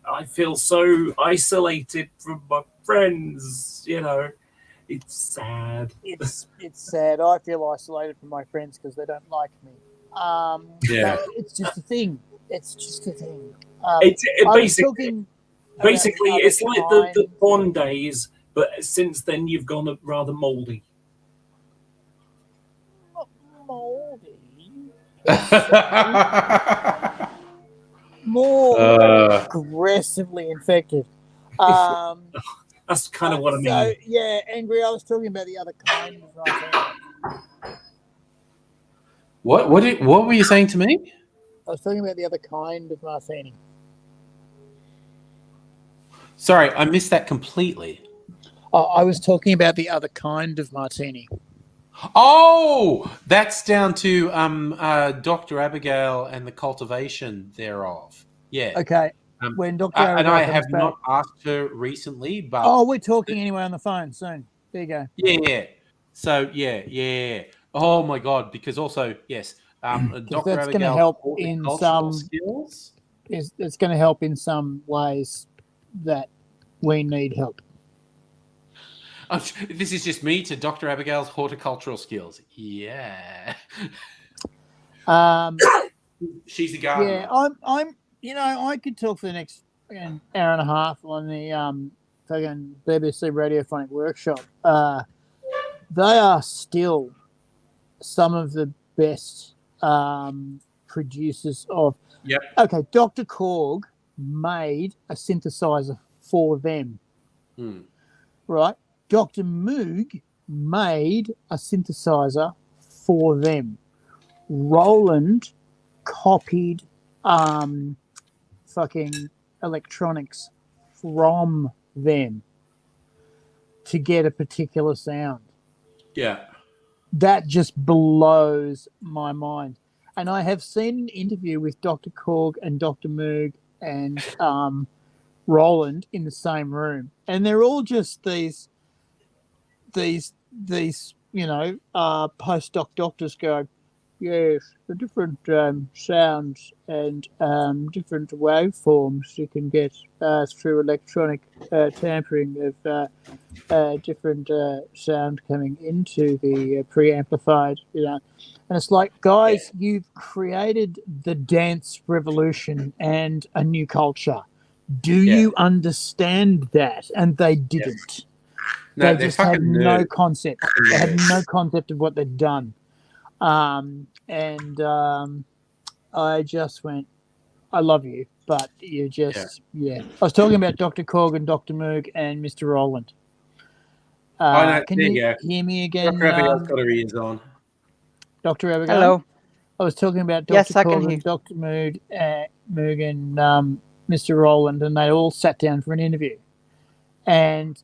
I feel so isolated from my friends. It's sad. It's sad. I feel isolated from my friends because they don't like me. It's just a thing. It's just a thing. Basically, it's like the porn days, but since then you've gone rather mouldy. Mouldy? More aggressively infected. That's kind of what I mean. So, yeah, Angry, I was talking about the other kind of martini. What were you saying to me? I was talking about the other kind of martini. Sorry, I missed that completely. I was talking about the other kind of martini. Oh, that's down to Dr. Abigail and the cultivation thereof. Yeah. Okay. When Dr. Abigail and I comes have back. not asked her recently, but we're talking anyway on the phone soon. There you go. Yeah. So yeah. Oh my God! Because also yes, Dr. that's Abigail going to help taught me in cultural some skills. it's going to help in some ways that we need help. This is just me to Dr. Abigail's horticultural skills. Yeah. She's the gardener. Yeah, I'm. I could talk for the next hour and a half on the fucking BBC Radiophonic Workshop. They are still some of the best producers of. Yep. Okay, Dr. Korg made a synthesizer for them, right? Dr. Moog made a synthesizer for them. Roland copied fucking electronics from them to get a particular sound. Yeah. That just blows my mind. And I have seen an interview with Dr. Korg and Dr. Moog and Roland in the same room, and they're all just these postdoc doctors going, yes, the different sounds and different waveforms you can get through electronic tampering of different sound coming into the preamplified, And it's like, guys, you've created the dance revolution and a new culture. Do you understand that? And they didn't. No, they just had no concept. They had no concept of what they'd done. I just went, I love you, but you just, I was talking about Dr. Korg and Dr. Moog and Mr. Roland. Can you hear me again? Dr. Abigail's got her ears on. Dr. Abigail? Hello. I was talking about Dr. Yes, I can Korg hear. and Dr. Moog and Mr. Roland, and they all sat down for an interview. And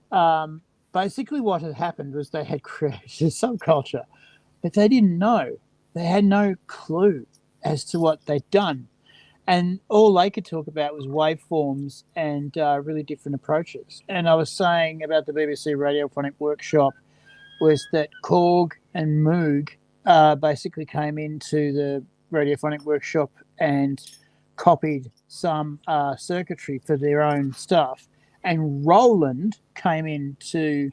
basically what had happened was they had created a subculture, but they didn't know. They had no clue as to what they'd done. And all they could talk about was waveforms and really different approaches. And I was saying about the BBC Radiophonic Workshop was that Korg and Moog basically came into the Radiophonic Workshop and copied some circuitry for their own stuff. And Roland came into...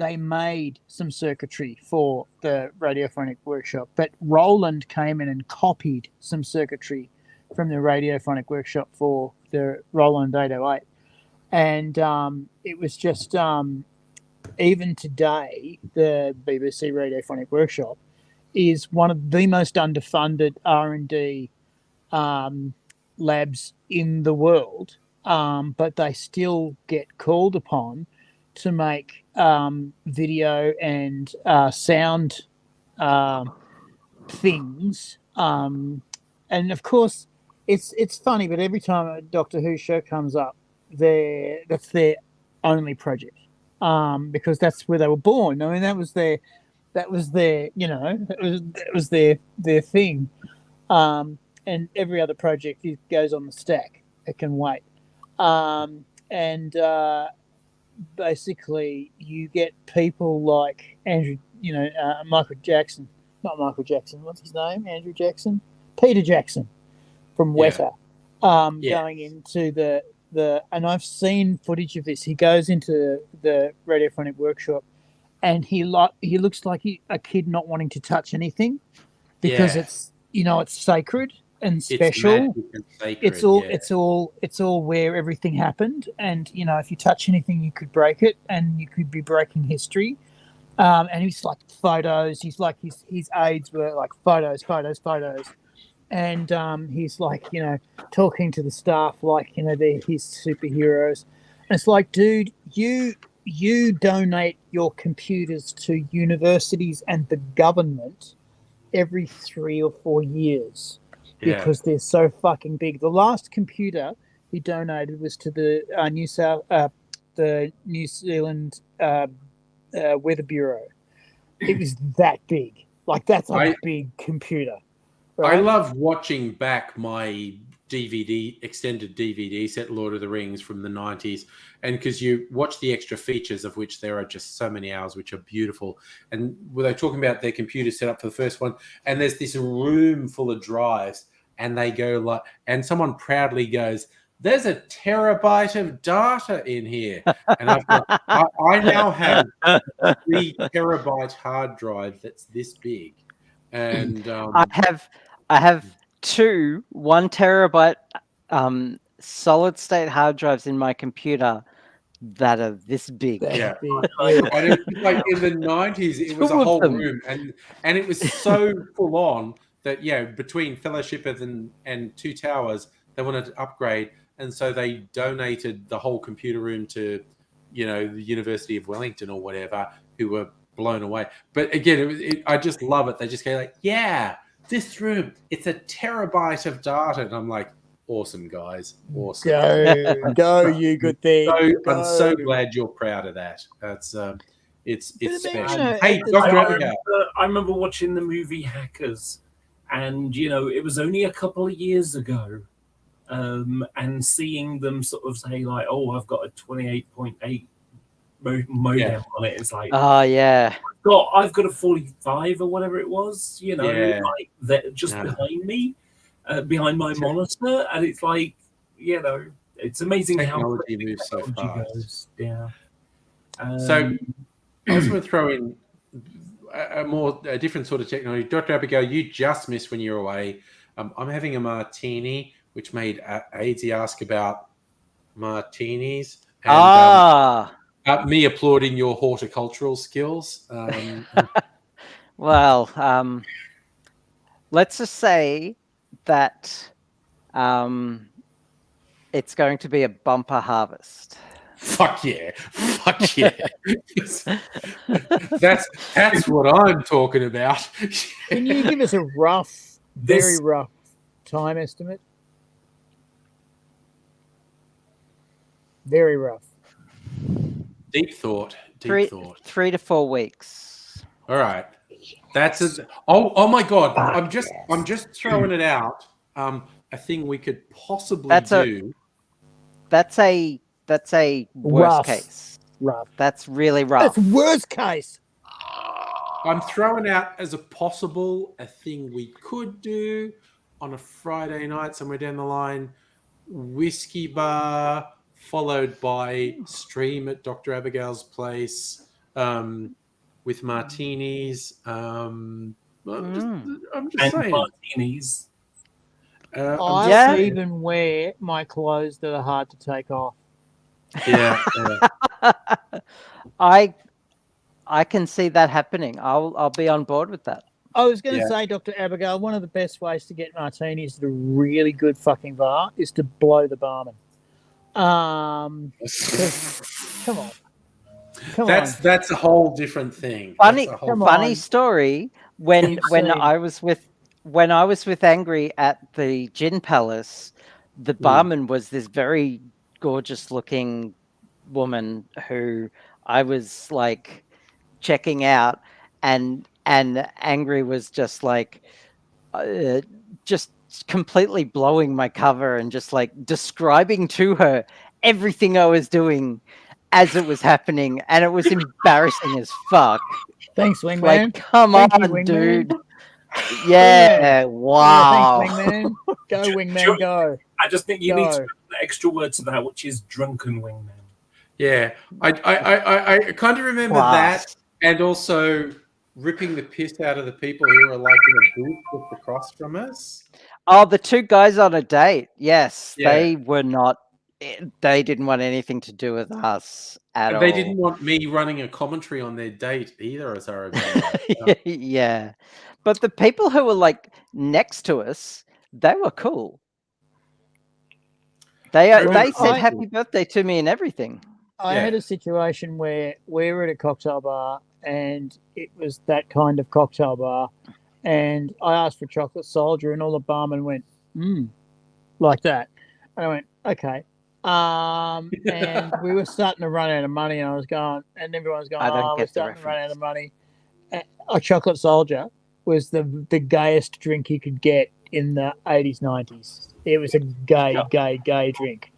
They made some circuitry for the Radiophonic Workshop, but Roland came in and copied some circuitry from the Radiophonic Workshop for the Roland 808. And it was just, even today, the BBC Radiophonic Workshop is one of the most underfunded R&D labs in the world, but they still get called upon to make video and sound things, and of course it's funny, but every time a Doctor Who show comes up, that's their only project, because that's where they were born. I mean, that was their that was their thing, and every other project goes on the stack. It can wait, and basically you get people like Michael Jackson, not Michael Jackson, what's his name? Andrew Jackson? Peter Jackson from Weta, going into the and I've seen footage of this. He goes into the Radiophonic Workshop and he looks like a kid not wanting to touch anything because it's sacred and special. It's all where everything happened, and if you touch anything you could break it and you could be breaking history. And he's like photos, he's like his aides were like photos, and he's like talking to the staff like they're his superheroes. And it's like, dude, you donate your computers to universities and the government every 3 or 4 years. Because they're so fucking big. The last computer he donated was to the New Zealand Weather Bureau. It was that big. Like, that's a big computer. Right? I love watching back my extended DVD set, Lord of the Rings from the 90s, and because you watch the extra features, of which there are just so many hours, which are beautiful. And were they talking about their computer set up for the first one? And there's this room full of drives, and they go like, and someone proudly goes, "There's a terabyte of data in here," and I now have a 3 terabyte hard drive that's this big, and I have 2 1 terabyte solid state hard drives in my computer that are this big. Yeah. Yeah. And it was like in the 90s, it was a 2 of whole them. room, and it was so full on that between Fellowship and Two Towers, they wanted to upgrade, and so they donated the whole computer room to, the University of Wellington or whatever, who were blown away. But again, I just love it. They just go like, "Yeah, this room, it's a terabyte of data," and I'm like, "Awesome, guys, awesome." Go, you good thing. I'm so glad you're proud of that. That's it's special. know, Hey, it's- Dr. I Abigail. remember watching the movie Hackers, and it was only a couple of years ago, and seeing them sort of say like, "Oh, I've got a 28.8 modem on it." It's like, Oh yeah. I've got a 45 or whatever it was, like that just behind me, behind my monitor, and it's like, it's amazing Technology how moves so technology fast. goes. Yeah. So I was going to throw in a different sort of technology. Dr. Abigail, you just missed when you were away. I'm having a martini, which made Aidsy ask about martinis. And, me applauding your horticultural skills. Well, let's just say that it's going to be a bumper harvest. Fuck yeah. That's what I'm talking about. Can you give us a very rough time estimate? Very rough. Deep thought. 3 to 4 weeks. All right. Oh my God. I'm just throwing it out. A thing we could possibly do. That's a worst case. Rough. That's really rough. That's worst case. I'm throwing out as a thing we could do on a Friday night somewhere down the line. Whiskey bar followed by stream at Dr. Abigail's place with martinis. I'm just saying. Martinis. I even wear my clothes that are hard to take off. Yeah. I can see that happening. I'll be on board with that. I was going to say, Dr. Abigail, one of the best ways to get martinis at a really good fucking bar is to blow the barman. Come on. That's a whole different thing. Funny story. When I was with Angry at the Gin Palace, the barman was this very gorgeous looking woman who I was like checking out, and Angry was just like just completely blowing my cover and just like describing to her everything I was doing as it was happening, and it was embarrassing as fuck. Thanks, Wingman. Like, come Thank on, you, Wingman. dude. Yeah, wow. Yeah, thanks, Wingman. Go, Wingman, go. I just think you need to put the extra word to that, which is drunken wingman. Yeah, I kind of remember that, and also ripping the piss out of the people who were like in a booth just across from us. Oh, the 2 guys on a date. Yes, Yeah. they were not. They didn't want anything to do with us at all. They didn't want me running a commentary on their date either, as I remember. Yeah, but the people who were like next to us, they were cool. They said happy birthday to me and everything. I had a situation where we were at a cocktail bar, and it was that kind of cocktail bar, and I asked for chocolate soldier, and all the barmen went, like that. And I went, okay. And we were starting to run out of money, and I was going, and everyone was going, we're starting to run out of money. A chocolate soldier was the gayest drink you could get in the 80s, 90s. It was a gay drink.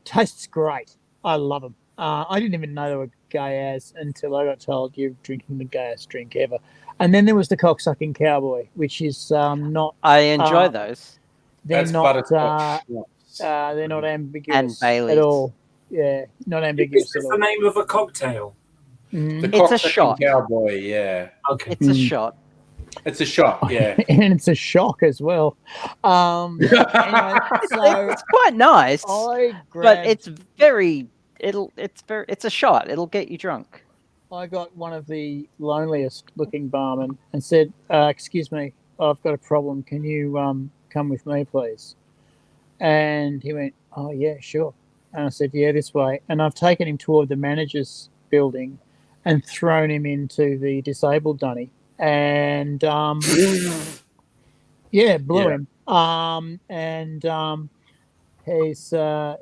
Tastes great. I love them. I didn't even know they were gay as until I got told you're drinking the gayest drink ever. And then there was the cocksucking cowboy, which is not. I enjoy those. They're That's not. butterscotch schnapps. They're not ambiguous Baileys. at all. Yeah, not ambiguous Is at this all. the name of a cocktail? Mhm. The It's a cocksucking shot. cowboy, yeah. Okay. It's a shot. It's a shot, yeah. And it's a shock as well. Anyway, so It's quite nice, I but grabbed. it's a shot. It'll get you drunk. I got one of the loneliest looking barmen and said, "Excuse me, I've got a problem. Can you come with me, please?" And he went, "Oh yeah, sure." And I said, "Yeah, this way." And I've taken him toward the manager's building and thrown him into the disabled dunny. And yeah, blew him. And he's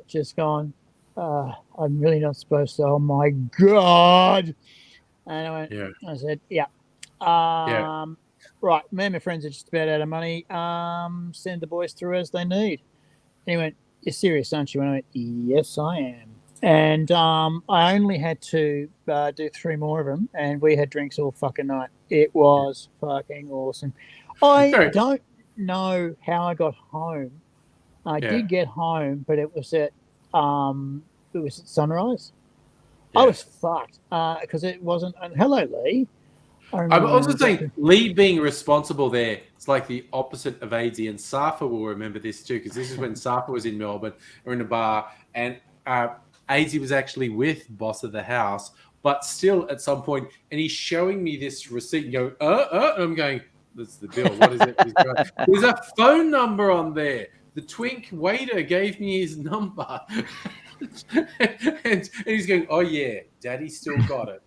just gone, I'm really not supposed to. Oh my God. And I went, I said, yeah. Right, me and my friends are just about out of money. Send the boys through as they need. And he went, you're serious, aren't you? And I went, yes, I am. And I only had to do 3 more of them, and we had drinks all fucking night. It was fucking awesome. I don't know how I got home. I did get home, but it was at sunrise. I was fucked because it wasn't. Hello, Lee. I'm also saying Lee being responsible there. It's like the opposite of AIDS, and Safa will remember this too, because this is when Safa was in Melbourne or in a bar, and AIDS was actually with boss of the house, but still at some point, and he's showing me this receipt and going, and I'm going, that's the bill. What is it? There's a phone number on there. The twink waiter gave me his number. and he's going, oh yeah, daddy still got it.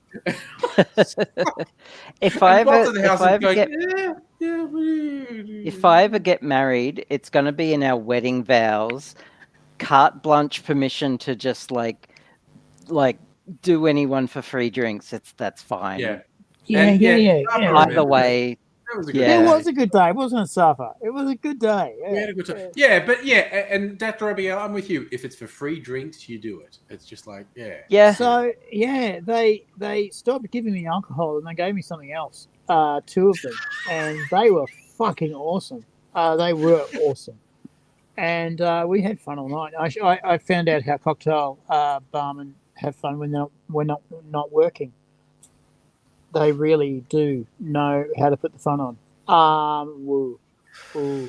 If I ever get married, it's going to be in our wedding vows, carte blanche permission to just like do anyone for free drinks. That's fine. Yeah. Either way. It was a good day. It wasn't a suffer. It was a good day. We had a good time. Yeah, but and Dr. Abigail, I'm with you. If it's for free drinks, you do it. It's just like, yeah. So they stopped giving me alcohol and they gave me something else. 2 of them, and they were fucking awesome. They were awesome, and we had fun all night. I found out how cocktail barmen have fun when we're not working. They really do know how to put the fun on. Woo. You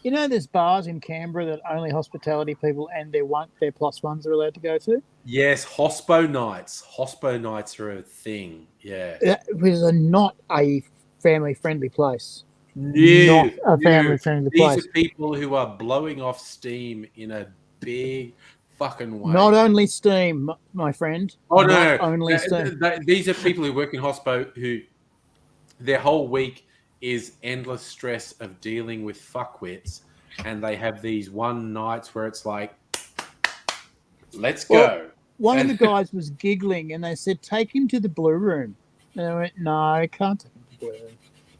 know, there's bars in Canberra that only hospitality people and their plus ones are allowed to go to. Yes, hospo nights. Hospo nights are a thing. Yeah, It was not a family-friendly place. Not a family-friendly place. These are people who are blowing off steam in a big fucking way. Not only steam, my friend. Oh not no! Only steam. These are people who work in hospo who their whole week is endless stress of dealing with fuckwits, and they have these one nights where it's like, let's go. One of the guys was giggling, and they said, "Take him to the blue room." And I went, "No, I can't take him to the blue room."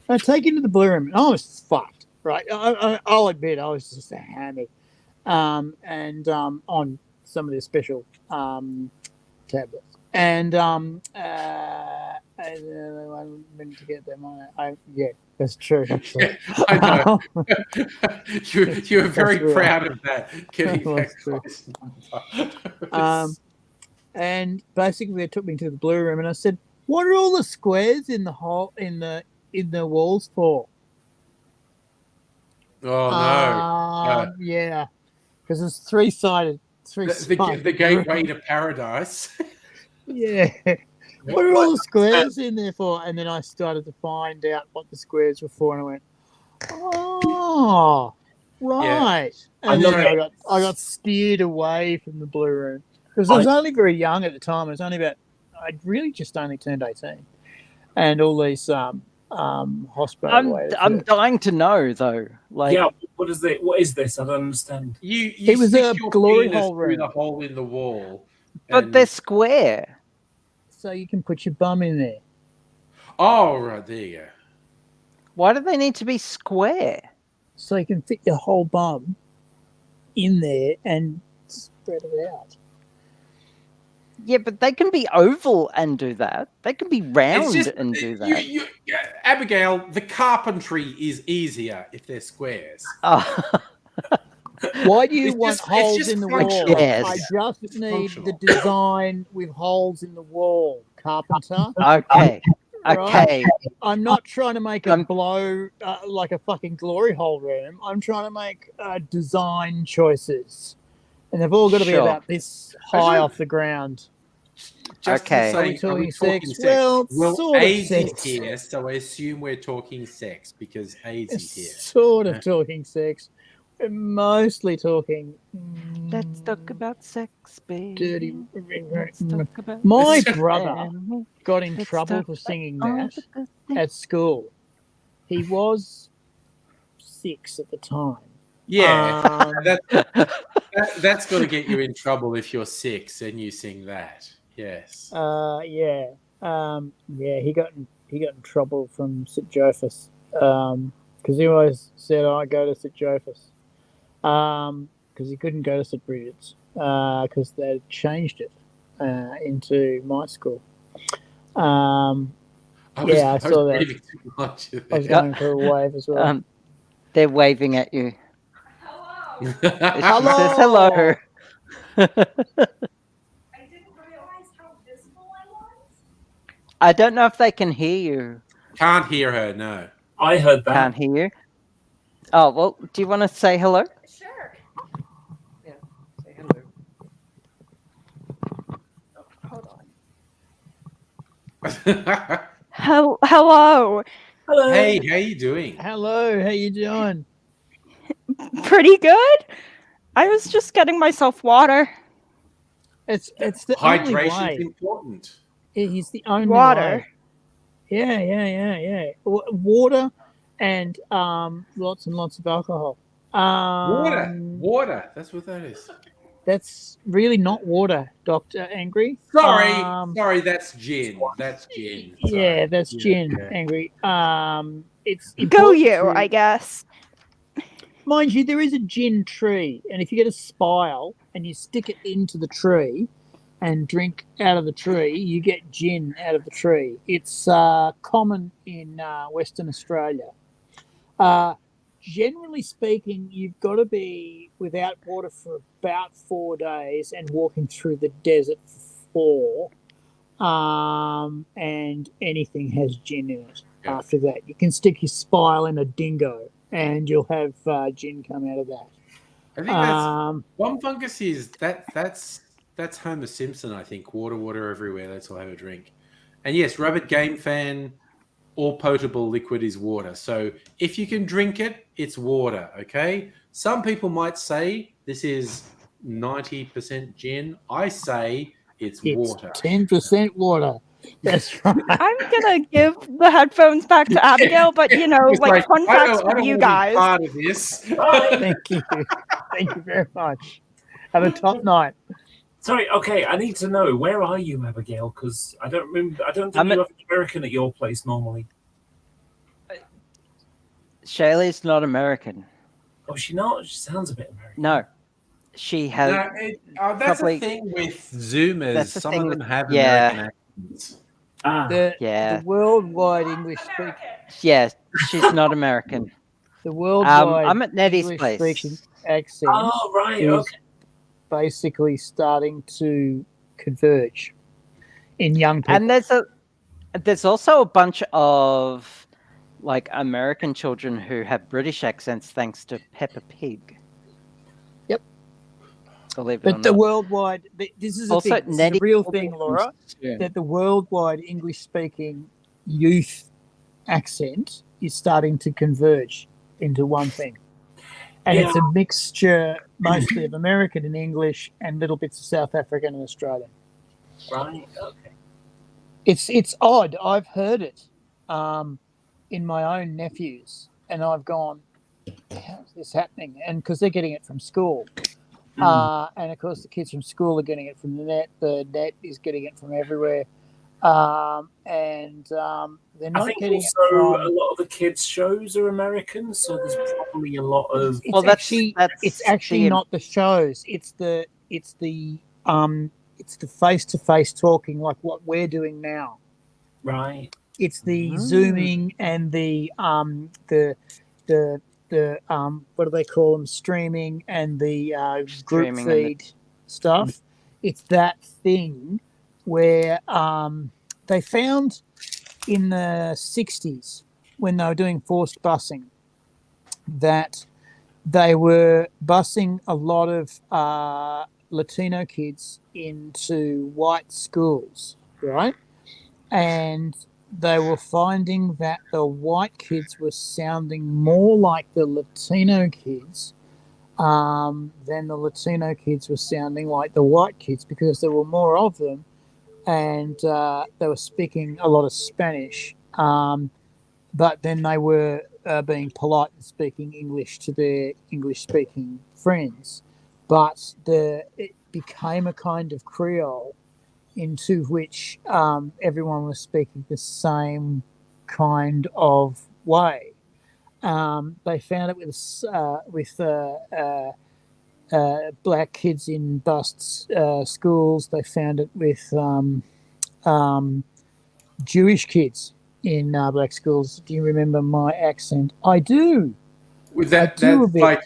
I take him to the blue room, and I was fucked. Right? I'll admit, I was just hammered, and on some of their special tablets, and I meant to get them on. Yeah, that's true. Actually. I know. you were very proud of that. Getting that and basically they took me to the blue room, and I said, "What are all the squares in the hole in the walls for?" Oh no! Yeah, because it's three-sided. The gateway to paradise. Yeah. What are all the squares in there for? And then I started to find out what the squares were for, and I went, "Oh, right." Yeah. And then I got steered away from the blue room because I was only very young at the time. I'd really just only turned 18, and all these hospital. I'm dying to know though. Like, what is this? I don't understand. It was a glory hole room. Through the hole in the wall, but they're square. So you can put your bum in there. Oh, right, there you go. Why do they need to be square? so you can fit your whole bum in there and spread it out. Yeah, but they can be oval and do that. They can be round It's just and do that. Abigail, the carpentry is easier if they're squares. Oh. Why do you It's want just- it's holes just in the functional. wall? Yes. I just need the functional. design with holes in the wall, carpenter. Okay. Right? Okay. I'm not trying to make a I'm- blow like a fucking glory hole room. I'm trying to make design choices. And they've all got to be Sure. about this high off the ground. Just Okay. saying, Are we talking sex? sex? Well, Well, sort of AIDS sex. is here, so I assume we're talking sex because AIDS is here. Sort of talking sex. We're mostly talking Let's talk about sex, baby. dirty. Let's talk about My sex, brother family. got in Let's trouble talk for singing all that the good things. at school. He was 6 at the time. Yeah, that's got to get you in trouble if you're 6 and you sing that. Yes. Yeah. He got in trouble from St. Joseph's because he always said, "I go to St. Joseph's," because he couldn't go to St. Bridget's because they changed it into my school. I saw that. breathing too much of I was it. going for a wave as well. They're waving at you. Hello. She says hello. I didn't realize how visible I was. I don't know if they can hear you. Can't hear her. No. I heard that. Can't hear you. Oh, well, do you want to say hello? Sure. Yeah, say hello. Oh, hold on. Hello. Hello. Hey, how you doing? Hello, how you doing? Pretty good. I was just getting myself water. It's the only Hydration's way. important. He's the only Water. way. Yeah. Water and lots and lots of alcohol. Water. That's what that is. That's really not water, Dr. Angry. Sorry, that's gin. That's gin. Sorry. Yeah, that's gin, Yeah. Angry. It's Go important you, to- I guess. Mind you, there is a gin tree, and if you get a spile and you stick it into the tree and drink out of the tree, you get gin out of the tree. It's common in Western Australia. Generally speaking, you've got to be without water for about 4 days and walking through the desert for 4. And anything has gin in it. Yeah. After that, you can stick your spile in a dingo and you'll have gin come out of that. I think that's one fungus is that's Homer Simpson. I think water everywhere. Let's all have a drink. And yes, Robert Game Fan. All potable liquid is water. So if you can drink it, it's water. Okay. Some people might say this is 90% gin. I say it's water. 10% water. That's right. I'm gonna give the headphones back to Abigail, but you know, It's like fun I facts don't for you wanna be guys. Part of this. Thank you. Thank you very much. Have a top night. Sorry, okay, I need to know, where are you, Abigail? Because I don't remember. I don't think I'm you have an American at your place normally. Shaylee's not American. Oh, she not? She sounds a bit American. No. She has. That's probably- the thing with Zoomers. That's the Some thing of with- them have yeah. American accents. The worldwide English speaking. Yeah, she's not American. The worldwide I'm at Nettie's English place. speaking accent Oh, right, is okay. basically starting to converge in young people. And there's also a bunch of like American children who have British accents thanks to Peppa Pig. Yep. Believe it But or the not. worldwide, this is a Also, thing. This is Nettie a real will be thing, from Laura. soon. That the worldwide English speaking youth accent is starting to converge into one thing. And it's a mixture mostly of American and English and little bits of South African and Australian. Right, okay. It's odd. I've heard it in my own nephews, and I've gone, how's this happening? And because they're getting it from school. And of course, the kids from school are getting it from the net. The net is getting it from everywhere. they're I not think getting it also from. a lot of the kids' shows are American, so there's probably a lot of. It's Well, actually that's the not the shows. It's the face-to-face talking, like what we're doing now. Right. It's the Mm. zooming and the what do they call them? Streaming and the group Streaming and the- feed stuff. It's that thing where they found in the 60s when they were doing forced busing that they were busing a lot of Latino kids into white schools, right? And they were finding that the white kids were sounding more like the Latino kids than the Latino kids were sounding like the white kids because there were more of them, and they were speaking a lot of Spanish. But then they were being polite and speaking English to their English-speaking friends. But it became a kind of Creole into which everyone was speaking the same kind of way. They found it with black kids in bust schools. They found it with Jewish kids in black schools. Do you remember my accent? I do. With that like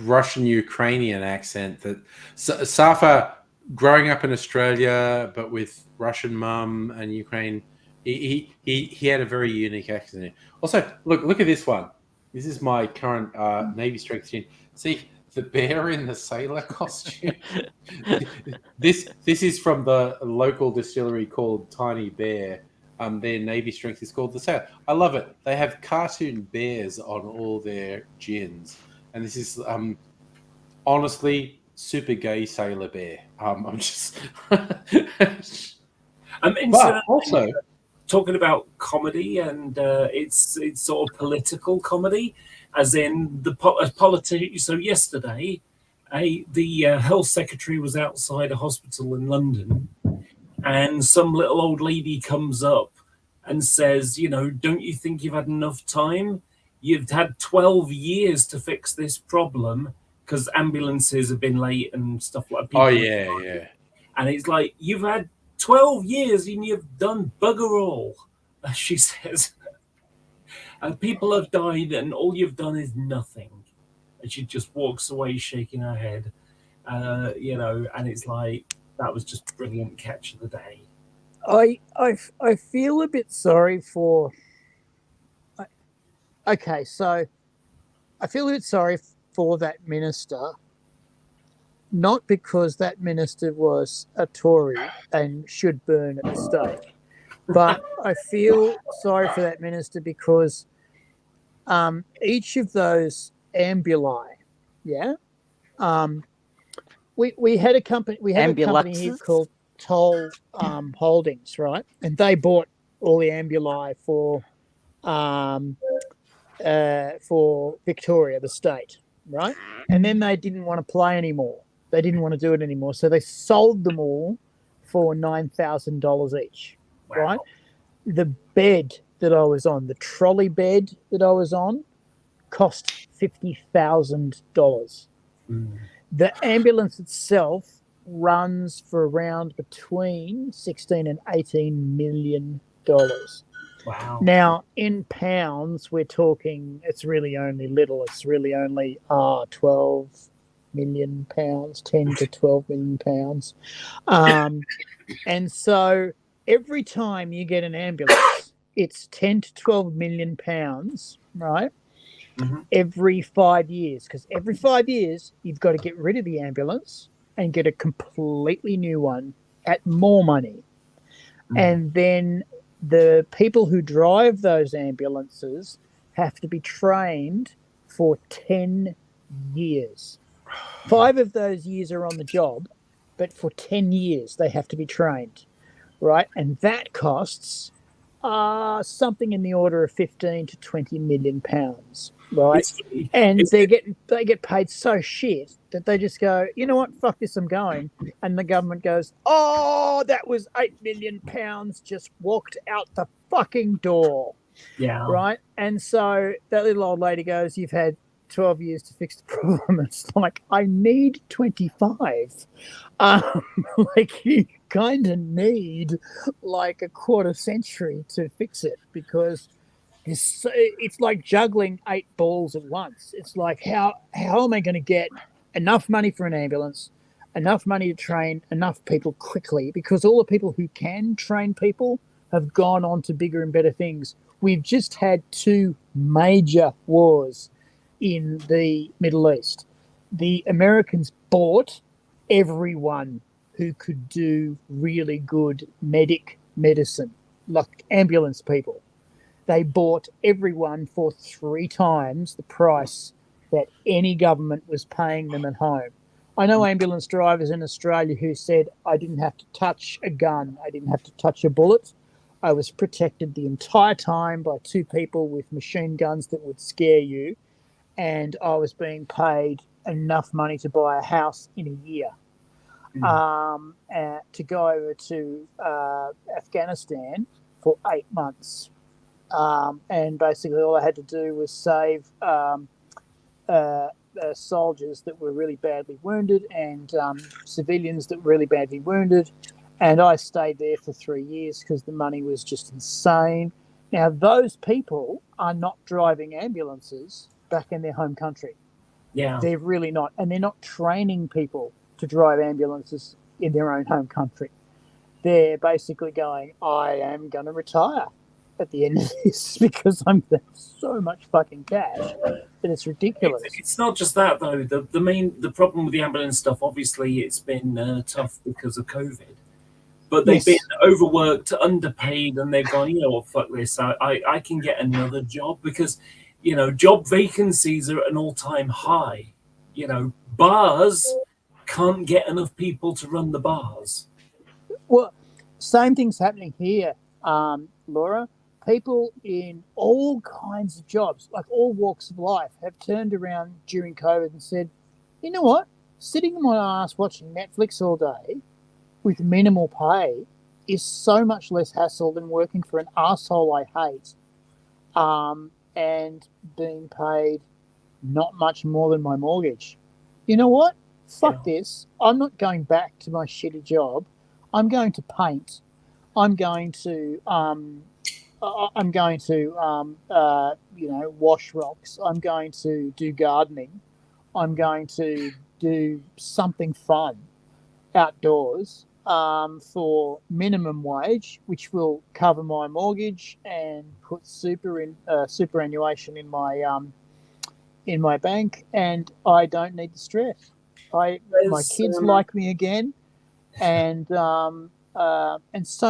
Russian Ukrainian accent that Safa, growing up in Australia but with Russian mum and Ukraine, he had a very unique accent. Also, look at this one. This is my current Navy strength gene. See the bear in the sailor costume. This is from the local distillery called Tiny Bear. Their Navy strength is called the Sailor. I love it. They have cartoon bears on all their gins, and this is honestly super gay Sailor Bear. I'm just, but also talking about comedy, and it's sort of political comedy, as in the politician. So yesterday, the health secretary was outside a hospital in London, and some little old lady comes up and says, you know, don't you think you've had enough time? You've had 12 years to fix this problem because ambulances have been late and stuff like that. Oh, yeah. And it's like, you've had 12 years and you've done bugger all, as she says. And people have died and all you've done is nothing. And she just walks away shaking her head, you know, and it's like, that was just brilliant catch of the day. I feel a bit sorry for. Okay, so I feel a bit sorry for that minister, not because that minister was a Tory and should burn at the stake, but I feel sorry for that minister because each of those ambuli, yeah, we had a company here called Toll Holdings, right? And they bought all the ambuli for Victoria, the state, right? And then they didn't want to play anymore. They didn't want to do it anymore, so they sold them all for $9,000 each, right? The bed that I was on, the trolley bed that I was on, cost $50,000. The ambulance itself runs for around between 16 and 18 million dollars. Wow. Now, in pounds, we're talking, it's really only little. It's really only 12 million pounds, 10 to 12 million pounds. And so every time you get an ambulance, it's 10 to 12 million pounds, right? Mm-hmm. Every 5 years, because every 5 years, you've got to get rid of the ambulance and get a completely new one at more money. Mm-hmm. And then the people who drive those ambulances have to be trained for 10 years. 5 of those years are on the job, but for 10 years they have to be trained, right? And that costs something in the order of 15 to 20 million pounds, right? It's, And it's, they get paid so shit that they just go, you know what, fuck this, I'm going. And the government goes, oh, that was £8 million just walked out the fucking door, yeah. right? And so that little old lady goes, you've had 12 years to fix the problem. It's like, I need 25. Like, you kind of need like a quarter century to fix it, because it's like juggling 8 balls at once. It's like, how am I going to get enough money for an ambulance, enough money to train enough people quickly, because all the people who can train people have gone on to bigger and better things. We've just had 2 major wars in the Middle East. The Americans bought everyone who could do really good medicine, like ambulance people. They bought everyone for 3 times the price that any government was paying them at home. I know ambulance drivers in Australia who said, I didn't have to touch a gun, I didn't have to touch a bullet. I was protected the entire time by 2 people with machine guns that would scare you, and I was being paid enough money to buy a house in a year. To go over to Afghanistan for 8 months. And basically all I had to do was save soldiers that were really badly wounded and civilians that were really badly wounded. And I stayed there for 3 years because the money was just insane. Now, those people are not driving ambulances back in their home country. Yeah. They're really not. And they're not training people to drive ambulances in their own home country. They're basically going, I am going to retire at the end of this because I'm going to have so much fucking cash that it's ridiculous. It's not just that, though. The problem with the ambulance stuff, obviously, it's been tough because of COVID. But they've been overworked, underpaid, and they've gone, you know what, fuck this. I can get another job because, you know, job vacancies are at an all-time high. You know, bars can't get enough people to run the bars. Well, same thing's happening here, Laura. People in all kinds of jobs, like all walks of life, have turned around during COVID and said, you know what, sitting on my ass watching Netflix all day with minimal pay is so much less hassle than working for an arsehole I hate and being paid not much more than my mortgage. You know what? Fuck this. I'm not going back to my shitty job. I'm going to paint. I'm going to wash rocks. I'm going to do gardening. I'm going to do something fun outdoors for minimum wage, which will cover my mortgage and put superannuation in my bank, and I don't need the stress. My kids like me again, and so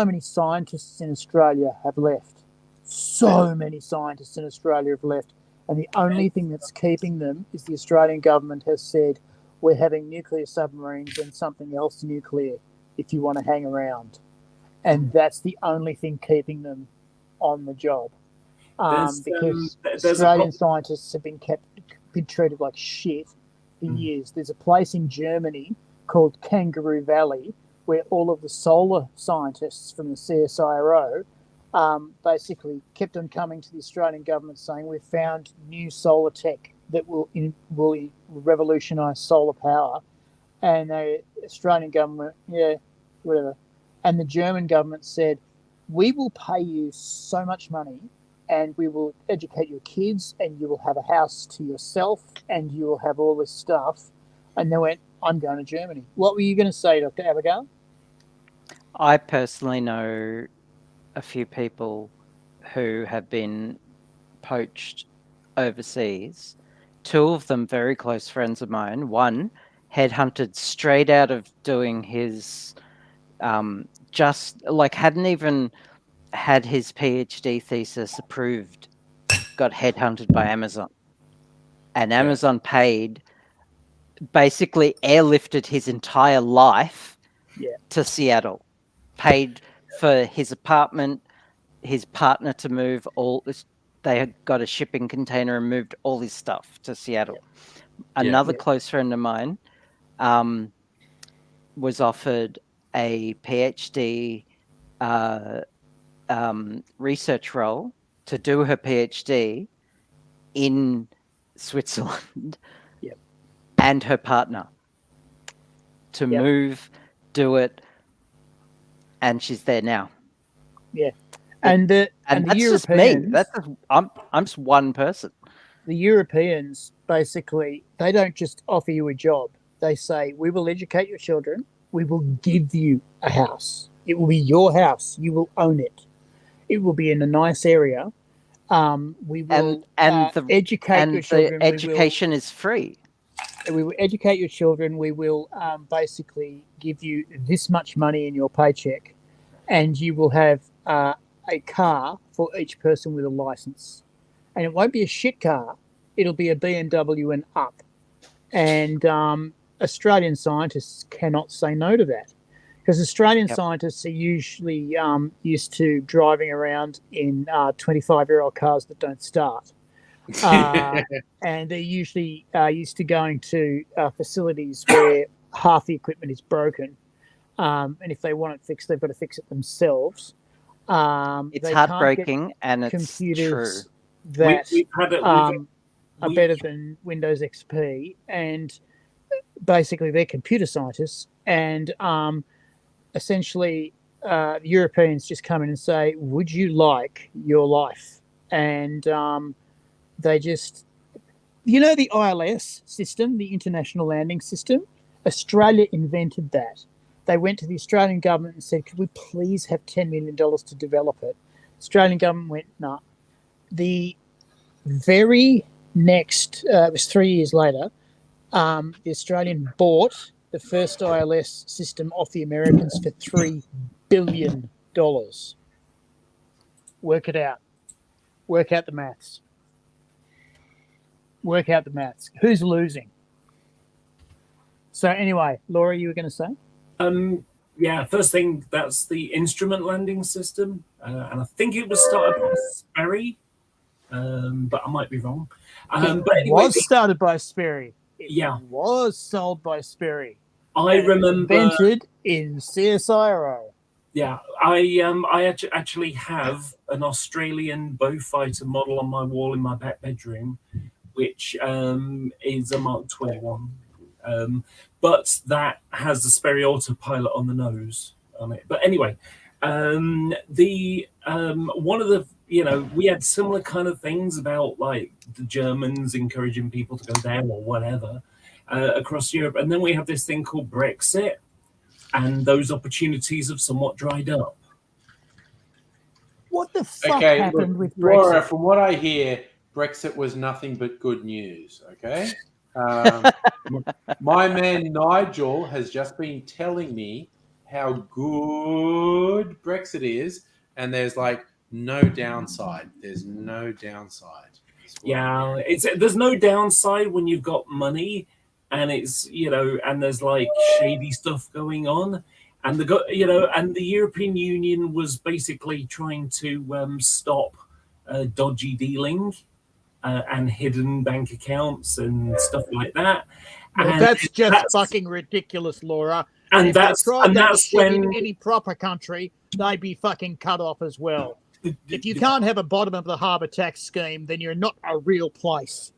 many scientists in Australia have left. So many scientists in Australia have left, and the only thing that's keeping them is the Australian government has said, we're having nuclear submarines and something else nuclear if you want to hang around. And that's the only thing keeping them on the job. Because Australian scientists have been treated like shit for years. There's a place in Germany called Kangaroo Valley where all of the solar scientists from the CSIRO basically kept on coming to the Australian government saying, we've found new solar tech that will revolutionise solar power. And the Australian government, whatever. And the German government said, we will pay you so much money and we will educate your kids and you will have a house to yourself and you will have all this stuff. And they went, I'm going to Germany. What were you going to say, Dr. Abigail? I personally know a few people who have been poached overseas. 2 of them very close friends of mine. One headhunted straight out of doing his just like hadn't even had his PhD thesis approved, got headhunted by Amazon. And Amazon paid, basically airlifted his entire life to Seattle, paid for his apartment, his partner to move all this. They had got a shipping container and moved all his stuff to Seattle. Another close friend of mine was offered a PhD research role to do her PhD in Switzerland and her partner to move, do it, and she's there now. Yeah. And the that's Europeans, just me. That's just, I'm just one person. The Europeans basically, they don't just offer you a job. They say, we will educate your children. We will give you a house. It will be your house. You will own it. It will be in a nice area. We will educate your children. The education is free. We will educate your children. We will basically give you this much money in your paycheck, and you will have a car for each person with a license. And it won't be a shit car. It'll be a BMW and up. And Australian scientists cannot say no to that, because Australian scientists are usually used to driving around in 25-year-old cars that don't start. And they're usually used to going to facilities where half the equipment is broken. And if they want it fixed, they've got to fix it themselves. It's heartbreaking, and it's true. That are better than Windows XP, and basically they're computer scientists, and essentially Europeans just come in and say, would you like your life? And they just, the ILS system, the International Landing System, Australia invented that. They went to the Australian government and said, could we please have $10 million to develop it? Australian government went, nah. The very next, it was 3 years later, the Australian bought the first ILS system off the Americans for $3 billion. Work it out. Work out the maths. Work out the maths. Who's losing? So anyway, Laura, you were going to say? First thing, that's the instrument landing system. And I think it was started by Sperry, but I might be wrong. But anyway, it was started by Sperry. It was sold by Sperry. I remember invented in CSIRO. Yeah, I actually have an Australian Beaufighter model on my wall in my back bedroom, which is a Mark 21. But that has the Sperry autopilot on the nose on it. But anyway, one of the, we had similar kind of things about like the Germans encouraging people to go there or whatever across Europe. And then we have this thing called Brexit, and those opportunities have somewhat dried up. What the fuck happened with Brexit? Laura, from what I hear, Brexit was nothing but good news, okay? My man Nigel has just been telling me how good Brexit is, and there's like no downside. There's no downside. Yeah, there's no downside when you've got money, and it's and there's like shady stuff going on, and and the European Union was basically trying to stop dodgy dealing. And hidden bank accounts and stuff like that. Well, and that's fucking ridiculous, Laura. And if that's when when in any proper country they'd be fucking cut off as well. If you can't have a bottom of the harbour tax scheme, then you're not a real place.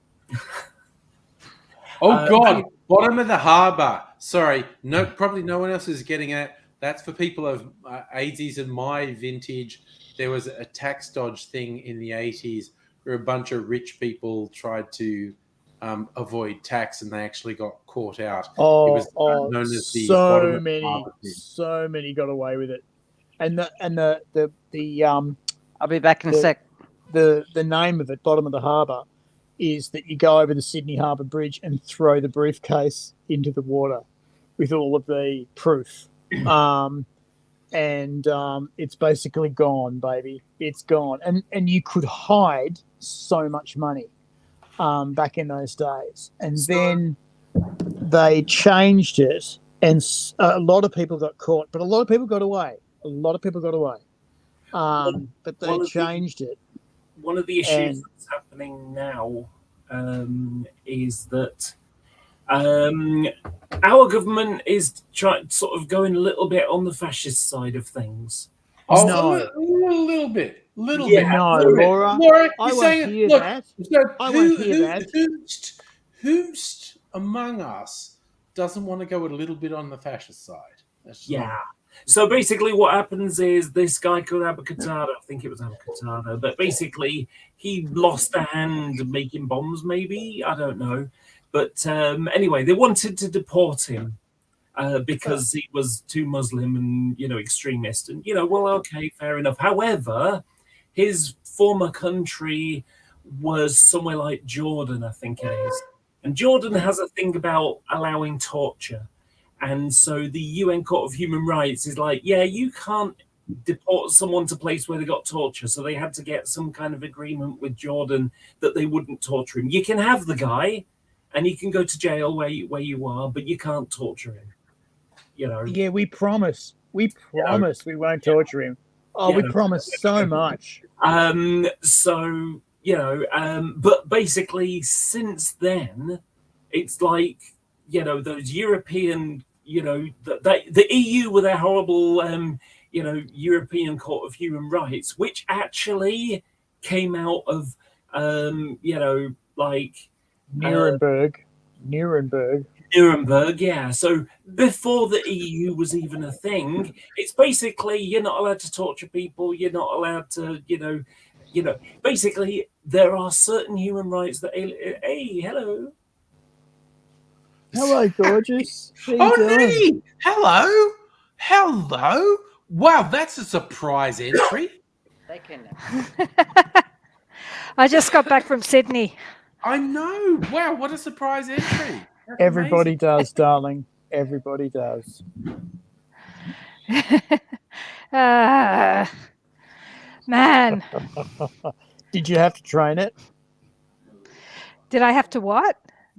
Oh God, bottom of the harbour. Sorry, no, probably no one else is getting it. That's for people of 80s and my vintage. There was a tax dodge thing in the 80s. Where a bunch of rich people tried to avoid tax, and they actually got caught out. It was known as the so many got away with it, and the I'll be back in a sec. The name of it, bottom of the harbour, is that you go over the Sydney Harbour Bridge and throw the briefcase into the water with all of the proof. And it's basically gone, baby. It's gone. And you could hide so much money back in those days. And then they changed it, and a lot of people got caught, but a lot of people got away. but they changed it. One of the issues And- that's happening now is that our government is sort of going a little bit on the fascist side of things. Oh, No. a little bit. No, little bit. Laura, Laura, I you're won't saying, hear look, that. so I won't hear that. Who's among us doesn't want to go a little bit on the fascist side? That's just Yeah. So basically, what happens is this guy called Abacatado, I think it was Abacatado, but basically he lost a hand making bombs, maybe, I don't know. But anyway, they wanted to deport him because he was too Muslim and, you know, extremist. And, you know, well, okay, fair enough. However, his former country was somewhere like Jordan, I think it is. And Jordan has a thing about allowing torture. And so the UN Court of Human Rights is like, yeah, you can't deport someone to a place where they got torture. So they had to get some kind of agreement with Jordan that they wouldn't torture him. You can have the guy and he can go to jail where you are, but you can't torture him. You know? Yeah, we promise. We promise we won't torture him. Oh, Yeah. we promise so much. So, you know, but basically since then, it's like, you know, those European, you know, the EU with their horrible, you know, European Court of Human Rights, which actually came out of, you know, like Nuremberg, yeah. So before the EU was even a thing, it's basically you're not allowed to torture people. You're not allowed to, you know, basically there are certain human rights that. Hey, hello. Hello, gorgeous. How you Oh, doing? Nettie! Hello! Wow, that's a surprise entry. They can. I just got back from Sydney. I know. Wow, what a surprise entry. That's Everybody amazing. does, darling. Everybody does. Man, Did you have to train it? did I have to what?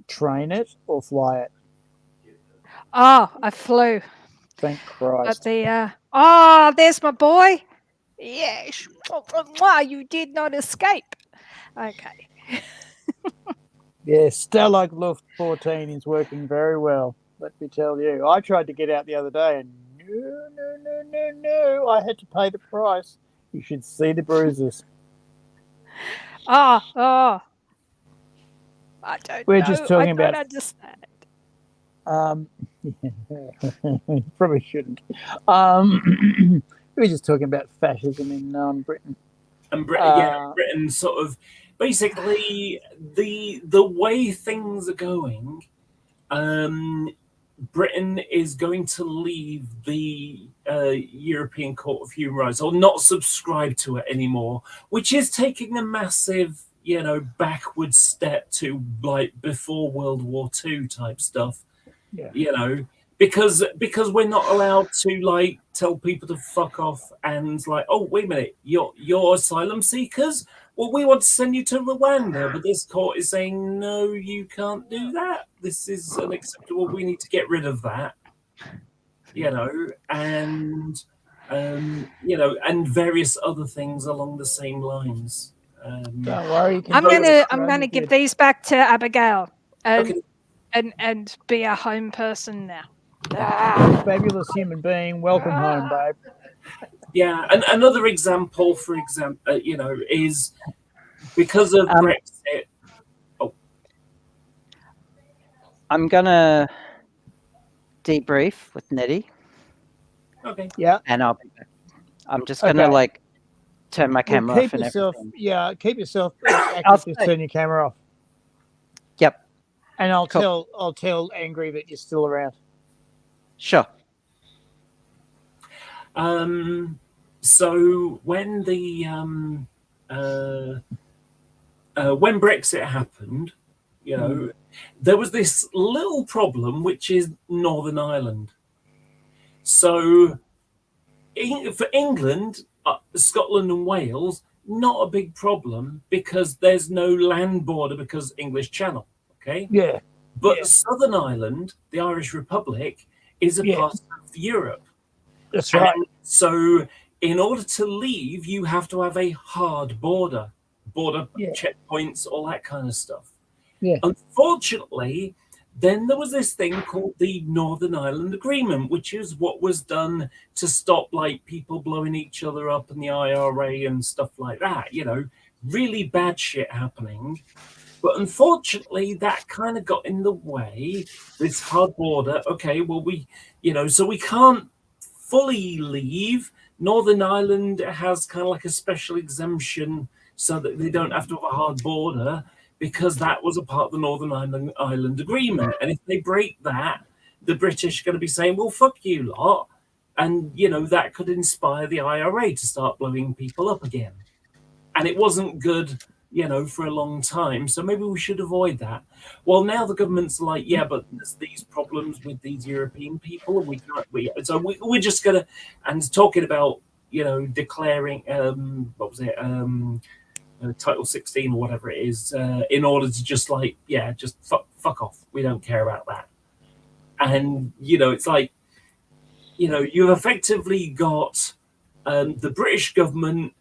Train it or fly it? Oh, I flew. Thank But Christ. oh, there's my boy. Yes. Wow, you did not escape. Okay. Yeah, Stalag Luft 14 is working very well. Let me tell you. I tried to get out the other day and no. I had to pay the price. You should see the bruises. Oh. I don't We're know. just talking I about- don't understand. Probably shouldn't. We're just talking about fascism in Britain. And Britain sort of basically the way things are going, Britain is going to leave the European Court of Human Rights or not subscribe to it anymore, which is taking a massive, you know, backward step to like before World War II type stuff. Yeah. You know, because we're not allowed to like tell people to fuck off and like, oh wait a minute, you're asylum seekers. Well, we want to send you to Rwanda, but this court is saying no, you can't do that. This is unacceptable. We need to get rid of that. You know, and you know, and various other things along the same lines. Don't worry. you can I'm go to gonna Australia, give kid. these back to Abigail Okay. and be a home person now. Fabulous human being. Welcome home, babe. Yeah, and another example, for example, you know, is because of Brexit. I'm gonna debrief with Nettie, Okay. Yeah. and I'll be back. I'm just gonna Okay. like turn my Well, camera off keep and yourself. everything. Yeah, keep yourself I'll active. Just stay. turn your camera off. Yep, And I'll Cool. tell Angry that you're still around. sure. So when when Brexit happened, you know, there was this little problem, which is Northern Ireland. So for England, Scotland and Wales, not a big problem because there's no land border because English Channel. Okay. Yeah. But Yeah. Southern Ireland, the Irish Republic, is a Yeah. part of Europe. That's right. And so in order to leave, you have to have a hard border Yeah. checkpoints, all that kind of stuff. Yeah. Unfortunately, then there was this thing called the Northern Ireland Agreement, which is what was done to stop like people blowing each other up in the IRA and stuff like that. You know, really bad shit happening. But unfortunately, that kind of got in the way. This hard border. Okay, well, so we can't fully leave. Northern Ireland has kind of like a special exemption so that they don't have to have a hard border, because that was a part of the Northern Ireland Agreement. And if they break that, the British are going to be saying, well, fuck you lot. And, that could inspire the IRA to start blowing people up again. And it wasn't good, for a long time. So maybe we should avoid that. Well, now the government's like, yeah, but there's these problems with these European people. And we're just going to, and talking about, declaring, Title 16 or whatever it is, in order to just fuck off. We don't care about that. And, it's like, you've effectively got the British government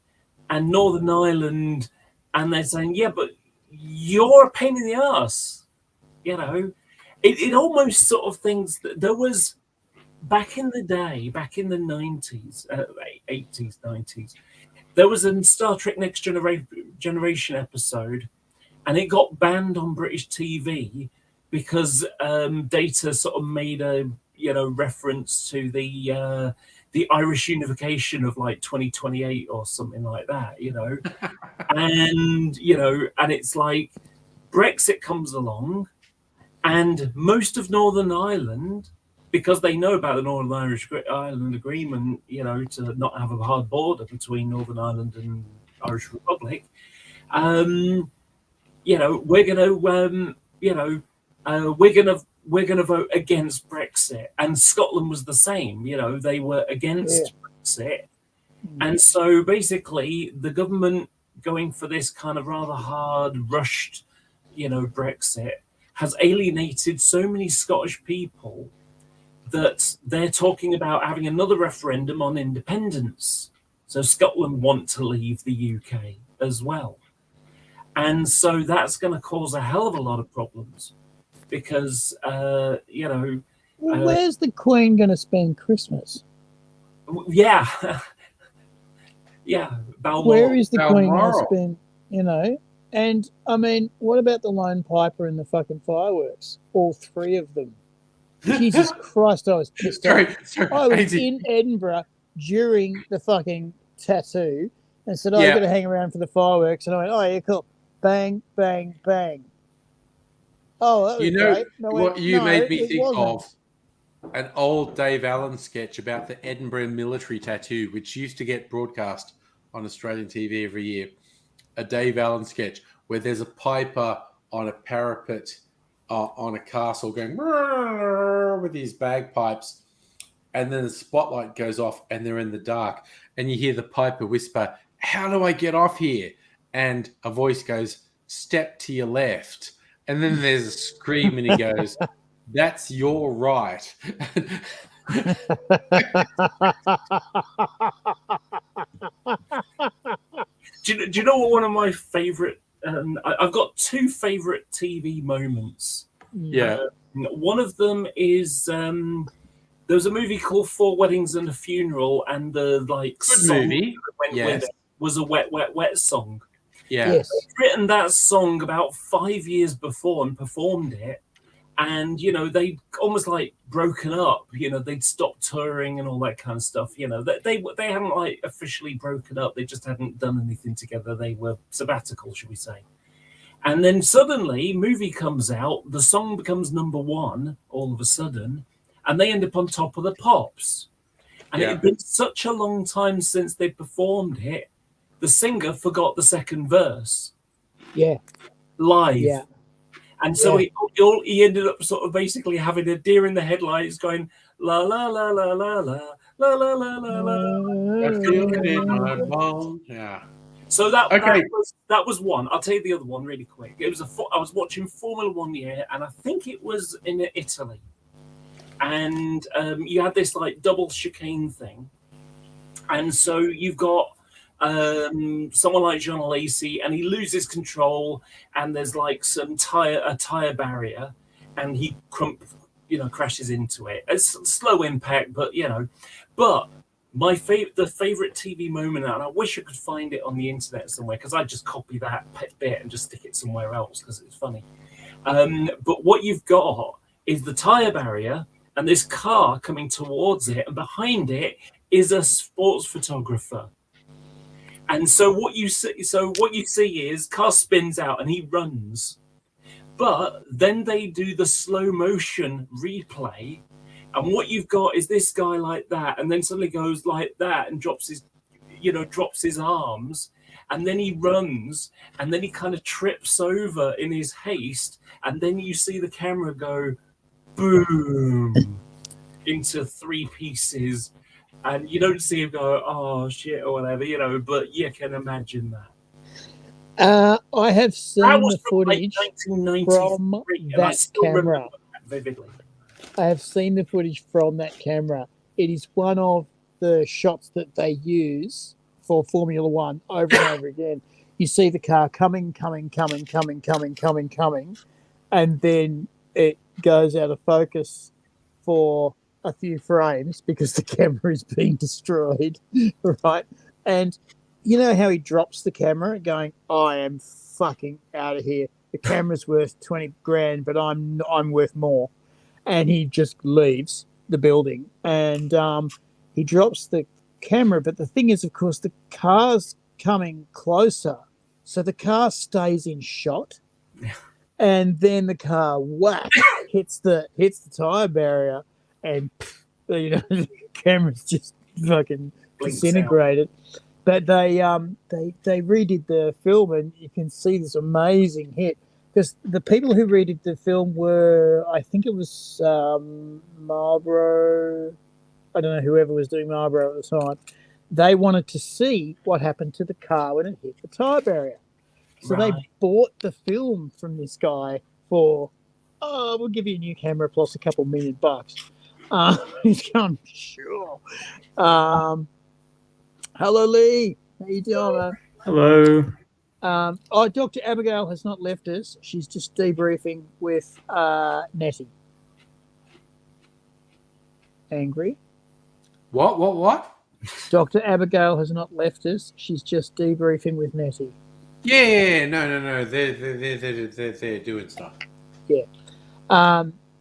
and Northern Ireland, and they're saying, yeah, but you're a pain in the ass. It almost sort of thinks that there was, back in the day, back in the 90s, 80s, 90s, there was a Star Trek Next Generation episode, and it got banned on British TV because Data sort of made a reference to the Irish unification of like 2028 or something like that, and and it's like Brexit comes along, and most of Northern Ireland, because they know about the Northern Ireland Agreement, to not have a hard border between Northern Ireland and Irish Republic, we're gonna vote against Brexit. And Scotland was the same. They were against Brexit, and so basically the government going for this kind of rather hard, rushed, Brexit has alienated so many Scottish people that they're talking about having another referendum on independence. So Scotland want to leave the UK as well. And so that's going to cause a hell of a lot of problems because, Well, where's the Queen going to spend Christmas? Yeah. Yeah. Balmoral. Where is the Queen going to Balmoral. spend, And, I mean, what about the Lone Piper and the fucking fireworks? All three of them. Jesus Christ, I was pissed off. I was in Edinburgh during the fucking tattoo and said, you've got to hang around for the fireworks. And I went, oh, yeah, cool. Bang, bang, bang. Oh, that was great. What you made me think of? An old Dave Allen sketch about the Edinburgh military tattoo, which used to get broadcast on Australian TV every year. A Dave Allen sketch where there's a piper on a parapet on a castle going with these bagpipes, and then the spotlight goes off and they're in the dark, and you hear the piper whisper, "How do I get off here?" And a voice goes, "Step to your left." And then there's a scream and he goes, "That's your right." Do you know what one of my favorite? I've got two favorite TV moments. Yeah. One of them is there was a movie called Four Weddings and a Funeral, and the song movie. that went with it was a Wet, Wet, Wet song. Yeah. Yes. They'd written that song about 5 years before and performed it. And, they'd almost broken up, they'd stopped touring and all that kind of stuff. They hadn't officially broken up. They just hadn't done anything together. They were sabbatical, should we say. And then suddenly movie comes out, the song becomes number one all of a sudden, and they end up on top of the pops. And it had been such a long time since they performed it, the singer forgot the second verse. Yeah. Live. Yeah. And so he ended up sort of basically having a deer in the headlights going la la la la la la la la la la la. I feel it in my bones. Yeah. So that was one. I'll tell you the other one really quick. It was I was watching Formula One and I think it was in Italy, and you had this double chicane thing, And so you've got someone like John Lacey, and he loses control, and there's like a tire barrier, and he crashes into it. It's a slow impact, but but the favorite TV moment, and I wish I could find it on the internet somewhere, because I'd just copy that bit and just stick it somewhere else because it's funny. But what you've got is the tire barrier and this car coming towards it, and behind it is a sports photographer. And so what you see is car spins out and he runs. But then they do the slow motion replay, and what you've got is this guy like that, and then suddenly goes like that and drops his arms, and then he runs, and then he kind of trips over in his haste, and then you see the camera go boom into 3 pieces, and you don't see him go, oh shit, or whatever, but you can imagine that. I have seen the footage from that camera. Vividly. I have seen the footage from that camera. It is one of the shots that they use for Formula One over and over again. You see the car coming, and then it goes out of focus for a few frames because the camera is being destroyed, right? And you know how he drops the camera going, I am fucking out of here. The camera's worth 20 grand, but I'm worth more. And he just leaves the building, and he drops the camera. But the thing is, of course, the car's coming closer, so the car stays in shot, and then the car hits the tire barrier, and the camera's just fucking disintegrated. But they redid the film, and you can see this amazing hit. Because the people who redid the film were, I think it was Marlboro. I don't know, whoever was doing Marlboro at the time. They wanted to see what happened to the car when it hit the tire barrier. So They bought the film from this guy for, we'll give you a new camera plus a couple $1 million. He's going, sure. Hello, Lee. How you doing, man? Hello. Dr. Abigail has not left us. She's just debriefing with Nettie. Angry? What? Dr. Abigail has not left us. She's just debriefing with Nettie. Yeah. No. They're doing stuff. Yeah.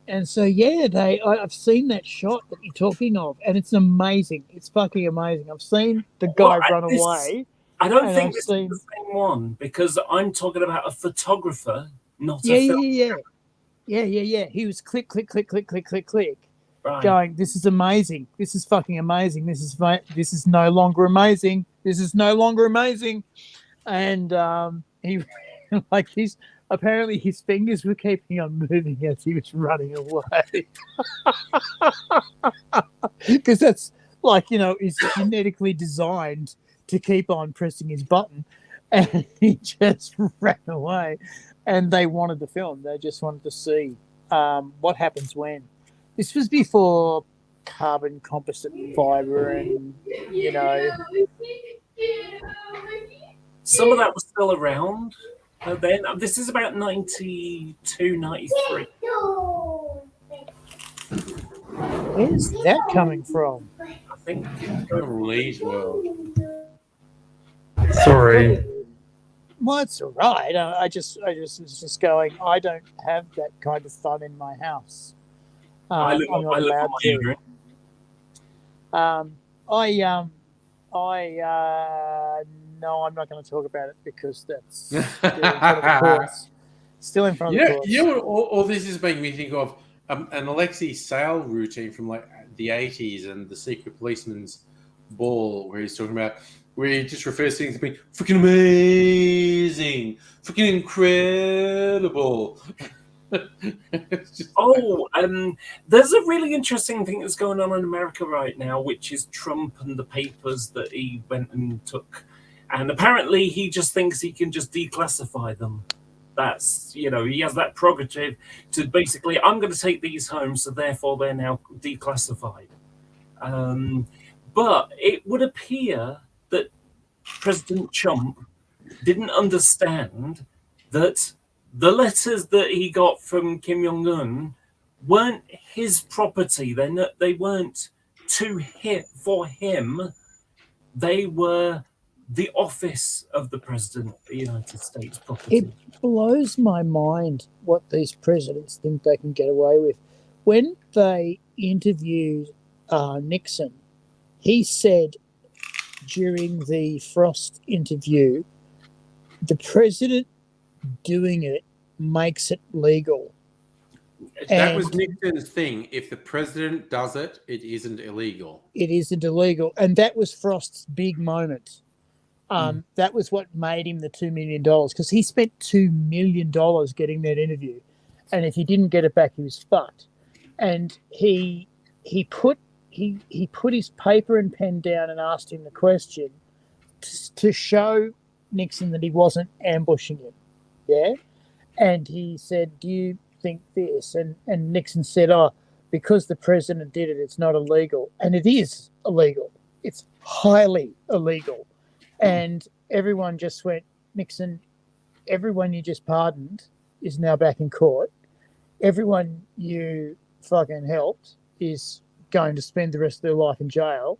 And so, I've seen that shot that you're talking of, and it's amazing. It's fucking amazing. I've seen the guy run away. I don't think this is the same one, because I'm talking about a photographer, not a film. Yeah. He was click, Right. going, this is amazing. This is fucking amazing. This is no longer amazing. This is no longer amazing. And he like this. Apparently, his fingers were keeping on moving as he was running away. Because that's is genetically designed to keep on pressing his button, and he just ran away. And they wanted the film. They just wanted to see what happens when. This was before carbon composite fiber, and some of that was still around then. This is about 92, 93. Where's that coming from? I think Lee's World. Sorry. Well, it's all right. I just was just going, I don't have that kind of fun in my house. I'm not allowed to. No, I'm not going to talk about it because that's still in front of the courts. Still in front of the courts. You know what all this is making me think of? An Alexei Sale routine from like the 80s and the Secret Policeman's Ball, where he's talking about, where he just refers to things as being freaking amazing, freaking incredible. There's a really interesting thing that's going on in America right now, which is Trump and the papers that he went and took. And apparently he just thinks he can just declassify them. That's, he has that prerogative to basically, I'm going to take these home, so therefore they're now declassified. But it would appear that President Trump didn't understand that the letters that he got from Kim Jong-un weren't his property. They weren't for him. They were the office of the President of the United States property. It blows my mind what these presidents think they can get away with. When they interviewed Nixon, he said during the Frost interview, the president doing it makes it legal. That was Nixon's thing. If the president does it, it isn't illegal. It isn't illegal. And that was Frost's big moment. That was what made him the $2 million, because he spent $2 million getting that interview. And if he didn't get it back, he was fucked. And he put his paper and pen down and asked him the question to show Nixon that he wasn't ambushing him. Yeah. And he said, do you think this? And Nixon said, oh, because the president did it, it's not illegal. And it is illegal. It's highly illegal. And everyone just went, Nixon, everyone you just pardoned is now back in court. Everyone you fucking helped is going to spend the rest of their life in jail.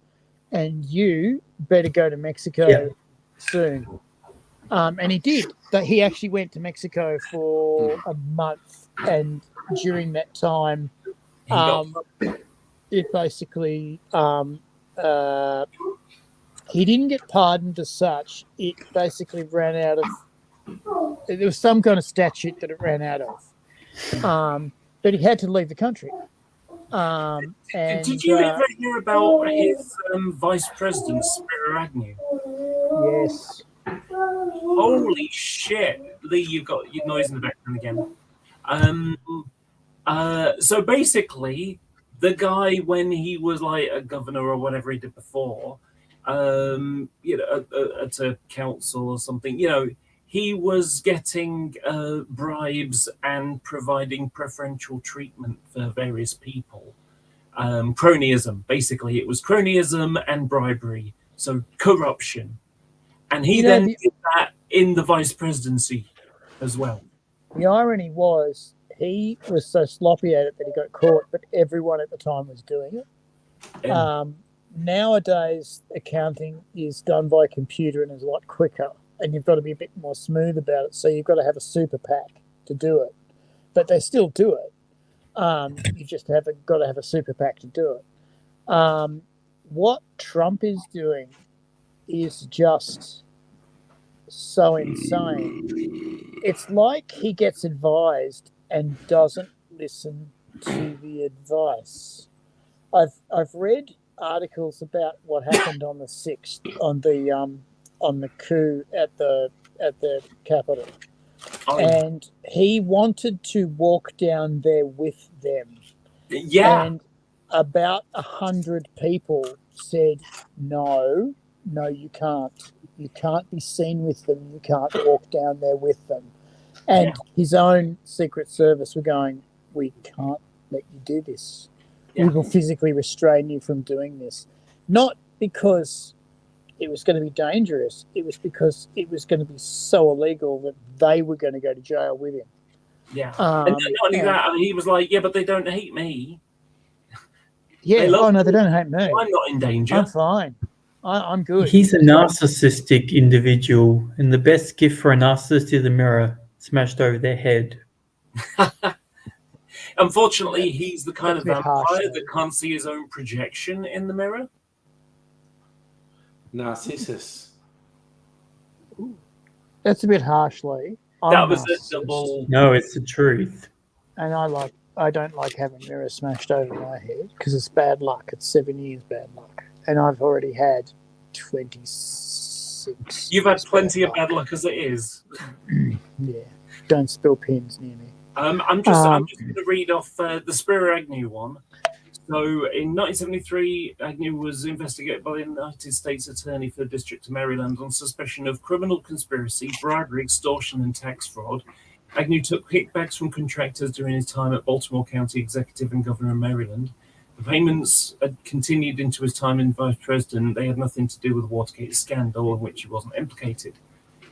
And you better go to Mexico soon. And he did. He actually went to Mexico for a month. And during that time, it basically... he didn't get pardoned as such. It basically ran out of... There was some kind of statute that it ran out of. But he had to leave the country. And, did you ever hear about his vice president, Spiro Agnew? Yes. Holy shit. Lee, you've got your noise in the background again. So basically, the guy, when he was like a governor or whatever he did before, at a council or something, he was getting bribes and providing preferential treatment for various people. Cronyism, basically. It was cronyism and bribery, so corruption. And he then did that in the vice presidency as well. The irony was he was so sloppy at it that he got caught, but everyone at the time was doing it. Nowadays, accounting is done by computer and is a lot quicker, and you've got to be a bit more smooth about it. So you've got to have a super PAC to do it, but they still do it. You just got to have a super PAC to do it. What Trump is doing is just so insane. It's like he gets advised and doesn't listen to the advice. I've read articles about what happened on the 6th on the coup at the Capitol, and he wanted to walk down there with them. Yeah, and about 100 people said no, you can't. You can't be seen with them. You can't walk down there with them. And his own Secret Service were going, we can't let you do this. We will physically restrain you from doing this. Not because it was going to be dangerous. It was because it was going to be so illegal that they were going to go to jail with him. Yeah. And not only that, he was like, yeah, but they don't hate me. Yeah, they don't hate me. I'm not in danger. I'm fine. I'm good. He's a narcissistic individual, and the best gift for a narcissist is a mirror smashed over their head. Unfortunately, he's the kind of vampire that can't see his own projection in the mirror. Narcissus. That's a bit harshly. That was a double. No, it's the truth. And I don't like having mirrors smashed over my head because it's bad luck. It's 7 years bad luck. And I've already had 26. You've had plenty of bad luck as it is. Yeah. Don't spill pins near me. I'm just going to read off the Spiro Agnew one. So in 1973, Agnew was investigated by the United States Attorney for the District of Maryland on suspicion of criminal conspiracy, bribery, extortion, and tax fraud. Agnew took kickbacks from contractors during his time at Baltimore County Executive and Governor of Maryland. The payments had continued into his time in vice president. They had nothing to do with the Watergate scandal, in which he wasn't implicated.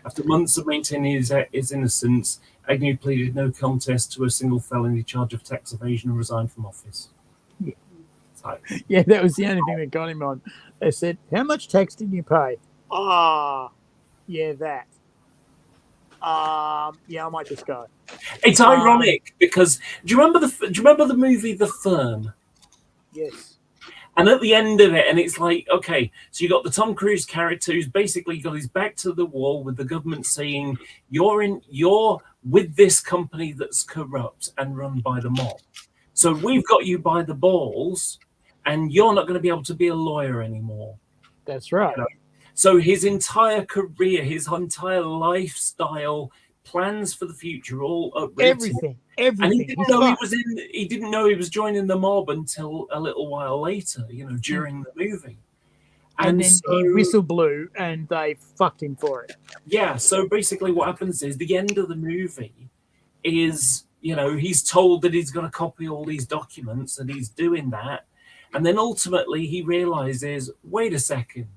After months of maintaining his innocence, Agnew pleaded no contest to a single felony charge of tax evasion and resigned from office. Yeah. So, Yeah, that was the only thing that got him on. They said, "How much tax did you pay?" Yeah, that. Yeah, I might just go. it's ironic because do you remember the movie The Firm? Yes. And at the end of it, and it's like, okay, so you got the Tom Cruise character who's basically got his back to the wall with the government saying, you're with this company that's corrupt and run by the mob. So we've got you by the balls, and you're not going to be able to be a lawyer anymore. That's right. You know? So his entire career, his entire lifestyle, plans for the future, all uprooted. Everything. And he didn't know he was joining the mob until a little while later, during the movie. And then he whistle blew and they fucked him for it. Yeah, so basically what happens is the end of the movie is, he's told that he's got to copy all these documents and he's doing that. And then ultimately he realizes, wait a second.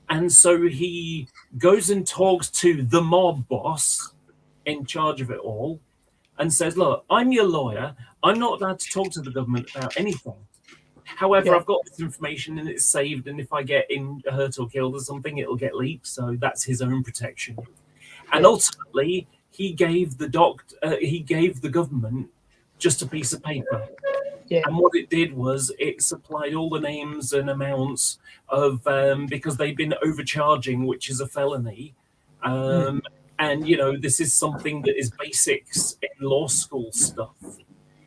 And so he goes and talks to the mob boss in charge of it all and says, look, I'm your lawyer. I'm not allowed to talk to the government about anything. However, I've got this information and it's saved. And if I get hurt or killed or something, it'll get leaked. So that's his own protection. And ultimately, he gave the government just a piece of paper. Yeah. And what it did was it supplied all the names and amounts of, because they've been overcharging, which is a felony. And, this is something that is basics in law school stuff.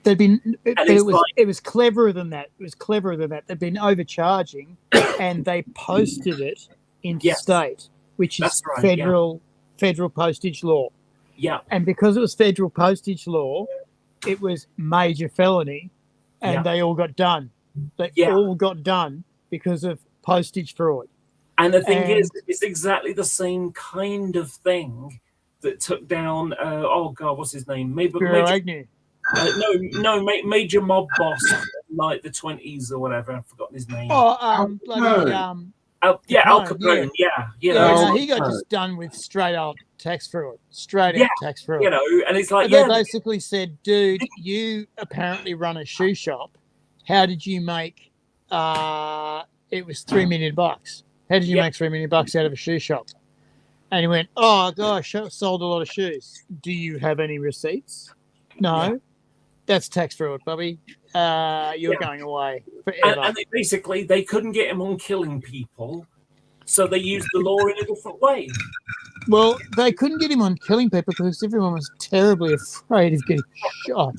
It was cleverer than that. It was cleverer than that. They've been overcharging and they posted it into state, which is federal postage law. Yeah. And because it was federal postage law, it was major felony and they all got done. They all got done because of postage fraud. And the thing is, it's exactly the same kind of thing that took down, what's his name? Agnew. Major mob boss, like the 20s or whatever. I've forgotten his name. Al Capone. Yeah. He got just done with straight up tax fraud. Straight up tax fraud. And it's like, they basically said, dude, you apparently run a shoe shop. How did you make? It was $3 million. How did you make $3 million out of a shoe shop? And he went, oh gosh, I sold a lot of shoes. Do you have any receipts? No. Yeah. That's tax fraud, Bobby. You're going away forever. And basically, they couldn't get him on killing people, so they used the law in a different way. Well, they couldn't get him on killing people because everyone was terribly afraid of getting shot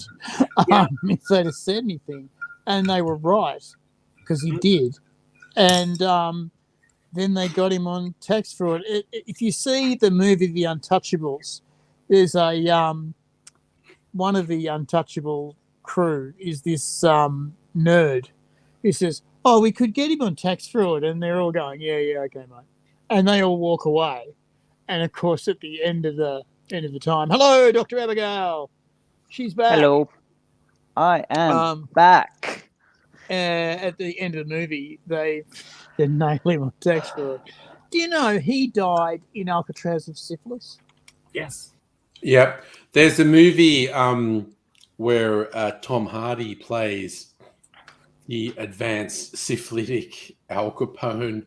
if they'd have said anything. And they were right, because he did. And then they got him on tax fraud. If you see the movie The Untouchables, there's one of the Untouchable crew is this nerd who says, oh, we could get him on tax fraud. And they're all going, yeah, okay, mate. And they all walk away. And, of course, at the end of the time, hello, Dr. Abigail. She's back. Hello. I am back. At the end of the movie, they nail him on tax fraud. Do you know he died in Alcatraz of syphilis? Yes. Yep. There's a movie where Tom Hardy plays the advanced syphilitic Al Capone,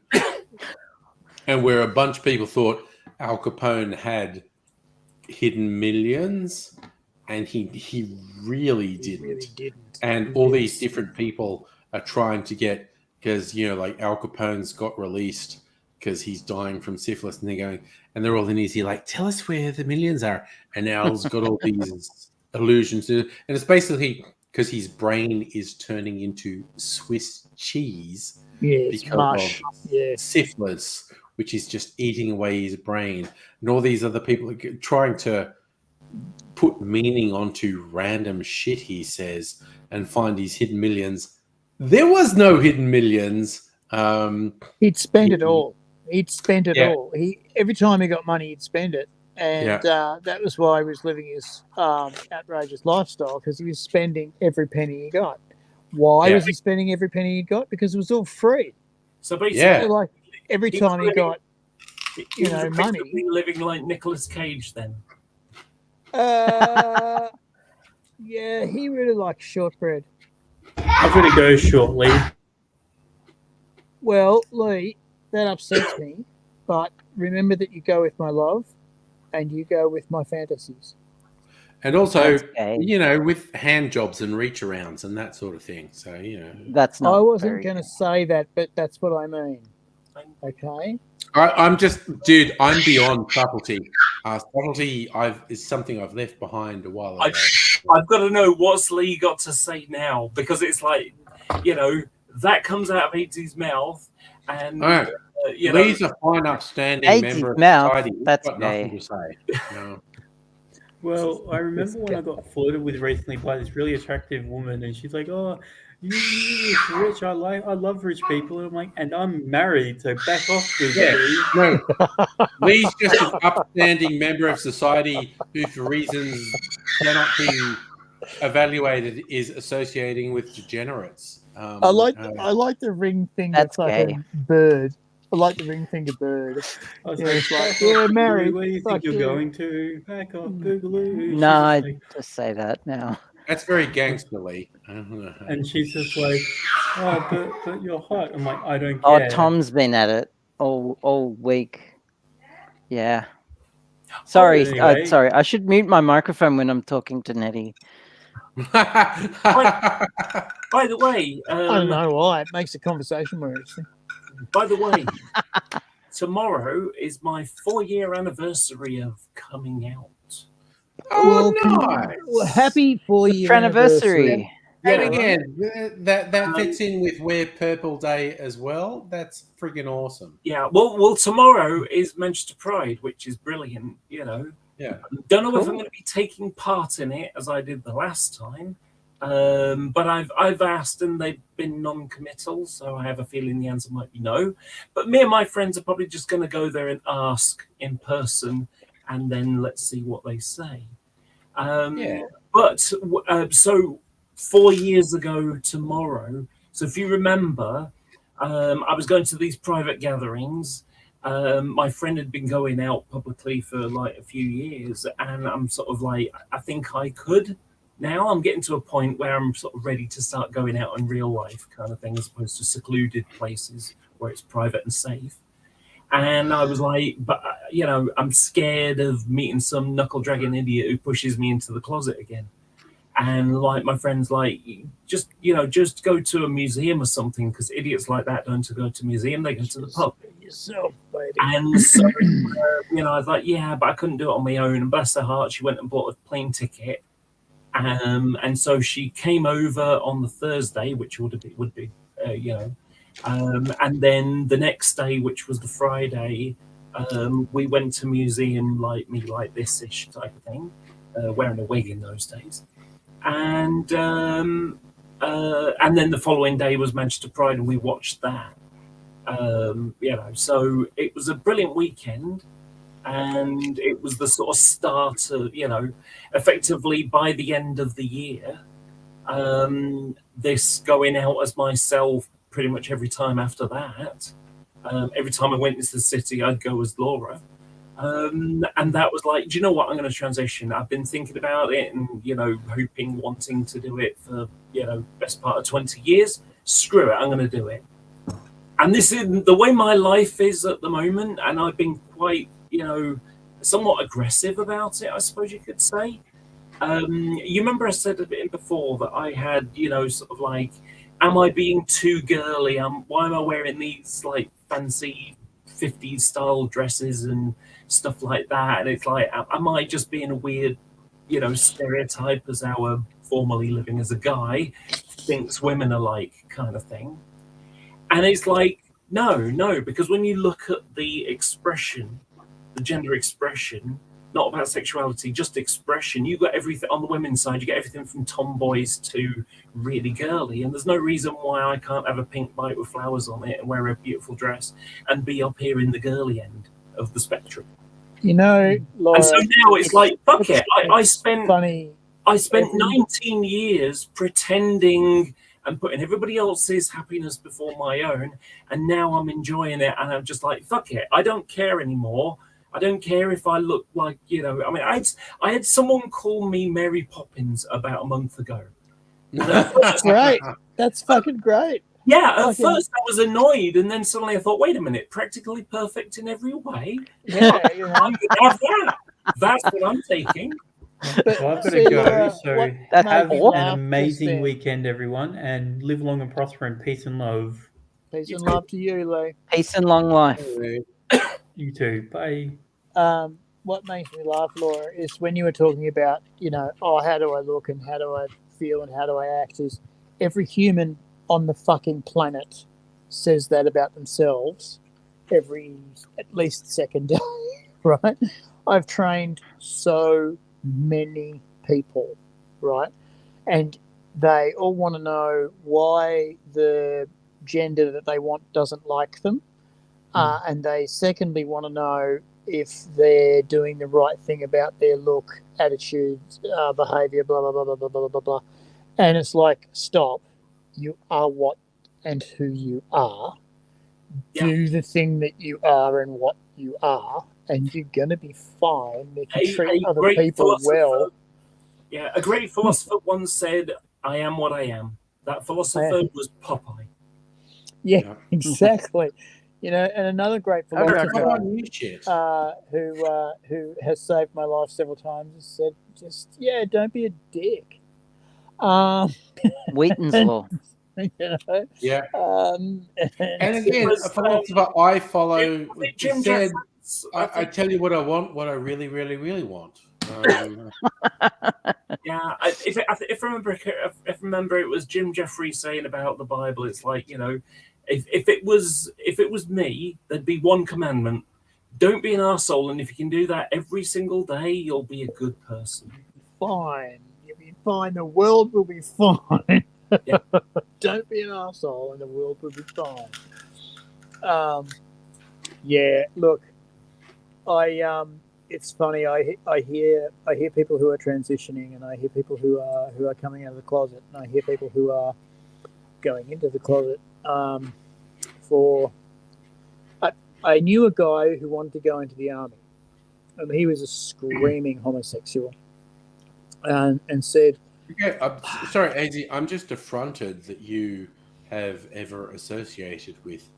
and where a bunch of people thought Al Capone had hidden millions, and he really didn't. And all these different people are trying to get, because, like Al Capone's got released because he's dying from syphilis, and they're all in his ear, like, tell us where the millions are. And Al's got all these illusions. And it's basically because his brain is turning into Swiss cheese because of syphilis, which is just eating away his brain. And all these other people are trying to put meaning onto random shit he says and find his hidden millions. There was no hidden millions. He'd spent it all. All. Every time he got money, he'd spend it. And that was why he was living his outrageous lifestyle, because he was spending every penny he got. Why Yeah. was he spending every penny he got? Because it was all free. So basically, Yeah. So, like every He was time he living- got, he you was know, effectively money. living like Nicolas Cage then. Yeah, he really likes shortbread. I've got to go shortly. Well, Lee, that upsets me. But remember that you go with my love, and you go with my fantasies. And also, That's gay. you know, with hand jobs and reach arounds and that sort of thing. So, you know. That's not. I wasn't very going to gay. say that, but that's what I mean. Okay. I'm just, dude, I'm beyond subtlety. Subtlety is something I've left behind a while ago. I've got to know what's Lee got to say now, because it's like, you know, that comes out of Aids's mouth, and All right. you know, Lee's a fine, upstanding Aids's member of mouth, society. He's that's got nothing gay. to say. No. Well, I remember when I got flirted with recently by this really attractive woman, and she's like, "Oh, you're rich. I love rich people." And I'm like, "And I'm married, so back off, big Yeah. Lee." No. Lee's just an upstanding member of society who, for reasons cannot be evaluated, is associating with degenerates. I like the ring finger That's fucking gay. bird. I like the ring finger bird. I was Yeah, like, it's like, "Back yeah, off, married. Boogaloo. Where do you Fuck think you're you." going to? Back off, Boogaloo." She's No, I just like- just say that now. That's very gangster, Lee. and she's just like, "Oh, but you're hot." I'm like, "I don't Oh, care." Tom's been at it all week. Yeah. Sorry, anyway. sorry. I should mute my microphone when I'm talking to Nettie. by the way, I don't know why. It makes the conversation more interesting. by the way, tomorrow is my 4-year anniversary of coming out. Oh, nice. Well, happy 4-year Anniversary. And again, that fits in with Wear Purple Day as well. That's friggin' awesome. Yeah, well, tomorrow is Manchester Pride, which is brilliant. You know, Yeah. don't know if I'm Cool. going to be taking part in it as I did the last time, but I've asked and they've been non-committal, so I have a feeling the answer might be no. But me and my friends are probably just going to go there and ask in person, and then let's see what they say. Yeah. But so 4 years ago tomorrow, so if you remember, I was going to these private gatherings. My friend had been going out publicly for like a few years, and I'm sort of like, I think I could now. I'm getting to a point where I'm sort of ready to start going out in real life kind of thing, as opposed to secluded places where it's private and safe. And I was like, but you know, I'm scared of meeting some knuckle dragging idiot who pushes me into the closet again. And like my friends, like, just go to a museum or something, because idiots like that don't go to museum, they go to the pub. Yourself, baby. And so, I was like, yeah, but I couldn't do it on my own. And bless her heart, she went and bought a plane ticket. And so she came over on the Thursday, which would be, and then the next day, which was the Friday, we went to museum like this-ish type of thing, wearing a wig in those days. And then the following day was Manchester Pride, and we watched that. So it was a brilliant weekend, and it was the sort of start of, effectively by the end of the year, this going out as myself pretty much every time after that. Every time I went into the city, I'd go as Laura. And that was like, do you know what? I'm going to transition. I've been thinking about it and, wanting to do it for, best part of 20 years. Screw it. I'm going to do it. And this is the way my life is at the moment. And I've been quite, somewhat aggressive about it, I suppose you could say. You remember I said a bit before that I had, sort of like, am I being too girly? Why am I wearing these like fancy 50s style dresses and stuff like that? And it's like, am I just being a weird, stereotype as our formerly living as a guy thinks women are like kind of thing? And it's like, no, because when you look at the expression, the gender expression, not about sexuality, just expression, you got everything on the women's side. You get everything from tomboys to really girly, and there's no reason why I can't have a pink bike with flowers on it and wear a beautiful dress and be up here in the girly end of the spectrum. Laura, and so now it's like, fuck it. I spent funny. 19 years pretending and putting everybody else's happiness before my own. And now I'm enjoying it, and I'm just like, fuck it. I don't care anymore. I don't care if I look like, I mean, I had someone call me Mary Poppins about a month ago. That's great. That's fucking great. Yeah, at first I was annoyed, and then suddenly I thought, wait a minute, practically perfect in every way? Yeah, I'm gonna have that. That's what I'm taking. Well, I've got to go. So That's have awesome. an amazing weekend, everyone, and live long and prosper in peace and love. Peace and love to you, Lee. Peace and long life. You too. Bye. What makes me laugh, Laura, is when you were talking about, how do I look and how do I feel and how do I act, is every human on the fucking planet says that about themselves every at least second day, right? I've trained so many people, right? And they all want to know why the gender that they want doesn't like them. And they secondly want to know if they're doing the right thing about their look, attitude, behavior, blah, blah, blah, blah, blah, blah, blah, blah. And it's like, stop. You are what and who you are. Yeah. Do the thing that you are and what you are, and you're going to be fine if you treat other people well. Yeah, a great philosopher once said, I am what I am. That philosopher was Popeye. Yeah, exactly. And another great philosopher who has saved my life several times has said, don't be a dick. Wheaton's law. Yeah. And again, a philosopher I follow Jim said, Jeffries, I tell you what I want, what I really, really, really want. Yeah, if I remember, it was Jim Jeffries saying about the Bible. It's like, if it was me, there'd be one commandment: don't be an arsehole. And if you can do that every single day, you'll be a good person. Fine, you'll be fine. The world will be fine. Yeah. Don't be an arsehole, and the world will be fine. Yeah. Look, it's funny. I hear people who are transitioning, and I hear people who are coming out of the closet, and I hear people who are going into the closet. I knew a guy who wanted to go into the army, and he was a screaming homosexual, and said, Okay, sorry, AZ, I'm just affronted that you have ever associated with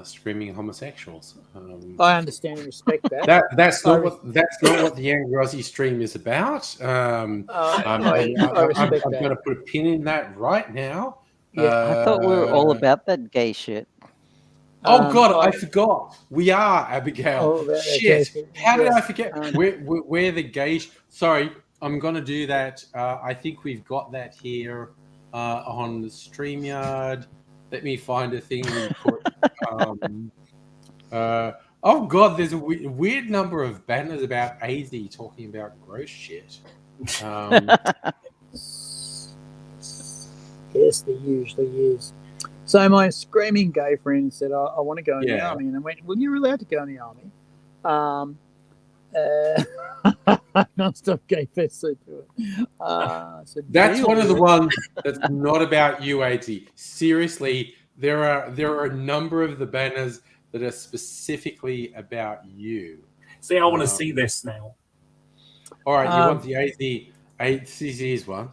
screaming homosexuals. I understand and respect that. That's not what the Young Rossi stream is about. I'm going to put a pin in that right now. I thought we were all about that gay shit. Oh God, I forgot. We are, Abigail. Shit. How did I forget? We're the gay. Sorry, I'm going to do that. I think we've got that here on the StreamYard. Let me find a thing we put. Oh God, there's a weird number of banners about AZ talking about gross shit. Yes, there usually is. So my screaming gay friend said, I want to go in the army. And I went, well, you're allowed to go in the army. Non-stop gay fest to it. That's one of the ones that's not about you, AZ. Seriously, there are a number of the banners that are specifically about you. See, I want to see this now. All right, you want the ACC's one?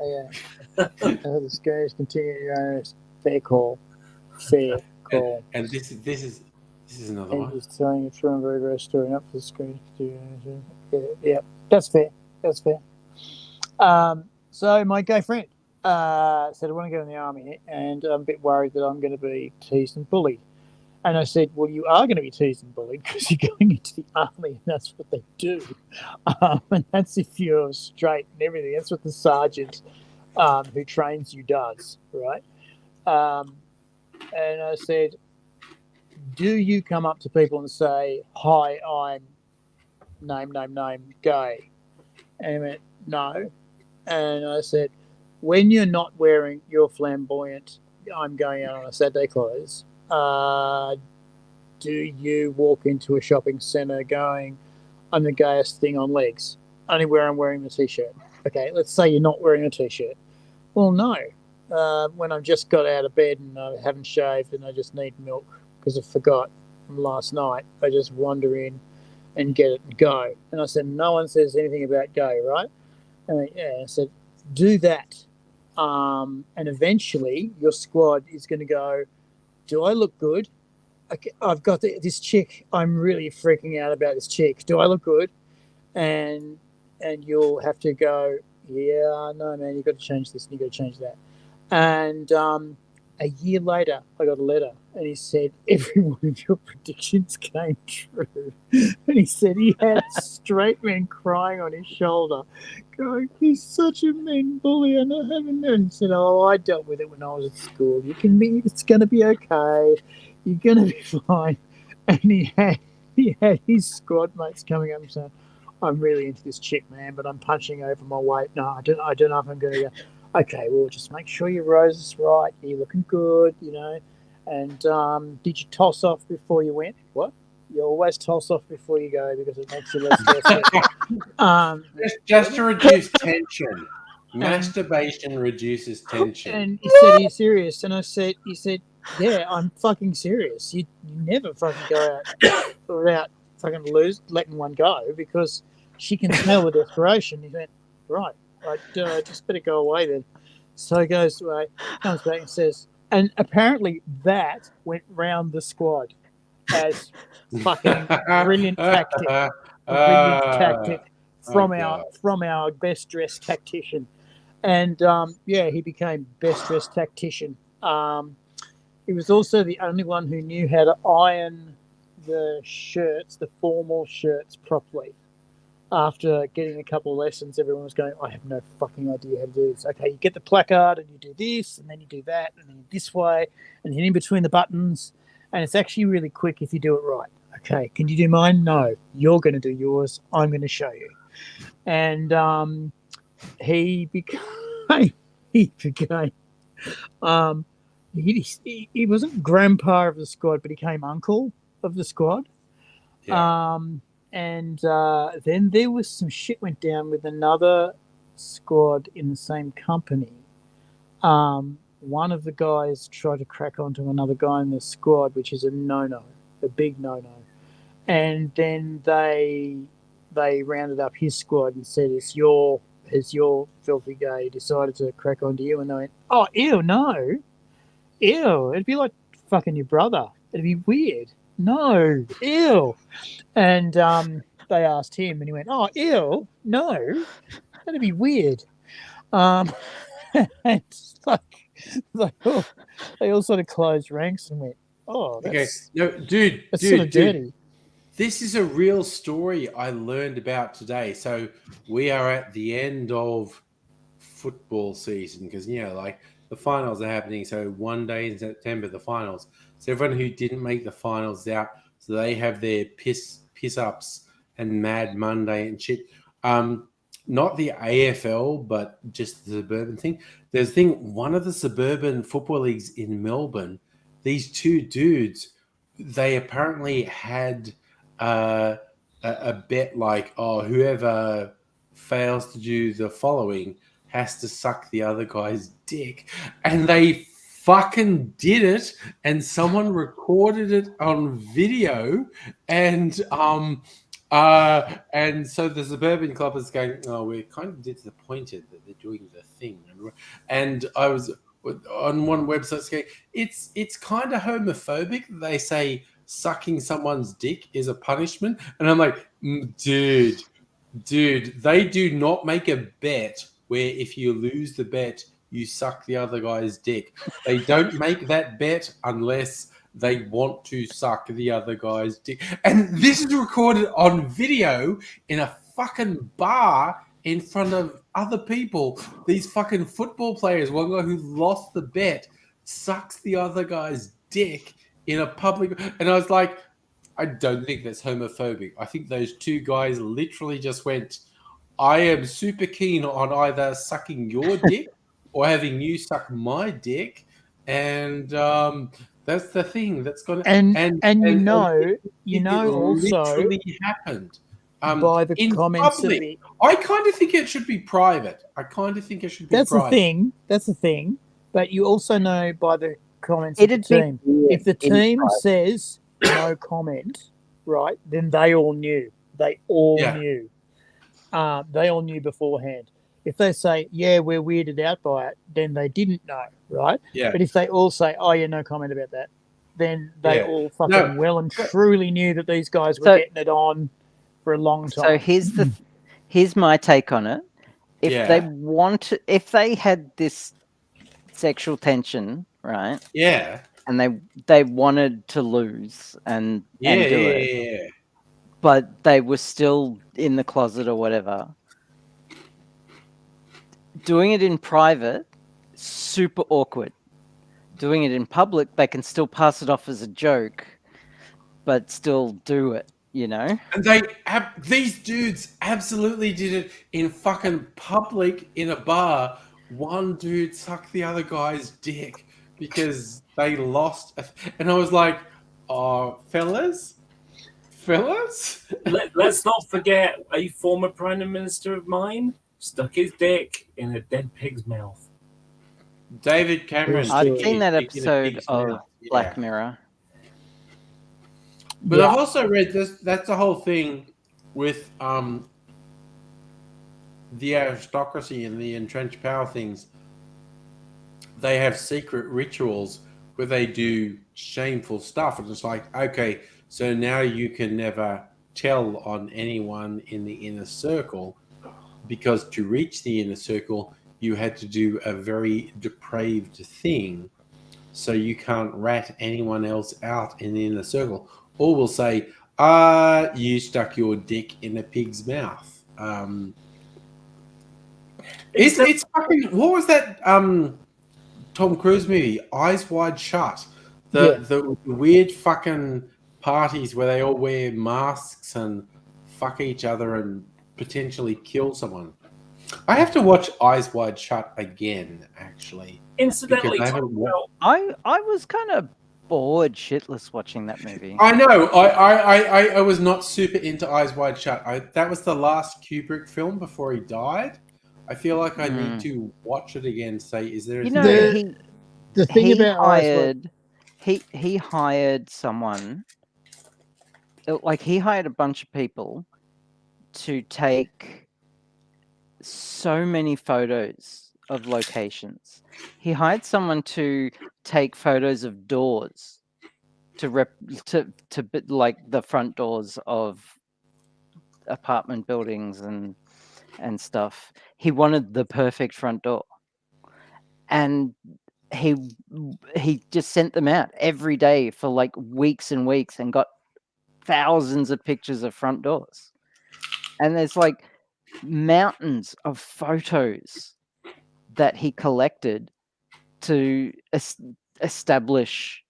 Yeah. The scariest continue. Fair call. And this is another one. Just telling a true and very rare story, not for the screen. Yeah, that's fair. So my gay friend said, I want to go in the army, and I'm a bit worried that I'm going to be teased and bullied. And I said, well, you are going to be teased and bullied because you're going into the army, and that's what they do. And that's if you're straight and everything. That's what the sergeant who trains you does, right? And I said, do you come up to people and say, hi, I'm name, gay? And he went, no. And I said, when you're not wearing your flamboyant, I'm going out on a Saturday clothes, do you walk into a shopping centre going, I'm the gayest thing on legs, only where I'm wearing the T-shirt? Okay, let's say you're not wearing a T-shirt. Well, no. when I've just got out of bed and I haven't shaved and I just need milk because I forgot from last night. I just wander in and get it and go. And I said, no one says anything about go, right? And I said, do that. And eventually your squad is going to go, do I look good? Okay, I've got this chick. I'm really freaking out about this chick. Do I look good? And you'll have to go, yeah, no, man, you've got to change this and you've got to change that. And a year later, I got a letter and he said, every one of your predictions came true. And he said he had straight men crying on his shoulder, going, he's such a mean bully and I haven't known. And he said, oh, I dealt with it when I was at school. It's going to be okay. You're going to be fine. And he had his squad mates coming up and saying, I'm really into this chick, man, but I'm punching over my weight. No, I don't know if I'm going to go. Okay, well, just make sure your rose is right. You're looking good, you know. And did you toss off before you went? What? You always toss off before you go because it makes you less stressed. Just to reduce tension. Masturbation reduces tension. And he said, are you serious? And he said, yeah, I'm fucking serious. You never fucking go out without fucking letting one go because she can smell the desperation. He went, right, I just better go away then. So he goes away, comes back and says, and apparently that went round the squad as fucking brilliant tactic from our best dressed tactician. And he became best dressed tactician. He was also the only one who knew how to iron the formal shirts properly. After getting a couple of lessons, everyone was going, I have no fucking idea how to do this. Okay, you get the placard and you do this and then you do that and then this way and then in between the buttons. And it's actually really quick if you do it right. Okay, can you do mine? No, you're going to do yours. I'm going to show you. And he became he wasn't grandpa of the squad, but he became uncle of the squad. Yeah. And then there was some shit went down with another squad in the same company. One of the guys tried to crack onto another guy in the squad, which is a no-no, a big no-no. And then they rounded up his squad and said, has your filthy gay decided to crack onto you? And they went, oh, ew, no. Ew, it'd be like fucking your brother. It'd be weird. No, ew. And they asked him and he went, oh, ew, no, that'd be weird. And they all sort of closed ranks and went, oh, that's, okay. No, dude, sort of dirty. This is a real story I learned about today. So we are at the end of football season because, like the finals are happening. So one day in September, the finals. So everyone who didn't make the finals out, so they have their piss ups and Mad Monday and shit. Not the AFL, but just the suburban thing. There's a thing, one of the suburban football leagues in Melbourne, these two dudes, they apparently had a bet like, oh, whoever fails to do the following has to suck the other guy's dick. And they fucking did it, and someone recorded it on video, and so the suburban club is going, oh, we're kind of disappointed that they're doing the thing. And I was on one website saying it's kind of homophobic. They say sucking someone's dick is a punishment, and I'm like, dude, they do not make a bet where if you lose the bet, you suck the other guy's dick. They don't make that bet unless they want to suck the other guy's dick. And this is recorded on video in a fucking bar in front of other people. These fucking football players, one guy who lost the bet, sucks the other guy's dick in a public... And I was like, I don't think that's homophobic. I think those two guys literally just went, I am super keen on either sucking your dick or having you suck my dick, and that's the thing that's going to... And also literally happened by the comments public. I kind of think it should be private. That's the thing. But you also know by the comments of the It'd be team. weird If the in team private. says no comment, right, then they all knew. They all Yeah. knew. They all knew beforehand. If they say, yeah, we're weirded out by it, then they didn't know, right? Yeah. But if they all say, oh, yeah, no comment about that, then they Yeah. all fucking No. well and truly knew that these guys were So- getting it on for a long time. So here's my take on it. If Yeah. if they had this sexual tension, right? Yeah. And they wanted to lose and do it, Yeah. but they were still in the closet or whatever. Doing it in private, super awkward. Doing it in public, they can still pass it off as a joke, but still do it, you know? And these dudes absolutely did it in fucking public in a bar. One dude sucked the other guy's dick because they lost. And I was like, oh, fellas? Let's not forget a former Prime Minister of mine stuck his dick in a dead pig's mouth. David Cameron. I've seen that dick in a episode pig's of mouth. Black Yeah. Mirror. But I've also read this. That's the whole thing with the aristocracy and the entrenched power things. They have secret rituals where they do shameful stuff, and it's like, okay, so now you can never tell on anyone in the inner circle, because to reach the inner circle, you had to do a very depraved thing, so you can't rat anyone else out in the inner circle. Or we'll say, you stuck your dick in a pig's mouth. It's fucking. What was that Tom Cruise movie, Eyes Wide Shut? The weird fucking parties where they all wear masks and fuck each other and potentially kill someone. I have to watch Eyes Wide Shut again, actually. Incidentally, I was kind of bored shitless watching that movie. I know. I was not super into Eyes Wide Shut. That was the last Kubrick film before he died. I feel like I need to watch it again. Say, is there? You know, the thing he about hired he hired someone. Like he hired a bunch of people to take so many photos of locations. He hired someone to take photos of doors to like the front doors of apartment buildings and stuff. He wanted the perfect front door, and he just sent them out every day for like weeks and weeks, and got thousands of pictures of front doors. And there's like mountains of photos that he collected to establish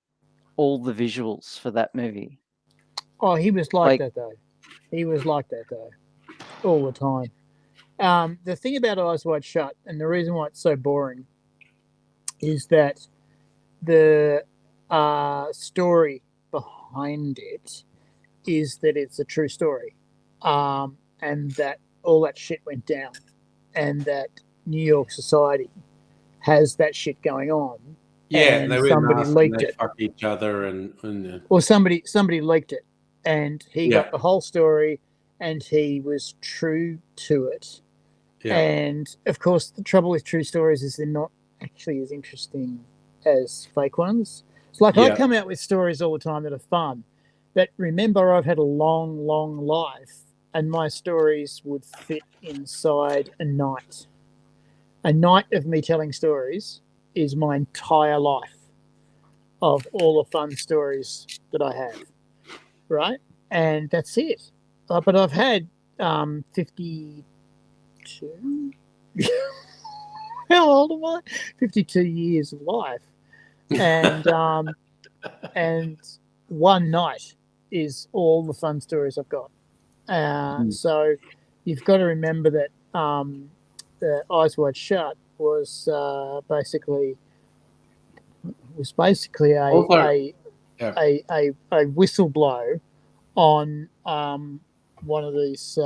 all the visuals for that movie. Oh, he was like that though. He was like that though, all the time. The thing about Eyes Wide Shut, and the reason why it's so boring, is that the story behind it is that it's a true story, and that all that shit went down, and that New York society has that shit going on. Yeah, and they were somebody leaked they it. fuck each other and Well, somebody leaked it, and he Yeah. got the whole story, and he was true to it. Yeah. And of course, the trouble with true stories is they're not actually as interesting as fake ones. It's like I Yeah. come out with stories all the time that are fun, but remember, I've had a long, long life, and my stories would fit inside a night. A night of me telling stories is my entire life of all the fun stories that I have, right? And that's it. But I've had 52. How old am I? 52 years of life, and and one night is all the fun stories I've got. So you've got to remember that the Eyes Wide Shut was basically a whistleblow on one of these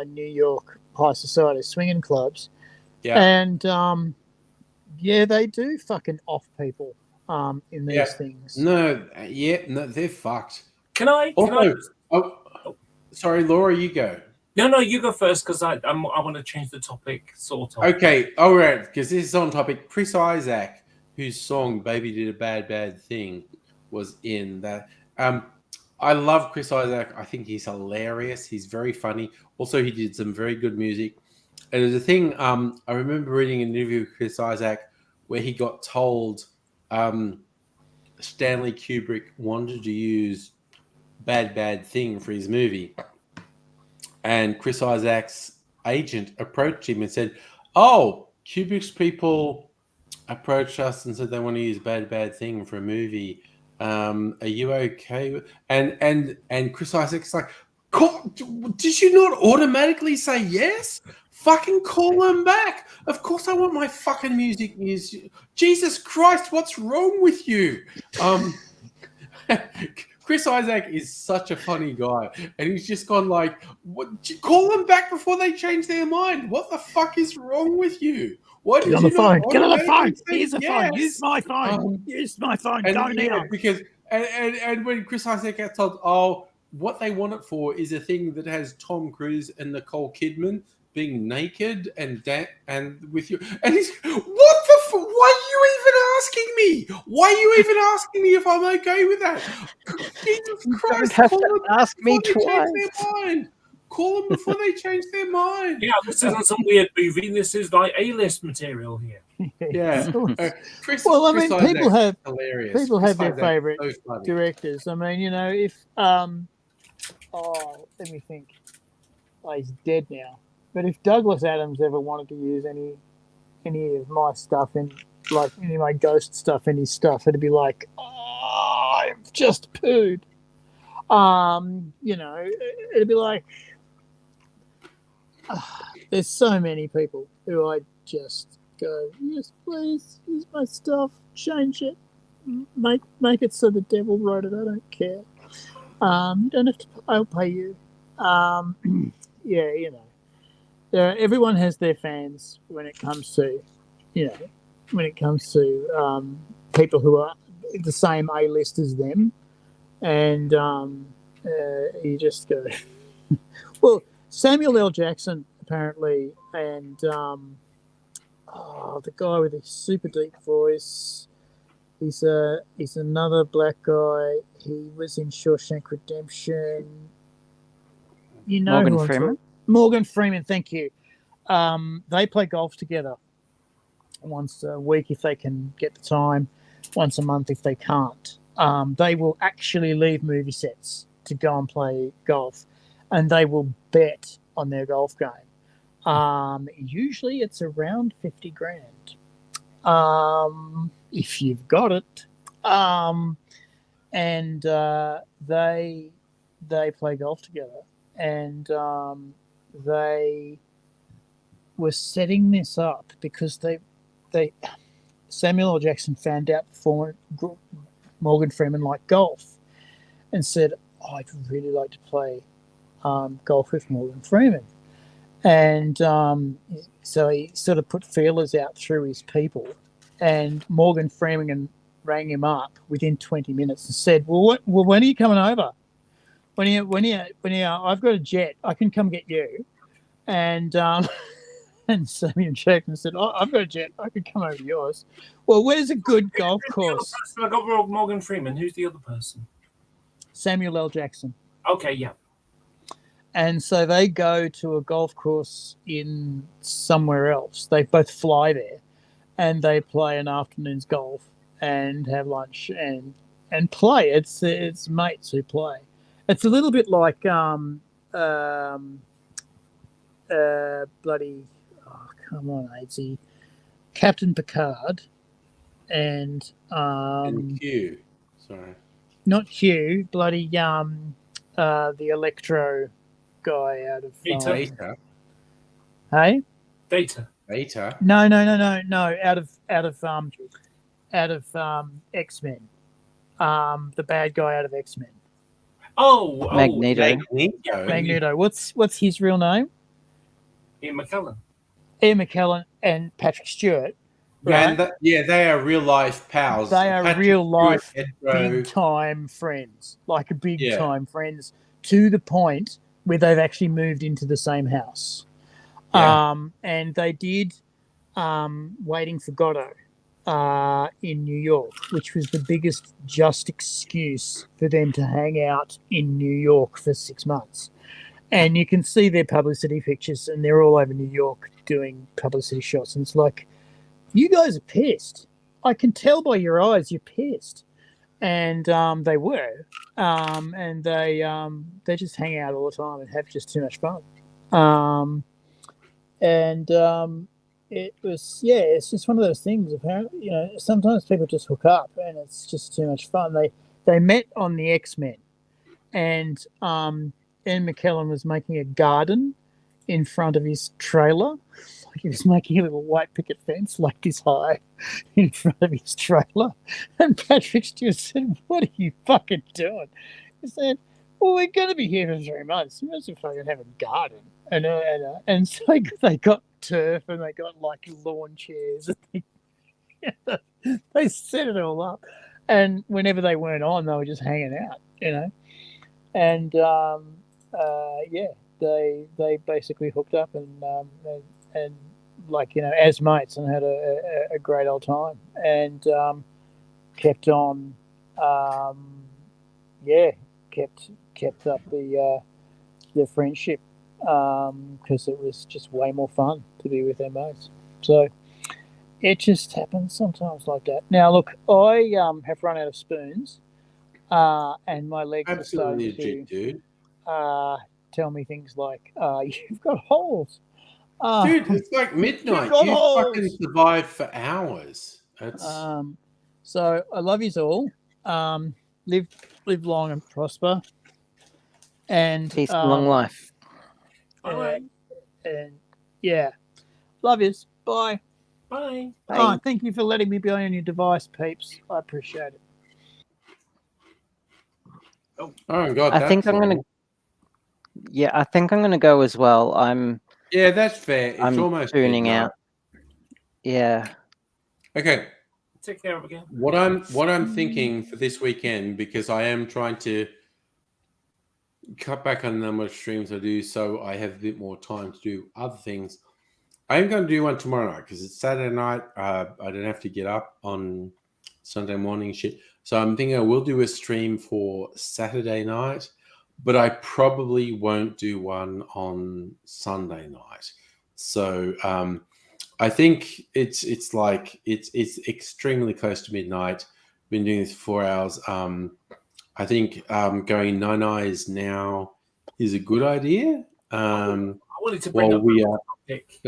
New York high society swinging clubs. Yeah. And Yeah, they do fucking off people in these things. No, they're fucked. Can I? Also, sorry, Laura, you go. No, you go first because I want to change the topic, sort of. Okay, all right, because this is on topic. Chris Isaac, whose song "Baby Did a Bad Bad Thing" was in that. I love Chris Isaac. I think he's hilarious. He's very funny. Also, he did some very good music. And there's a thing. I remember reading an interview with Chris Isaac where he got told Stanley Kubrick wanted to use "Bad Bad Thing" for his movie. And Chris Isaac's agent approached him and said, "Oh, Kubrick's people approached us and said they want to use "Bad Bad Thing" for a movie. Are you okay?" And Chris Isaac's like, "Did you not automatically say yes? Fucking call them back. Of course I want my fucking music used. Jesus Christ, what's wrong with you?" Chris Isaac is such a funny guy, and he's just gone like, "Call them back before they change their mind. What the fuck is wrong with you? Why Get on the phone. Get on the phone. Here's the phone. Use my phone. Use my phone. Go now." Because and when Chris Isaac gets told, "Oh, what they want it for is a thing that has Tom Cruise and Nicole Kidman being naked and with you," and he's, "What the? Why are you even asking me? Why are you even asking me if I'm okay with that? Jesus Christ! Have to ask me twice. Call them before they change their mind." Yeah, this isn't some weird movie. This is like A-list material here. Yeah. Well, I mean, people have hilarious. people have their Chris Isaac's favorite so funny. directors. I mean, you know, if let me think. Oh, he's dead now. But if Douglas Adams ever wanted to use any of my stuff in, like any of my ghost stuff in his stuff, it'd be like, "Oh, I've just pooed." You know, it'd be like, there's so many people who I just go, "Yes, please, use my stuff, change it, make it so the devil wrote it. I don't care. You don't have to. I'll pay you." Yeah, you know. Everyone has their fans when it comes to, people who are the same A-list as them, and you just go. Well, Samuel L. Jackson apparently, and the guy with a super deep voice. He's another black guy. He was in Shawshank Redemption. You know, Morgan Freeman. Morgan Freeman, thank you. They play golf together once a week if they can get the time, once a month if they can't. They will actually leave movie sets to go and play golf, and they will bet on their golf game. Usually it's around 50 grand if you've got it. And they play golf together, and they were setting this up because they Samuel L. Jackson found out before Morgan Freeman liked golf and said, "Oh, I'd really like to play golf with Morgan Freeman." And so he sort of put feelers out through his people, and Morgan Freeman rang him up within 20 minutes and said, "Well, when are you coming over? When you, I've got a jet. I can come get you." And and Samuel Jackson said, "Oh, I've got a jet. I can come over to yours." Well, where's a good golf course? I got Morgan Freeman. Who's the other person? Samuel L. Jackson. Okay, yeah. And so they go to a golf course in somewhere else. They both fly there, and they play an afternoon's golf and have lunch and play. It's mates who play. It's a little bit like bloody, oh, come on, Aidsy, Captain Picard and Q. Sorry. Not Q, bloody the Electro guy out of Data. Hey? Data. No, out of X-Men. The bad guy out of X-Men. Oh, Magneto. Magneto. What's his real name? Ian McKellen. Ian McKellen and Patrick Stewart right? And they are real life pals. They are Patrick real Stewart, life Pedro. big time friends, like big Yeah. time friends, to the point where they've actually moved into the same house. Yeah. And they did Waiting for Godot in New York, which was the biggest just excuse for them to hang out in New York for 6 months. And you can see their publicity pictures, and they're all over New York doing publicity shots. And it's like, you guys are pissed. I can tell by your eyes you're pissed. And they were. And they just hang out all the time and have just too much fun. It was, it's just one of those things. Apparently, sometimes people just hook up and it's just too much fun. They met on the X-Men, and Ian McKellen was making a garden in front of his trailer. Like he was making a little white picket fence like this high in front of his trailer. And Patrick Stewart said, "What are you fucking doing?" He said, "Well, we're going to be here for 3 months. We must fucking have a garden." And so they got turf and they got like lawn chairs. They set it all up. And whenever they weren't on, they were just hanging out, And they basically hooked up and as mates, and had a great old time, and kept on, kept up the friendship, because it was just way more fun to be with their mates. So it just happens sometimes like that. Now, look, I have run out of spoons, and my legs Absolutely are starting legit, dude. to tell me things like, "You've got holes." Dude, it's like midnight. got You holes. fucking survived for hours. That's So I love you all. Live long and prosper. And Peace and long life. and yeah, love yous. Bye. Bye. Oh, thank you for letting me be on your device, peeps. I appreciate it. oh god. I think I'm gonna. Yeah, I think I'm gonna go as well. Yeah, that's fair. It's I'm almost tuning midnight. out. Yeah. Okay. Take care of it again. What I'm thinking for this weekend, because I am trying to cut back on the number of streams I do, so I have a bit more time to do other things. I am going to do one tomorrow night because it's Saturday night. I don't have to get up on Sunday morning shit. So I'm thinking I will do a stream for Saturday night, but I probably won't do one on Sunday night. So I think it's extremely close to midnight. Been doing this for 4 hours. I think going 9 eyes now is a good idea. I wanted to bring up we a are, topic.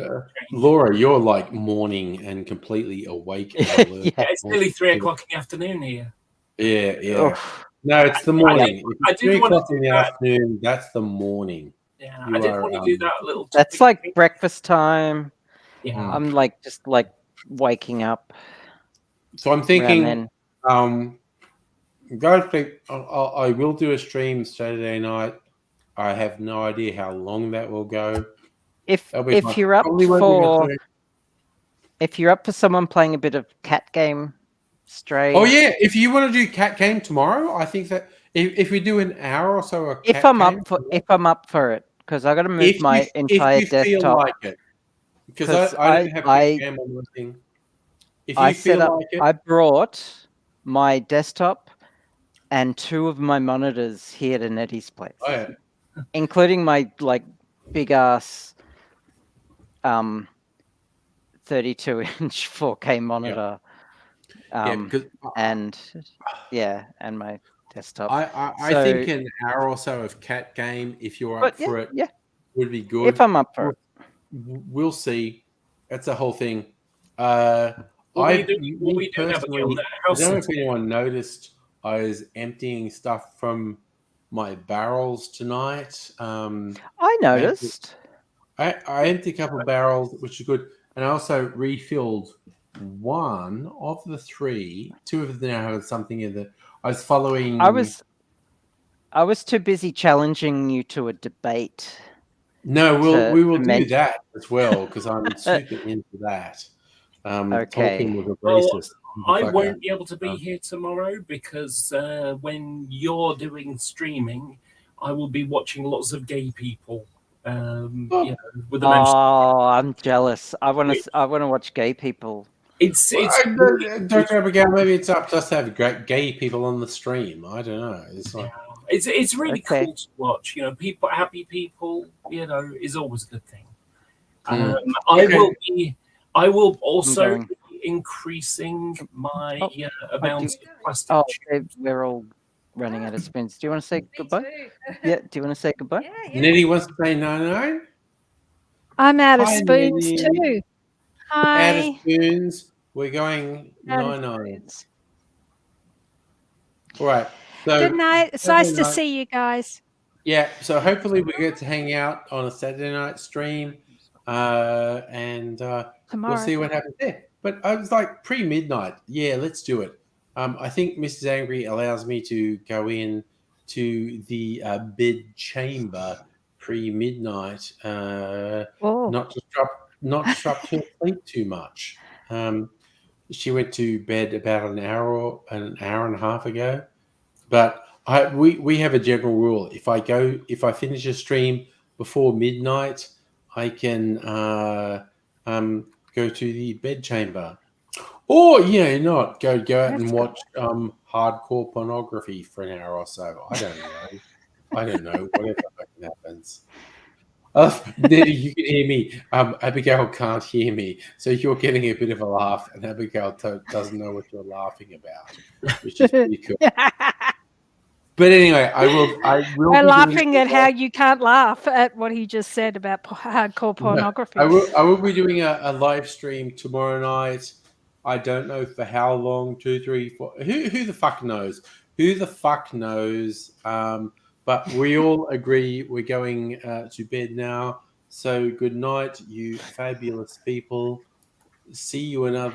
Laura, you're like morning and completely awake. And alert. Yeah, It's nearly 3 o'clock in the afternoon here. Yeah. No, it's the morning. I It's did 3 want to o'clock do in the that. afternoon. That's the morning. Yeah, You I did are, want to do that little. That's topic. like breakfast time. Yeah. I'm just waking up. So I'm around thinking, then. guys, I will do a stream Saturday night. I have no idea how long that will go. If you're up for someone playing a bit of cat game, Stray. Oh yeah, if you want to do cat game tomorrow, I think that if we do an hour or so of if I'm up for it, because I got to move my entire if you feel desktop. like it, because I don't have cat game on my thing. If you feel like it, I brought my desktop and 2 of my monitors here to Nettie's place, including my big ass 32-inch 4K monitor. And my desktop. I think an hour or so of cat game, if you're up for it, would be good. If I'm up for it, we'll see. That's the whole thing. I don't know if anyone noticed, I was emptying stuff from my barrels tonight. I noticed. I emptied a couple of barrels, which is good, and I also refilled 1 of the 3. 2 of them now have something in there. I was following. I was too busy challenging you to a debate. No, we will do that as well because I'm super into that. Okay. Tolkien was a Well, racist. I Motherfucker. won't be able to be here tomorrow because when you're doing streaming, I will be watching lots of gay people. You know, with the mention. Oh, I'm jealous. I want to watch gay people. It's Dr. Abigail, maybe it's up to us to have great gay people on the stream. I don't know. It's like it's really Okay. cool to watch. You know, people, happy people. You know, is always a good thing. Okay. I will also going. be increasing my Oh, amount do- of plastic. Oh, we're all running out of spins. Do you want to say goodbye? Yeah. Do you want to say goodbye? Nettie wants to say no. I'm out of Hi, spoons Nettie. too. Out of Hi. spoons. We're going Out of 9-9. spoons. All right. So Good night. It's Saturday nice to night- see you guys. Yeah. So hopefully we get to hang out on a Saturday night stream, and we'll Tomorrow. see what happens there. But I was like pre-midnight. Yeah, let's do it. I think Mrs. Angry allows me to go in to the bed chamber pre-midnight, Oh. not disrupt her sleep too much. She went to bed about an hour and a half ago, but we have a general rule. If I finish a stream before midnight, I can go to the bed chamber. Or not go out and watch hardcore pornography for an hour or so. I don't know. Whatever fucking happens. Nettie, you can hear me. Abigail can't hear me, so you're getting a bit of a laugh, and Abigail doesn't know what you're laughing about, which is pretty cool. But anyway, I will. We're laughing at how you can't laugh at what he just said about hardcore pornography. I will be doing a live stream tomorrow night. I don't know for how long. 2, 3, 4. Who the fuck knows? Who the fuck knows? But we all agree we're going to bed now. So good night, you fabulous people. See you another